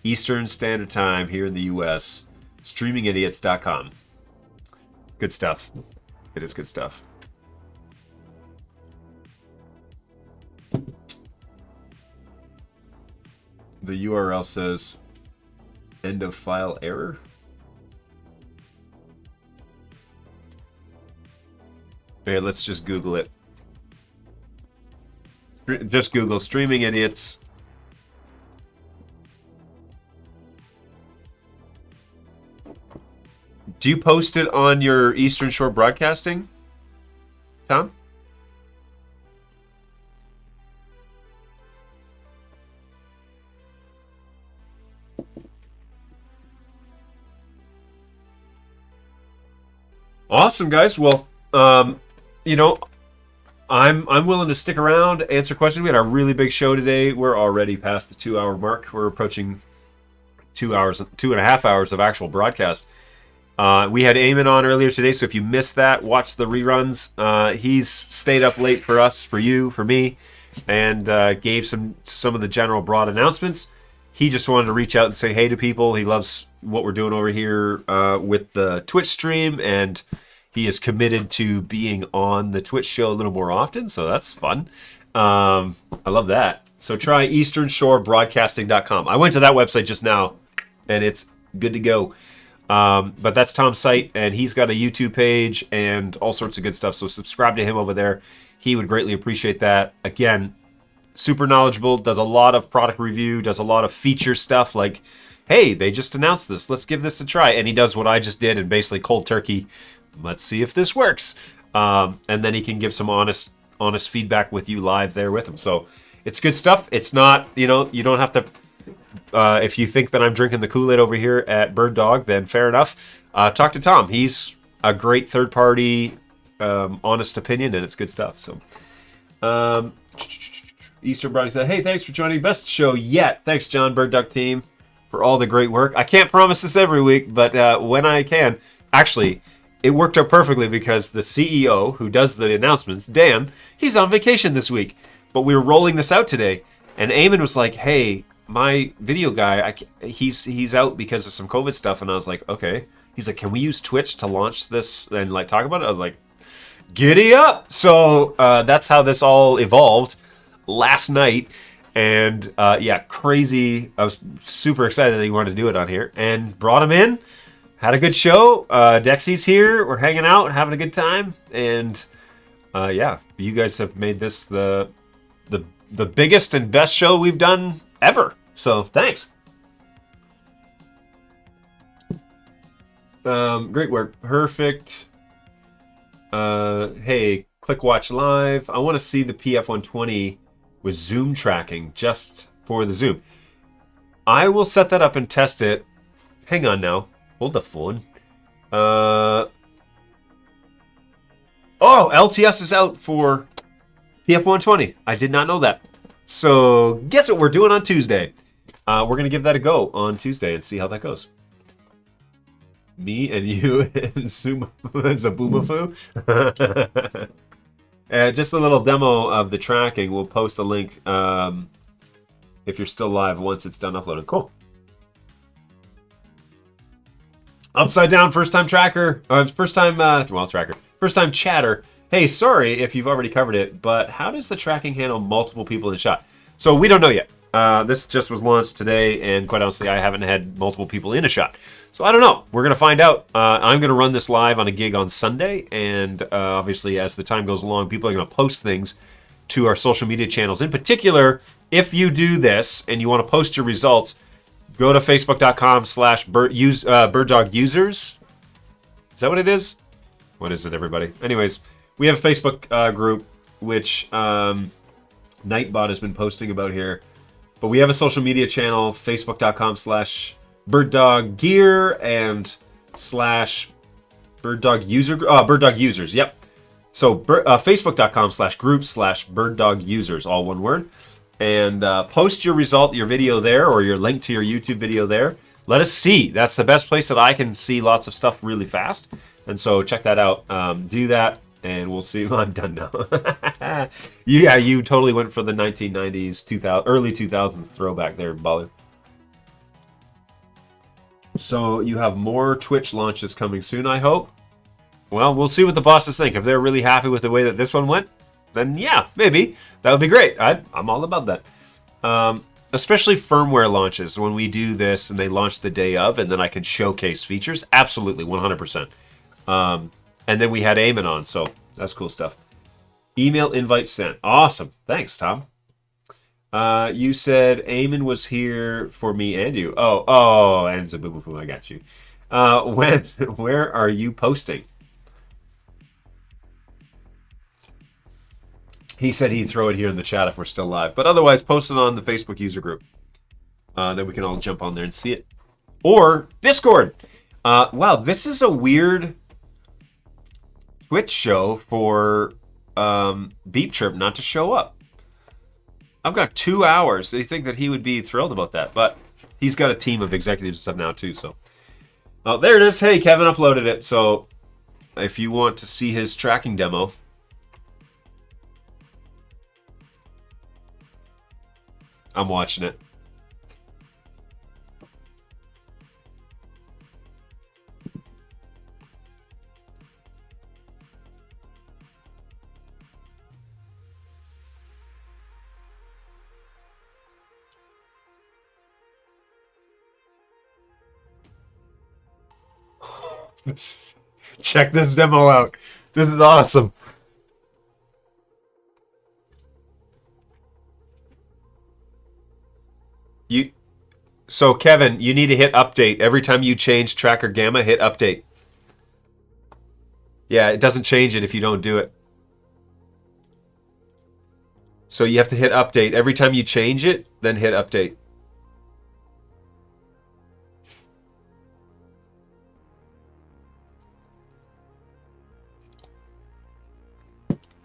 Eastern Standard Time here in the U.S. StreamingIdiots.com. Good stuff. It is good stuff. The URL says end of file error. Okay, let's just Google it. Just Google Streaming Idiots. Do you post it on your Eastern Shore Broadcasting, Tom? Awesome, guys. Well, you know, I'm willing to stick around, answer questions. We had a really big show today. We're already past the 2-hour mark. We're approaching 2 hours, 2.5 hours of actual broadcast. We had Eamon on earlier today, so if you missed that, watch the reruns. He's stayed up late for us, for you, for me, and gave some of the general broad announcements. He just wanted to reach out and say hey to people. He loves what we're doing over here with the Twitch stream, and he is committed to being on the Twitch show a little more often, so that's fun. I love that. So try easternshorebroadcasting.com. I went to that website just now, and it's good to go. But that's Tom's site, and he's got a YouTube page and all sorts of good stuff, so subscribe to him over there. He would greatly appreciate that. Again, super knowledgeable, does a lot of product review, does a lot of feature stuff like, hey, they just announced this, let's give this a try. And he does what I just did and basically cold turkey, let's see if this works. And then he can give some honest feedback with you live there with him. So it's good stuff. It's not, you don't have to, if you think that I'm drinking the Kool-Aid over here at Bird Dog, then fair enough. Talk to Tom. He's a great third-party, honest opinion, and it's good stuff. So, Eastern Brownie said, hey, thanks for joining. Best show yet. Thanks, John, Bird Dog team, for all the great work. I can't promise this every week, but when I can. Actually, it worked out perfectly because the CEO who does the announcements, Dan, he's on vacation this week. But we were rolling this out today, and Eamon was like, hey, my video guy, he's out because of some COVID stuff. And I was like, okay. He's like, can we use Twitch to launch this and like talk about it? I was like, giddy up. So that's how this all evolved last night. And yeah, crazy. I was super excited that he wanted to do it on here and brought him in. Had a good show. Dexy's here. We're hanging out, having a good time. And yeah, you guys have made this the biggest and best show we've done ever. So thanks. Great work. Perfect. Hey, click watch live. I want to see the PF120 with zoom tracking just for the zoom. I will set that up and test it. Hang on now. Hold the phone. Oh, LTS is out for PF120. I did not know that. So guess what we're doing on Tuesday? We're going to give that a go on Tuesday and see how that goes. Me and you and Zabumafoo. Just a little demo of the tracking. We'll post a link if you're still live once it's done uploading. Cool. Upside down, first time tracker. First time tracker. First time chatter. Hey, sorry if you've already covered it, but how does the tracking handle multiple people in a shot? So we don't know yet. This just was launched today, and quite honestly, I haven't had multiple people in a shot. So I don't know. We're going to find out. I'm going to run this live on a gig on Sunday, and obviously, as the time goes along, people are going to post things to our social media channels. In particular, if you do this and you want to post your results, go to facebook.com/BirdDogUsers. Is that what it is? What is it, everybody? Anyways, we have a Facebook group, which Nightbot has been posting about here. But we have a social media channel, facebook.com/BirdDogGear and /BirdDogUser. Yep. So facebook.com/group/BirdDogUsers, all one word. And post your result, your video there, or your link to your YouTube video there. Let us see. That's the best place that I can see lots of stuff really fast. And so check that out. Do that. And we'll see. I'm done now. Yeah, you totally went for the 1990s, 2000, early 2000s throwback there, Balu. So you have more Twitch launches coming soon, I hope. Well, we'll see what the bosses think. If they're really happy with the way that this one went, then yeah, maybe. That would be great. I'm all about that. Especially firmware launches. When we do this and they launch the day of, and then I can showcase features. Absolutely, 100%. And then we had Eamon on, so that's cool stuff. Email invite sent. Awesome. Thanks, Tom. You said Eamon was here for me and you. Oh, and Zaboom, I got you. Where are you posting? He said he'd throw it here in the chat if we're still live. But otherwise, post it on the Facebook user group. Then we can all jump on there and see it. Or Discord. Wow, this is a weird Twitch show for Beep Chirp not to show up. I've got 2 hours. They think that he would be thrilled about that. But he's got a team of executives and stuff now too. So, oh, there it is. Hey, Kevin uploaded it. So if you want to see his tracking demo... I'm watching it. Check this demo out. This is awesome. So Kevin, you need to hit update. Every time you change tracker gamma, hit update. Yeah, it doesn't change it if you don't do it. So you have to hit update. Every time you change it, then hit update.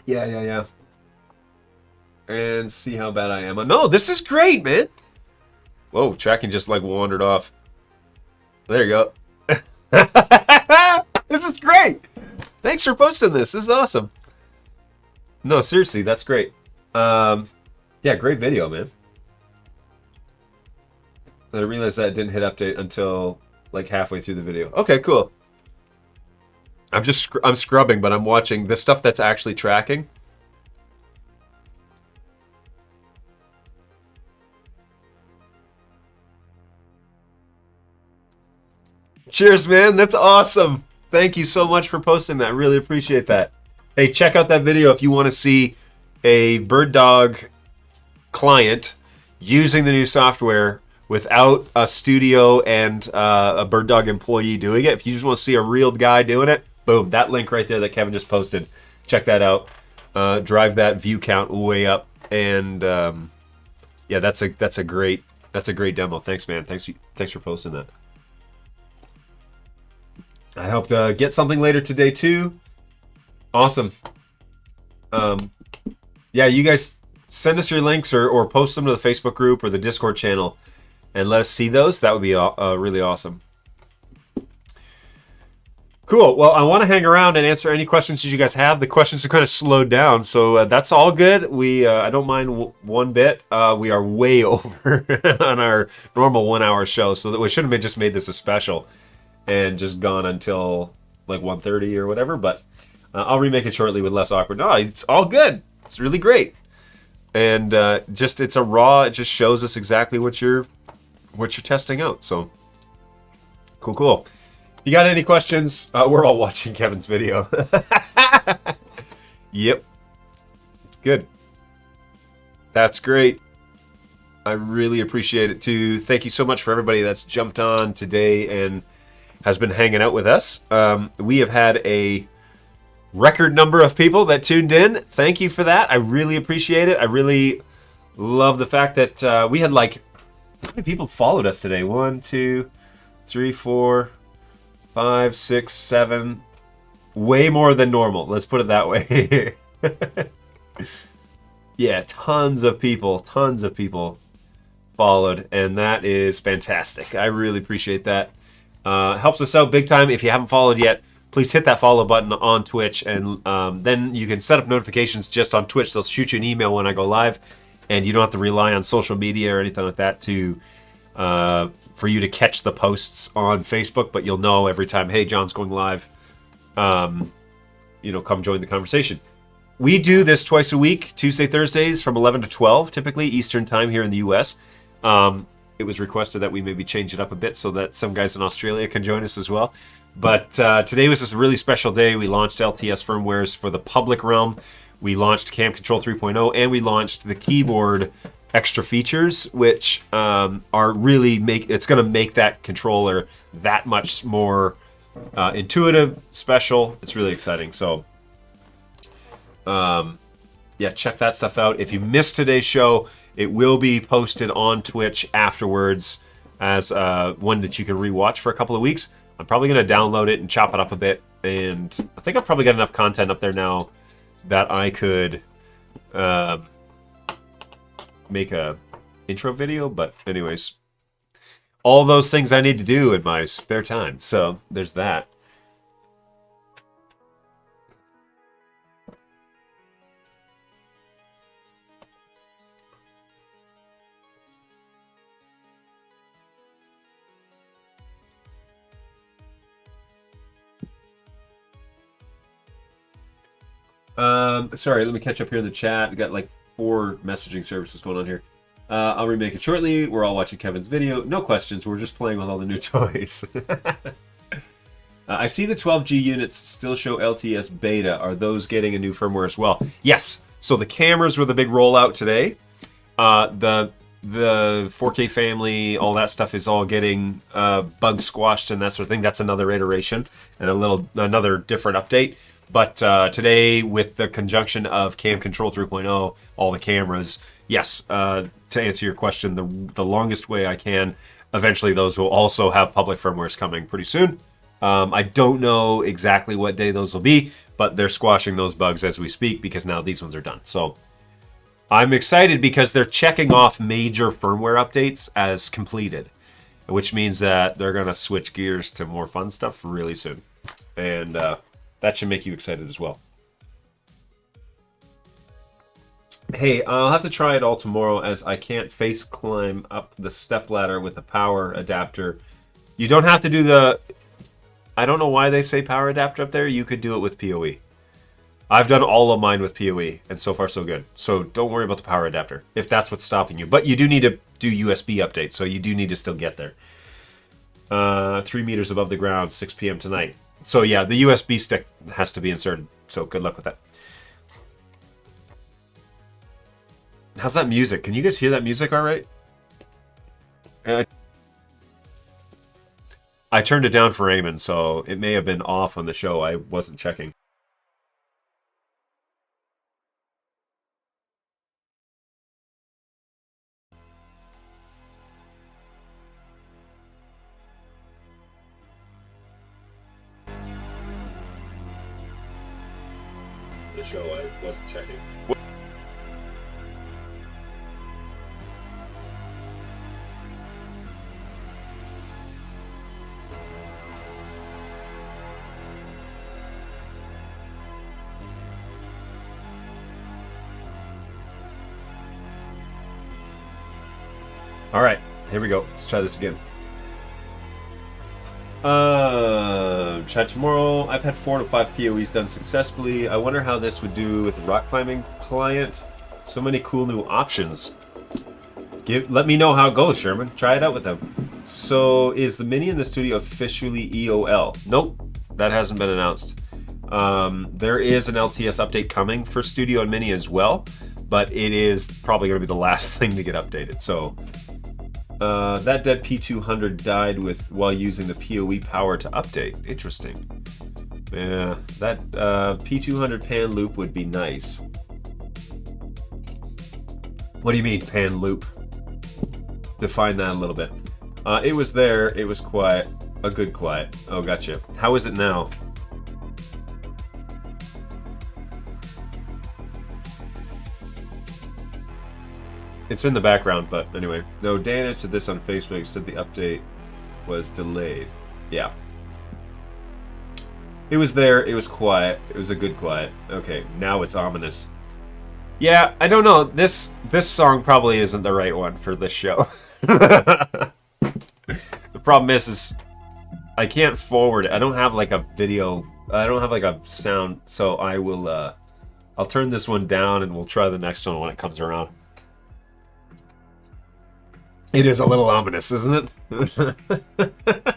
Yeah. And see how bad I am. No, this is great, man. Whoa, tracking just like wandered off. There you go. This is great. Thanks for posting this. This is awesome. No, seriously, that's great. Yeah, great video, man. I realized that it didn't hit update until like halfway through the video. Okay, cool. I'm scrubbing, but I'm watching the stuff that's actually tracking. Cheers, man. That's awesome. Thank you so much for posting that. Really appreciate that. Hey, check out that video if you want to see a BirdDog client using the new software without a studio and a BirdDog employee doing it. If you just want to see a real guy doing it, boom, that link right there that Kevin just posted. Check that out. Drive that view count way up. And yeah, that's a great demo. Thanks, man. Thanks for posting that. I hope to get something later today too. Awesome. Yeah, you guys send us your links or post them to the Facebook group or the Discord channel and let us see those. That would be really awesome. Cool. Well, I want to hang around and answer any questions that you guys have. The questions are kind of slowed down, so that's all good. I don't mind one bit. We are way over on our normal 1 hour show, so that we should have just made this a special and just gone until like 1:30 or whatever, but I'll remake it shortly with less awkward. No, it's all good. It's really great. And it's a raw, it just shows us exactly what you're testing out. So cool. If you got any questions, we're all watching Kevin's video. Yep. It's good. That's great. I really appreciate it too. Thank you so much for everybody that's jumped on today and has been hanging out with us. We have had a record number of people that tuned in. Thank you for that. I really appreciate it. I really love the fact that we had like, how many people followed us today? 1, 2, 3, 4, 5, 6, 7. Way more than normal. Let's put it that way. Yeah, tons of people followed, and that is fantastic. I really appreciate that. Helps us out big time. If you haven't followed yet, please please hit that follow button on Twitch, and then you can set up notifications just on Twitch. They'll shoot you an email when I go live, and you don't have to rely on social media or anything like that to for you to catch the posts on Facebook, but you'll know every time, hey, John's going live. Come join the conversation. We do this twice a week, Tuesday, Thursdays from 11 to 12, typically Eastern time here in the U.S. It was requested that we maybe change it up a bit so that some guys in Australia can join us as well. But today was just a really special day. We launched LTS firmwares for the public realm. We launched CamControl 3.0, and we launched the keyboard extra features, which are really it's going to make that controller that much more intuitive, special. It's really exciting. So, yeah, check that stuff out. If you missed today's show, it will be posted on Twitch afterwards as one that you can rewatch for a couple of weeks. I'm probably going to download it and chop it up a bit, and I think I've probably got enough content up there now that I could make a intro video. But anyways, all those things I need to do in my spare time. So there's that. Sorry, let me catch up here in the chat. We got like 4 messaging services going on here. I'll remake it shortly. We're all watching Kevin's video. No questions. We're just playing with all the new toys. I see the 12G units still show LTS beta. Are those getting a new firmware as well? Yes. So the cameras were the big rollout today. The 4K family, all that stuff is all getting bug squashed and that sort of thing. That's another iteration and another different update. But today, with the conjunction of CamControl 3.0, all the cameras, yes, to answer your question, the longest way I can, eventually those will also have public firmwares coming pretty soon. I don't know exactly what day those will be, but they're squashing those bugs as we speak because now these ones are done. So I'm excited because they're checking off major firmware updates as completed, which means that they're going to switch gears to more fun stuff really soon. And that should make you excited as well. Hey, I'll have to try it all tomorrow as I can't face climb up the stepladder with a power adapter. You don't have to do the... I don't know why they say power adapter up there. You could do it with PoE. I've done all of mine with PoE, and so far so good. So don't worry about the power adapter, if that's what's stopping you. But you do need to do USB updates, so you do need to still get there. 3 meters above the ground, 6 p.m. tonight. So yeah, the USB stick has to be inserted. So good luck with that. How's that music? Can you guys hear that music all right? I turned it down for Eamon, so it may have been off on the show. I wasn't checking. The show, I wasn't checking. All right, here we go. Let's try this again. Chat tomorrow. I've had 4 to 5 PoEs done successfully. I wonder how this would do with the rock climbing client. So many cool new options. Let me know how it goes, Sherman. Try it out with them. So, is the Mini in the studio officially EOL? Nope, that hasn't been announced. There is an LTS update coming for Studio and Mini as well, but it is probably going to be the last thing to get updated. So, that dead P200 died while using the PoE power to update. Interesting. Yeah, that P200 pan loop would be nice. What do you mean, pan loop? Define that a little bit. It was there. It was quiet. A good quiet. Oh, gotcha. How is it now? It's in the background, but anyway. No, Dan answered this on Facebook, said the update was delayed. Yeah. It was there. It was quiet. It was a good quiet. Okay, now it's ominous. Yeah, I don't know. This song probably isn't the right one for this show. The problem is I can't forward it. I don't have like a video. I don't have like a sound. So I will. I'll turn this one down and we'll try the next one when it comes around. It is a little ominous, isn't it?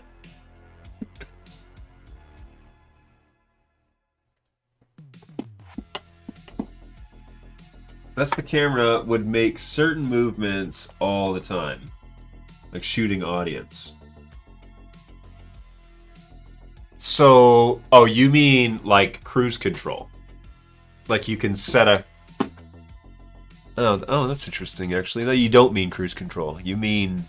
That's the camera would make certain movements all the time. Like shooting audience. So, oh, you mean like cruise control? Like you can set a... Oh, that's interesting, actually. No, you don't mean cruise control. You mean...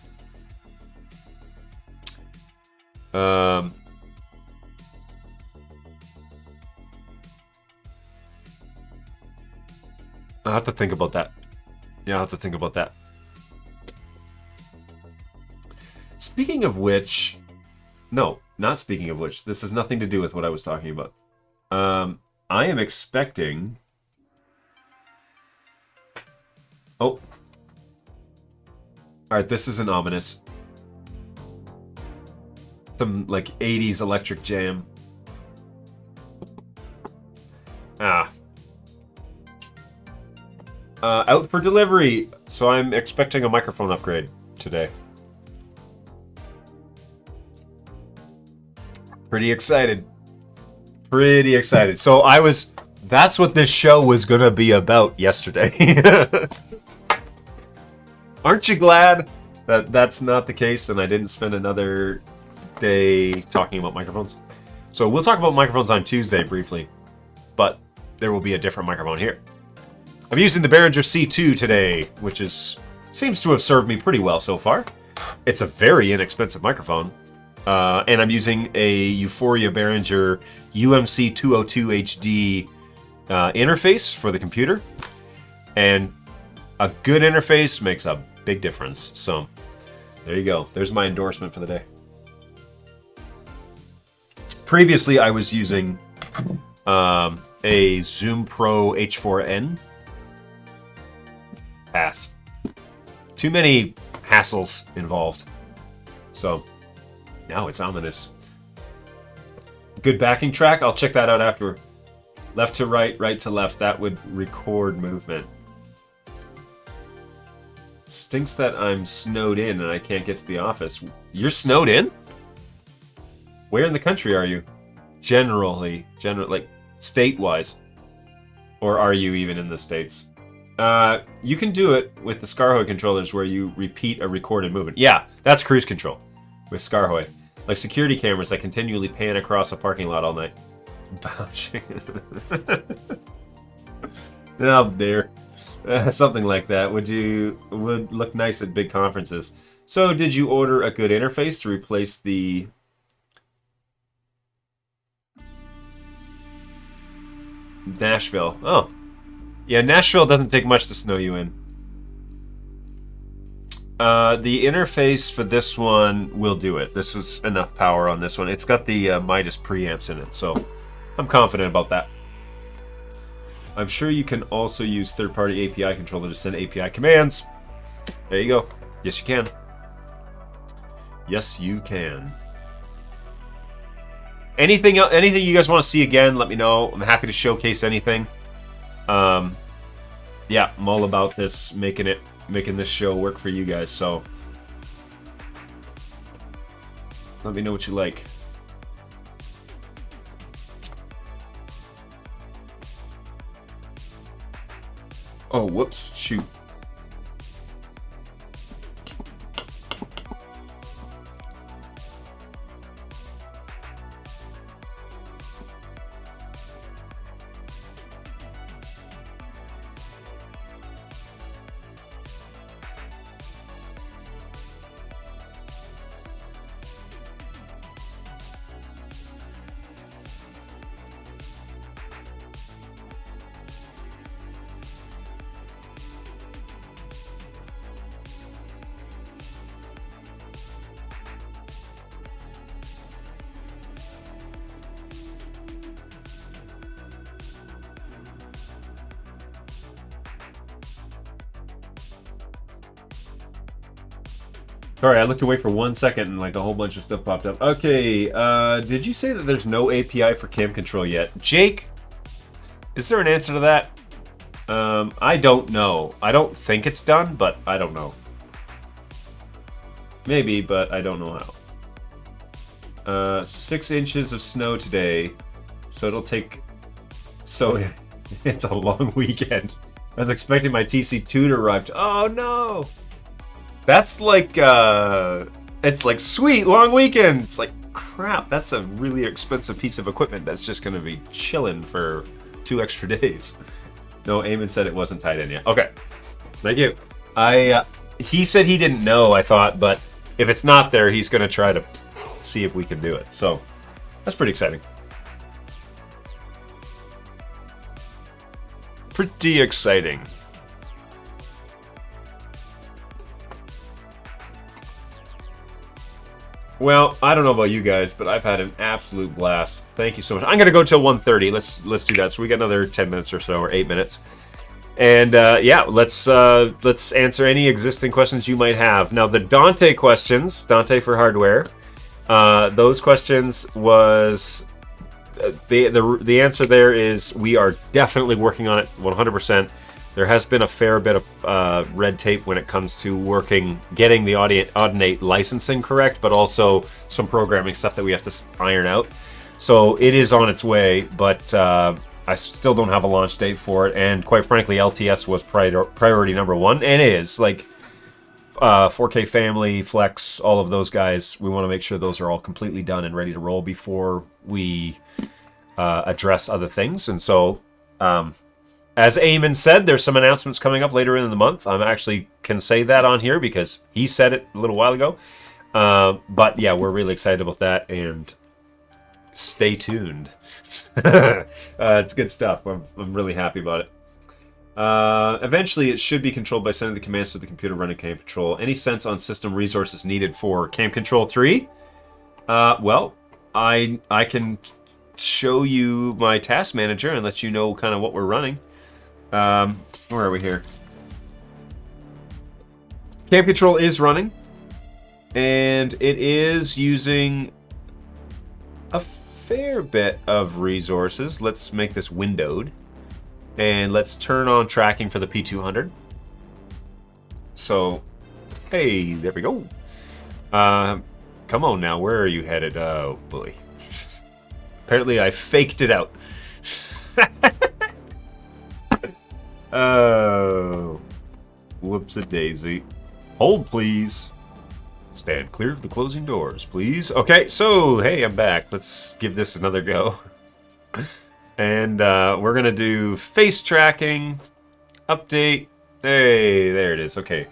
I'll have to think about that. Yeah, I'll have to think about that. Speaking of which... No, not speaking of which. This has nothing to do with what I was talking about. I am expecting... Oh. Alright, this isn't ominous. Some, like, 80s electric jam. Out for delivery. So I'm expecting a microphone upgrade today. Pretty excited. Pretty excited. So that's what this show was gonna be about yesterday. Aren't you glad that that's not the case and I didn't spend another day talking about microphones? So we'll talk about microphones on Tuesday briefly, but there will be a different microphone here. I'm using the Behringer C2 today, which seems to have served me pretty well so far. It's a very inexpensive microphone. And I'm using a Euphoria Behringer UMC 202 HD interface for the computer. And a good interface makes a big difference. So there you go. There's my endorsement for the day. Previously, I was using a Zoom Pro H4n. Pass. Too many hassles involved. So now it's ominous. Good backing track. I'll check that out after. Left to right, right to left. That would record movement. Stinks that I'm snowed in and I can't get to the office. You're snowed in? Where in the country are you? Generally, like state-wise. Or are you even in the States? You can do it with the Scarhoy controllers where you repeat a recorded movement. Yeah, that's cruise control with Scarhoy. Like security cameras that continually pan across a parking lot all night. Bouncing. Oh dear. Something like that would look nice at big conferences. So did you order a good interface to replace the... Nashville. Oh. Yeah, Nashville doesn't take much to snow you in. The interface for this one will do it. This is enough power on this one. It's got the Midas preamps in it, so I'm confident about that. I'm sure you can also use third-party API controller to send API commands. There you go. Yes, you can. Yes, you can. Anything you guys want to see again, let me know. I'm happy to showcase anything. Yeah, I'm all about this, making this show work for you guys, so let me know what you like. Oh, whoops, shoot. Sorry, I looked away for 1 second and like a whole bunch of stuff popped up. Okay, did you say that there's no API for CamControl yet? Jake, is there an answer to that? I don't know. I don't think it's done, but I don't know. Maybe, but I don't know how. 6 inches of snow today, so it'll take... So, it's a long weekend. I was expecting my TC2 to arrive. Oh, no! That's like, it's like, sweet, long weekend! It's like, crap, that's a really expensive piece of equipment that's just going to be chilling for 2 extra days. No, Eamon said it wasn't tied in yet. Okay, thank you. He said he didn't know, I thought, but if it's not there, he's going to try to see if we can do it. So, that's pretty exciting. Pretty exciting. Well, I don't know about you guys, but I've had an absolute blast. Thank you so much. I'm going to go till 1:30. Let's do that. So we got another 10 minutes or so, or 8 minutes. And yeah, let's answer any existing questions you might have. Now, the Dante questions, Dante for hardware, those questions was the answer there is we are definitely working on it 100%. There has been a fair bit of red tape when it comes to getting the Audinate licensing correct, but also some programming stuff that we have to iron out. So it is on its way, but I still don't have a launch date for it. And quite frankly, LTS was priority number 1, and it is. Like 4K Family, Flex, all of those guys, we want to make sure those are all completely done and ready to roll before we address other things. And so... as Eamon said, there's some announcements coming up later in the month. I actually can say that on here because he said it a little while ago. But yeah, we're really excited about that, and stay tuned. It's good stuff. I'm really happy about it. Eventually, it should be controlled by sending the commands to the computer running CamControl. Any sense on system resources needed for CamControl 3? Well, I can show you my task manager and let you know kind of what we're running. Where are we here? CamControl is running, and it is using a fair bit of resources. Let's make this windowed, and let's turn on tracking for the P200. So, hey, there we go. Come on now, where are you headed? Oh boy. Apparently I faked it out. Oh, whoops-a-daisy. Hold, please. Stand clear of the closing doors, please. Okay, so, hey, I'm back. Let's give this another go. And we're going to do face tracking, update. Hey, there it is. Okay,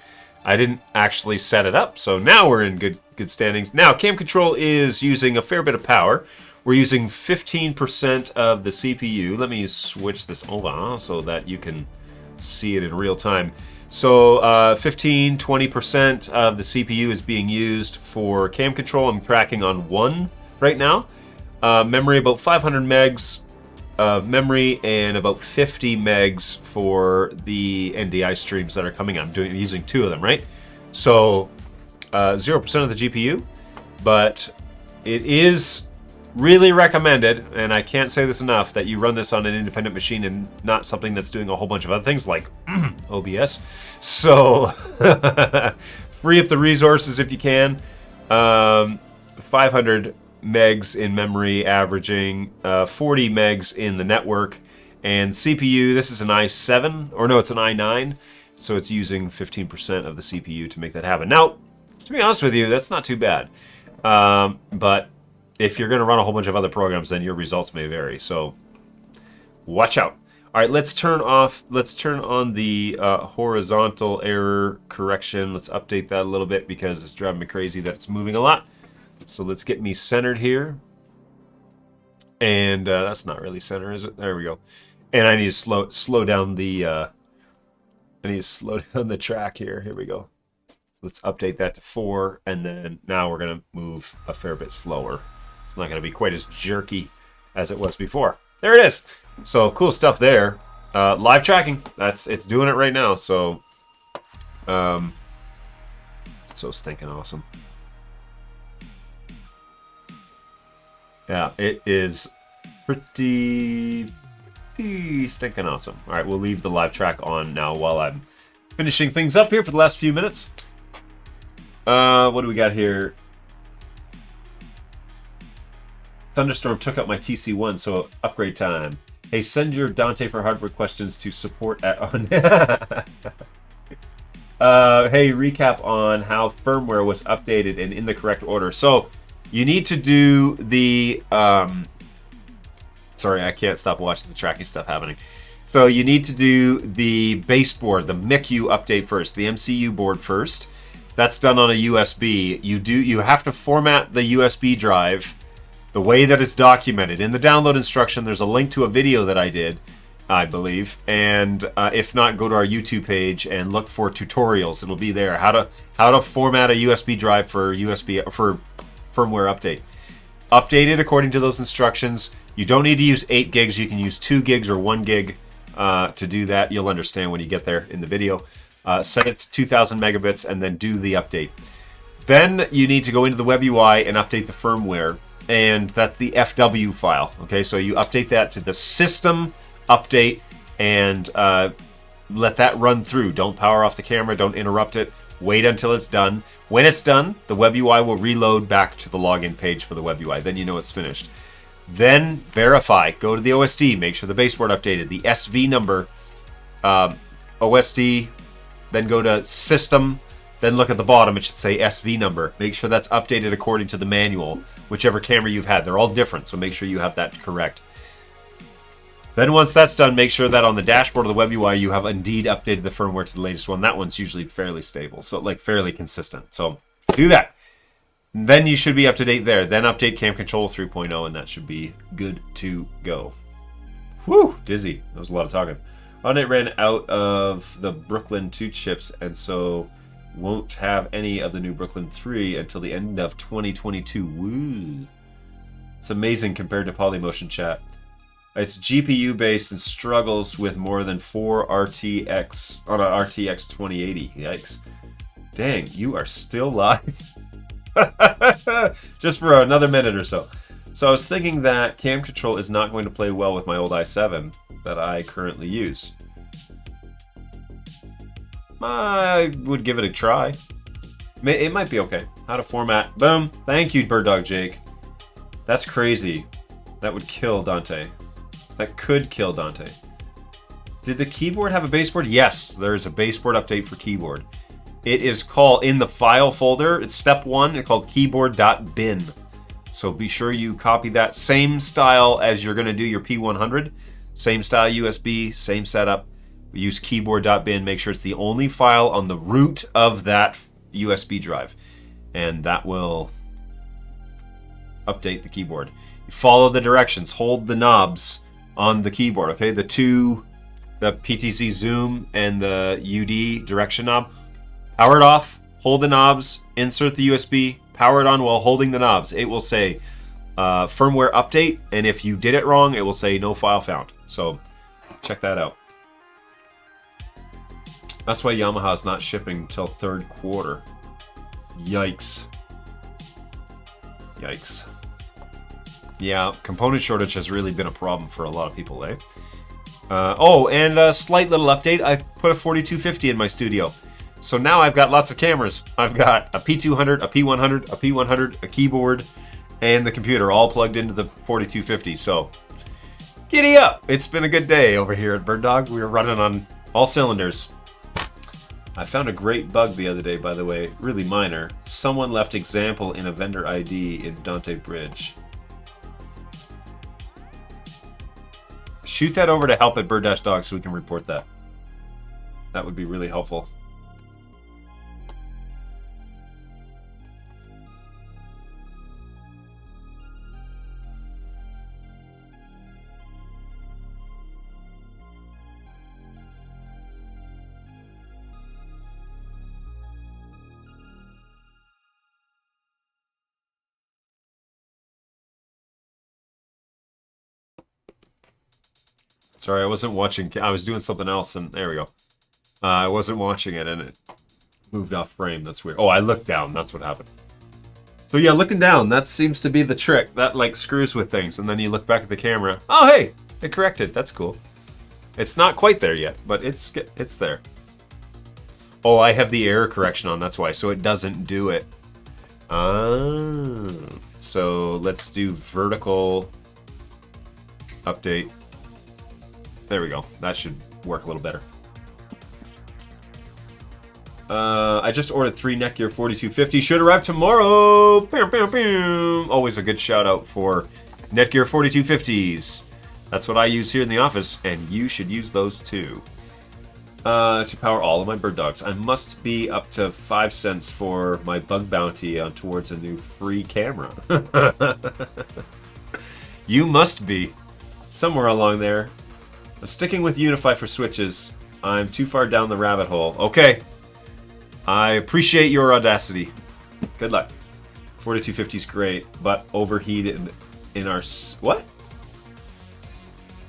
I didn't actually set it up, so now we're in good standings. Now, CamControl is using a fair bit of power. We're using 15% of the CPU. Let me switch this over so that you can see it in real time. So 15-20% of the CPU is being used for CamControl. I'm tracking on 1 right now. Memory, about 500 megs of memory, and about 50 megs for the NDI streams that are coming. I'm using 2 of them, right? So 0% of the GPU, but it is really recommended, and I can't say this enough, that you run this on an independent machine and not something that's doing a whole bunch of other things like OBS. So free up the resources if you can. 500 megs in memory, averaging 40 megs in the network. And CPU, this is an i7, or no, it's an i9, so it's using 15% of the CPU to make that happen. Now, to be honest with you, that's not too bad. But if you're going to run a whole bunch of other programs, then your results may vary. So watch out. All right, let's turn on the horizontal error correction. Let's update that a little bit because it's driving me crazy that it's moving a lot. So let's get me centered here. And that's not really center, is it? There we go. And I need to slow down the track here. Here we go. So let's update that to 4, and then now we're going to move a fair bit slower. It's not going to be quite as jerky as it was before. There it is. So cool stuff there. Live tracking. It's doing it right now. So let's So stinking awesome. Yeah, it is pretty stinking awesome. All right, we'll leave the live track on now while I'm finishing things up here for the last few minutes. What do we got here? Thunderstorm took up my TC1, so upgrade time. Hey, send your Dante for hardware questions to support at on. Hey, recap on how firmware was updated and in the correct order. So you need to do the sorry, I can't stop watching the tracking stuff happening. So you need to do the baseboard, the MICU update first, the MCU board first. That's done on a USB. You have to format the USB drive the way that it's documented. In the download instruction, there's a link to a video that I did, I believe. And if not, go to our YouTube page and look for tutorials. It'll be there. How to format a USB drive for firmware update. Update it according to those instructions. You don't need to use 8 gigs. You can use 2 gigs or 1 gig to do that. You'll understand when you get there in the video. Set it to 2000 megabits and then do the update. Then you need to go into the web UI and update the firmware. And that's the FW file. Okay, so you update that to the system update and let that run through. Don't power off the camera. Don't interrupt it. Wait until it's done. When it's done, the web UI will reload back to the login page for the web UI. Then you know it's finished. Then verify. Go to the OSD. Make sure the baseboard updated. The SV number, OSD. Then go to System. Then look at the bottom. It should say SV number. Make sure that's updated according to the manual, whichever camera you've had. They're all different, so make sure you have that correct. Then once that's done, make sure that on the dashboard of the web UI, you have indeed updated the firmware to the latest one. That one's usually fairly stable, so like fairly consistent. So do that. Then you should be up to date there. Then update CamControl 3.0, and that should be good to go. Whew, dizzy. That was a lot of talking. Audit ran out of the Brooklyn 2 chips, and so won't have any of the new Brooklyn 3 until the end of 2022. Woo! It's amazing compared to Polymotion chat. It's GPU based and struggles with more than 4 RTX on an RTX 2080. Yikes! Dang, you are still live. Just for another minute or so. So I was thinking that CamControl is not going to play well with my old i7 that I currently use. I would give it a try. It might be okay. How to format. Boom. Thank you, BirdDog Jake. That's crazy. That would kill Dante. That could kill Dante. Did the keyboard have a baseboard? Yes, there's a baseboard update for keyboard. It is called, in the file folder, it's step 1, it's called keyboard.bin. So be sure you copy that. Same style as you're going to do your P100. Same style USB, same setup. We use keyboard.bin. Make sure it's the only file on the root of that USB drive. And that will update the keyboard. You follow the directions. Hold the knobs on the keyboard, okay? The PTZ zoom and the UD direction knob. Power it off, hold the knobs, insert the USB, power it on while holding the knobs. It will say firmware update, and if you did it wrong, it will say no file found. So check that out. That's why Yamaha is not shipping till 3rd quarter. Yikes. Yikes. Yeah, component shortage has really been a problem for a lot of people, eh? Oh, and a slight little update. I put a 4250 in my studio. So now I've got lots of cameras. I've got a P200, a P100, a P100, a keyboard, and the computer all plugged into the 4250. So giddy up! It's been a good day over here at BirdDog. We were running on all cylinders. I found a great bug the other day, by the way, really minor. Someone left example in a vendor ID in Dante Bridge. Shoot that over to help at bird-dog so we can report that. That would be really helpful. Sorry, I wasn't watching. I was doing something else, and there we go. I wasn't watching it, and it moved off frame. That's weird. Oh, I looked down. That's what happened. So yeah, looking down, that seems to be the trick. That like screws with things, and then you look back at the camera. Oh, hey, it corrected. That's cool. It's not quite there yet, but it's there. Oh, I have the error correction on. That's why. So it doesn't do it. So let's do vertical update. There we go. That should work a little better. I just ordered 3 Netgear 4250. Should arrive tomorrow. Bam, bam, bam. Always a good shout out for Netgear 4250s. That's what I use here in the office, and you should use those too. To power all of my bird dogs. I must be up to 5 cents for my bug bounty on towards a new free camera. You must be. Somewhere along there. I'm sticking with Unify for switches. I'm too far down the rabbit hole. Okay. I appreciate your audacity. Good luck. 4250 is great, but overheated in our... What?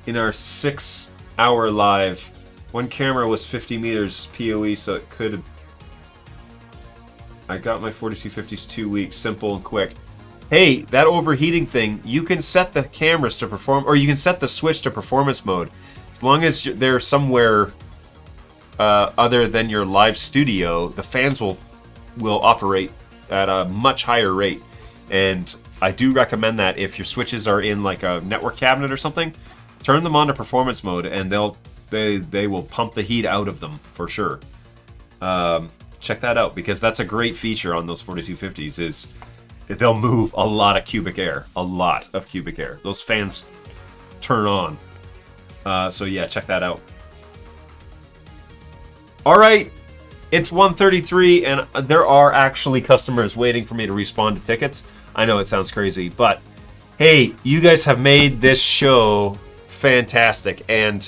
In our 6-hour live. One camera was 50 meters PoE, so it could... I got my 4250s 2 weeks. Simple and quick. Hey, that overheating thing, you can set the cameras to perform... Or you can set the switch to performance mode. As long as they're somewhere... other than your live studio, the fans will operate at a much higher rate. And I do recommend that if your switches are in like a network cabinet or something, turn them on to performance mode, and they will pump the heat out of them for sure. Check that out, because that's a great feature on those 4250s. Is they'll move a lot of cubic air, Those fans turn on. So yeah, check that out. All right, it's 1:33, and there are actually customers waiting for me to respond to tickets. I know it sounds crazy, but hey, you guys have made this show fantastic, and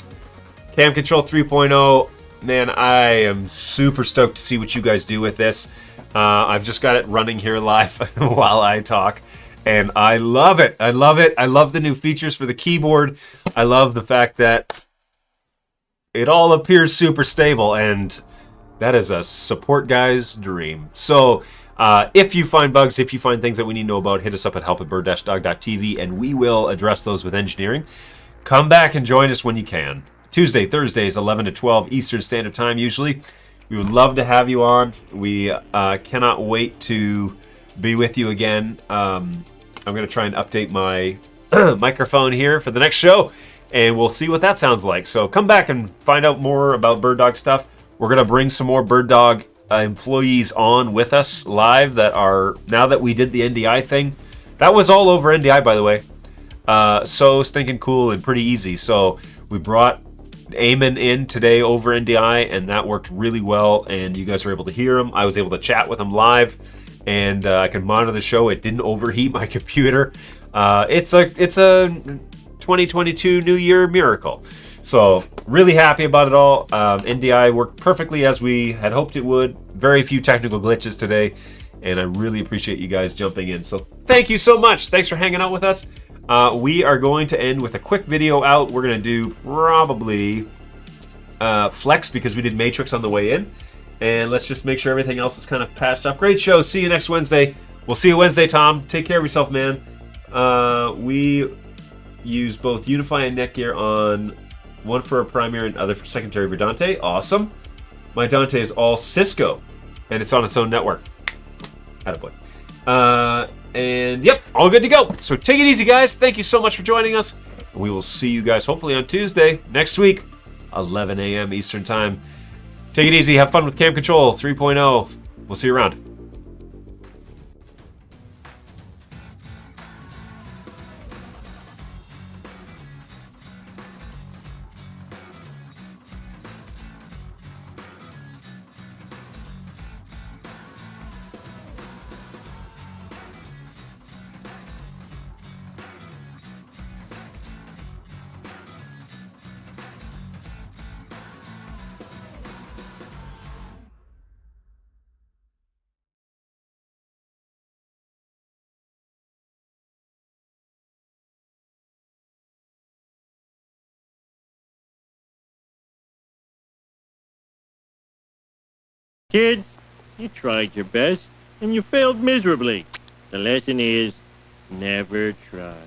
CamControl 3.0, man, I am super stoked to see what you guys do with this. I've just got it running here live while I talk, and I love it. I love it. I love the new features for the keyboard. I love the fact that it all appears super stable, and that is a support guy's dream. So if you find bugs, if you find things that we need to know about, hit us up at help@bird-dog.tv, and we will address those with engineering. Come back and join us when you can. Tuesday, Thursdays, 11 to 12 Eastern Standard Time usually. We would love to have you on. We cannot wait to be with you again. I'm going to try and update my microphone here for the next show, and we'll see what that sounds like. So come back and find out more about Bird Dog stuff. We're going to bring some more Bird Dog employees on with us live that are, now that we did the NDI thing. That was all over NDI, by the way. So stinking cool and pretty easy. So we brought Eamon in today over NDI, and that worked really well, and you guys were able to hear him. I was able to chat with him live, and I can monitor the show. It didn't overheat my computer. It's a 2022 New Year miracle. So really happy about it all. NDI worked perfectly as we had hoped it would. Very few technical glitches today, and I really appreciate you guys jumping in. So thank you so much. Thanks for hanging out with us. We are going to end with a quick video out. We're going to do probably Flex, because we did Matrix on the way in. And let's just make sure everything else is kind of patched up. Great show. See you next Wednesday. We'll see you Wednesday, Tom. Take care of yourself, man. We use both Unify and Netgear on one for a primary and other for secondary for Dante. Awesome. My Dante is all Cisco, and it's on its own network. Attaboy. And yep, all good to go. So take it easy, guys. Thank you so much for joining us. We will see you guys hopefully on Tuesday next week, 11 a.m. Eastern Time. Take it easy. Have fun with CamControl 3.0. We'll see you around. Kids, You tried your best, and you failed miserably. The lesson is, never try.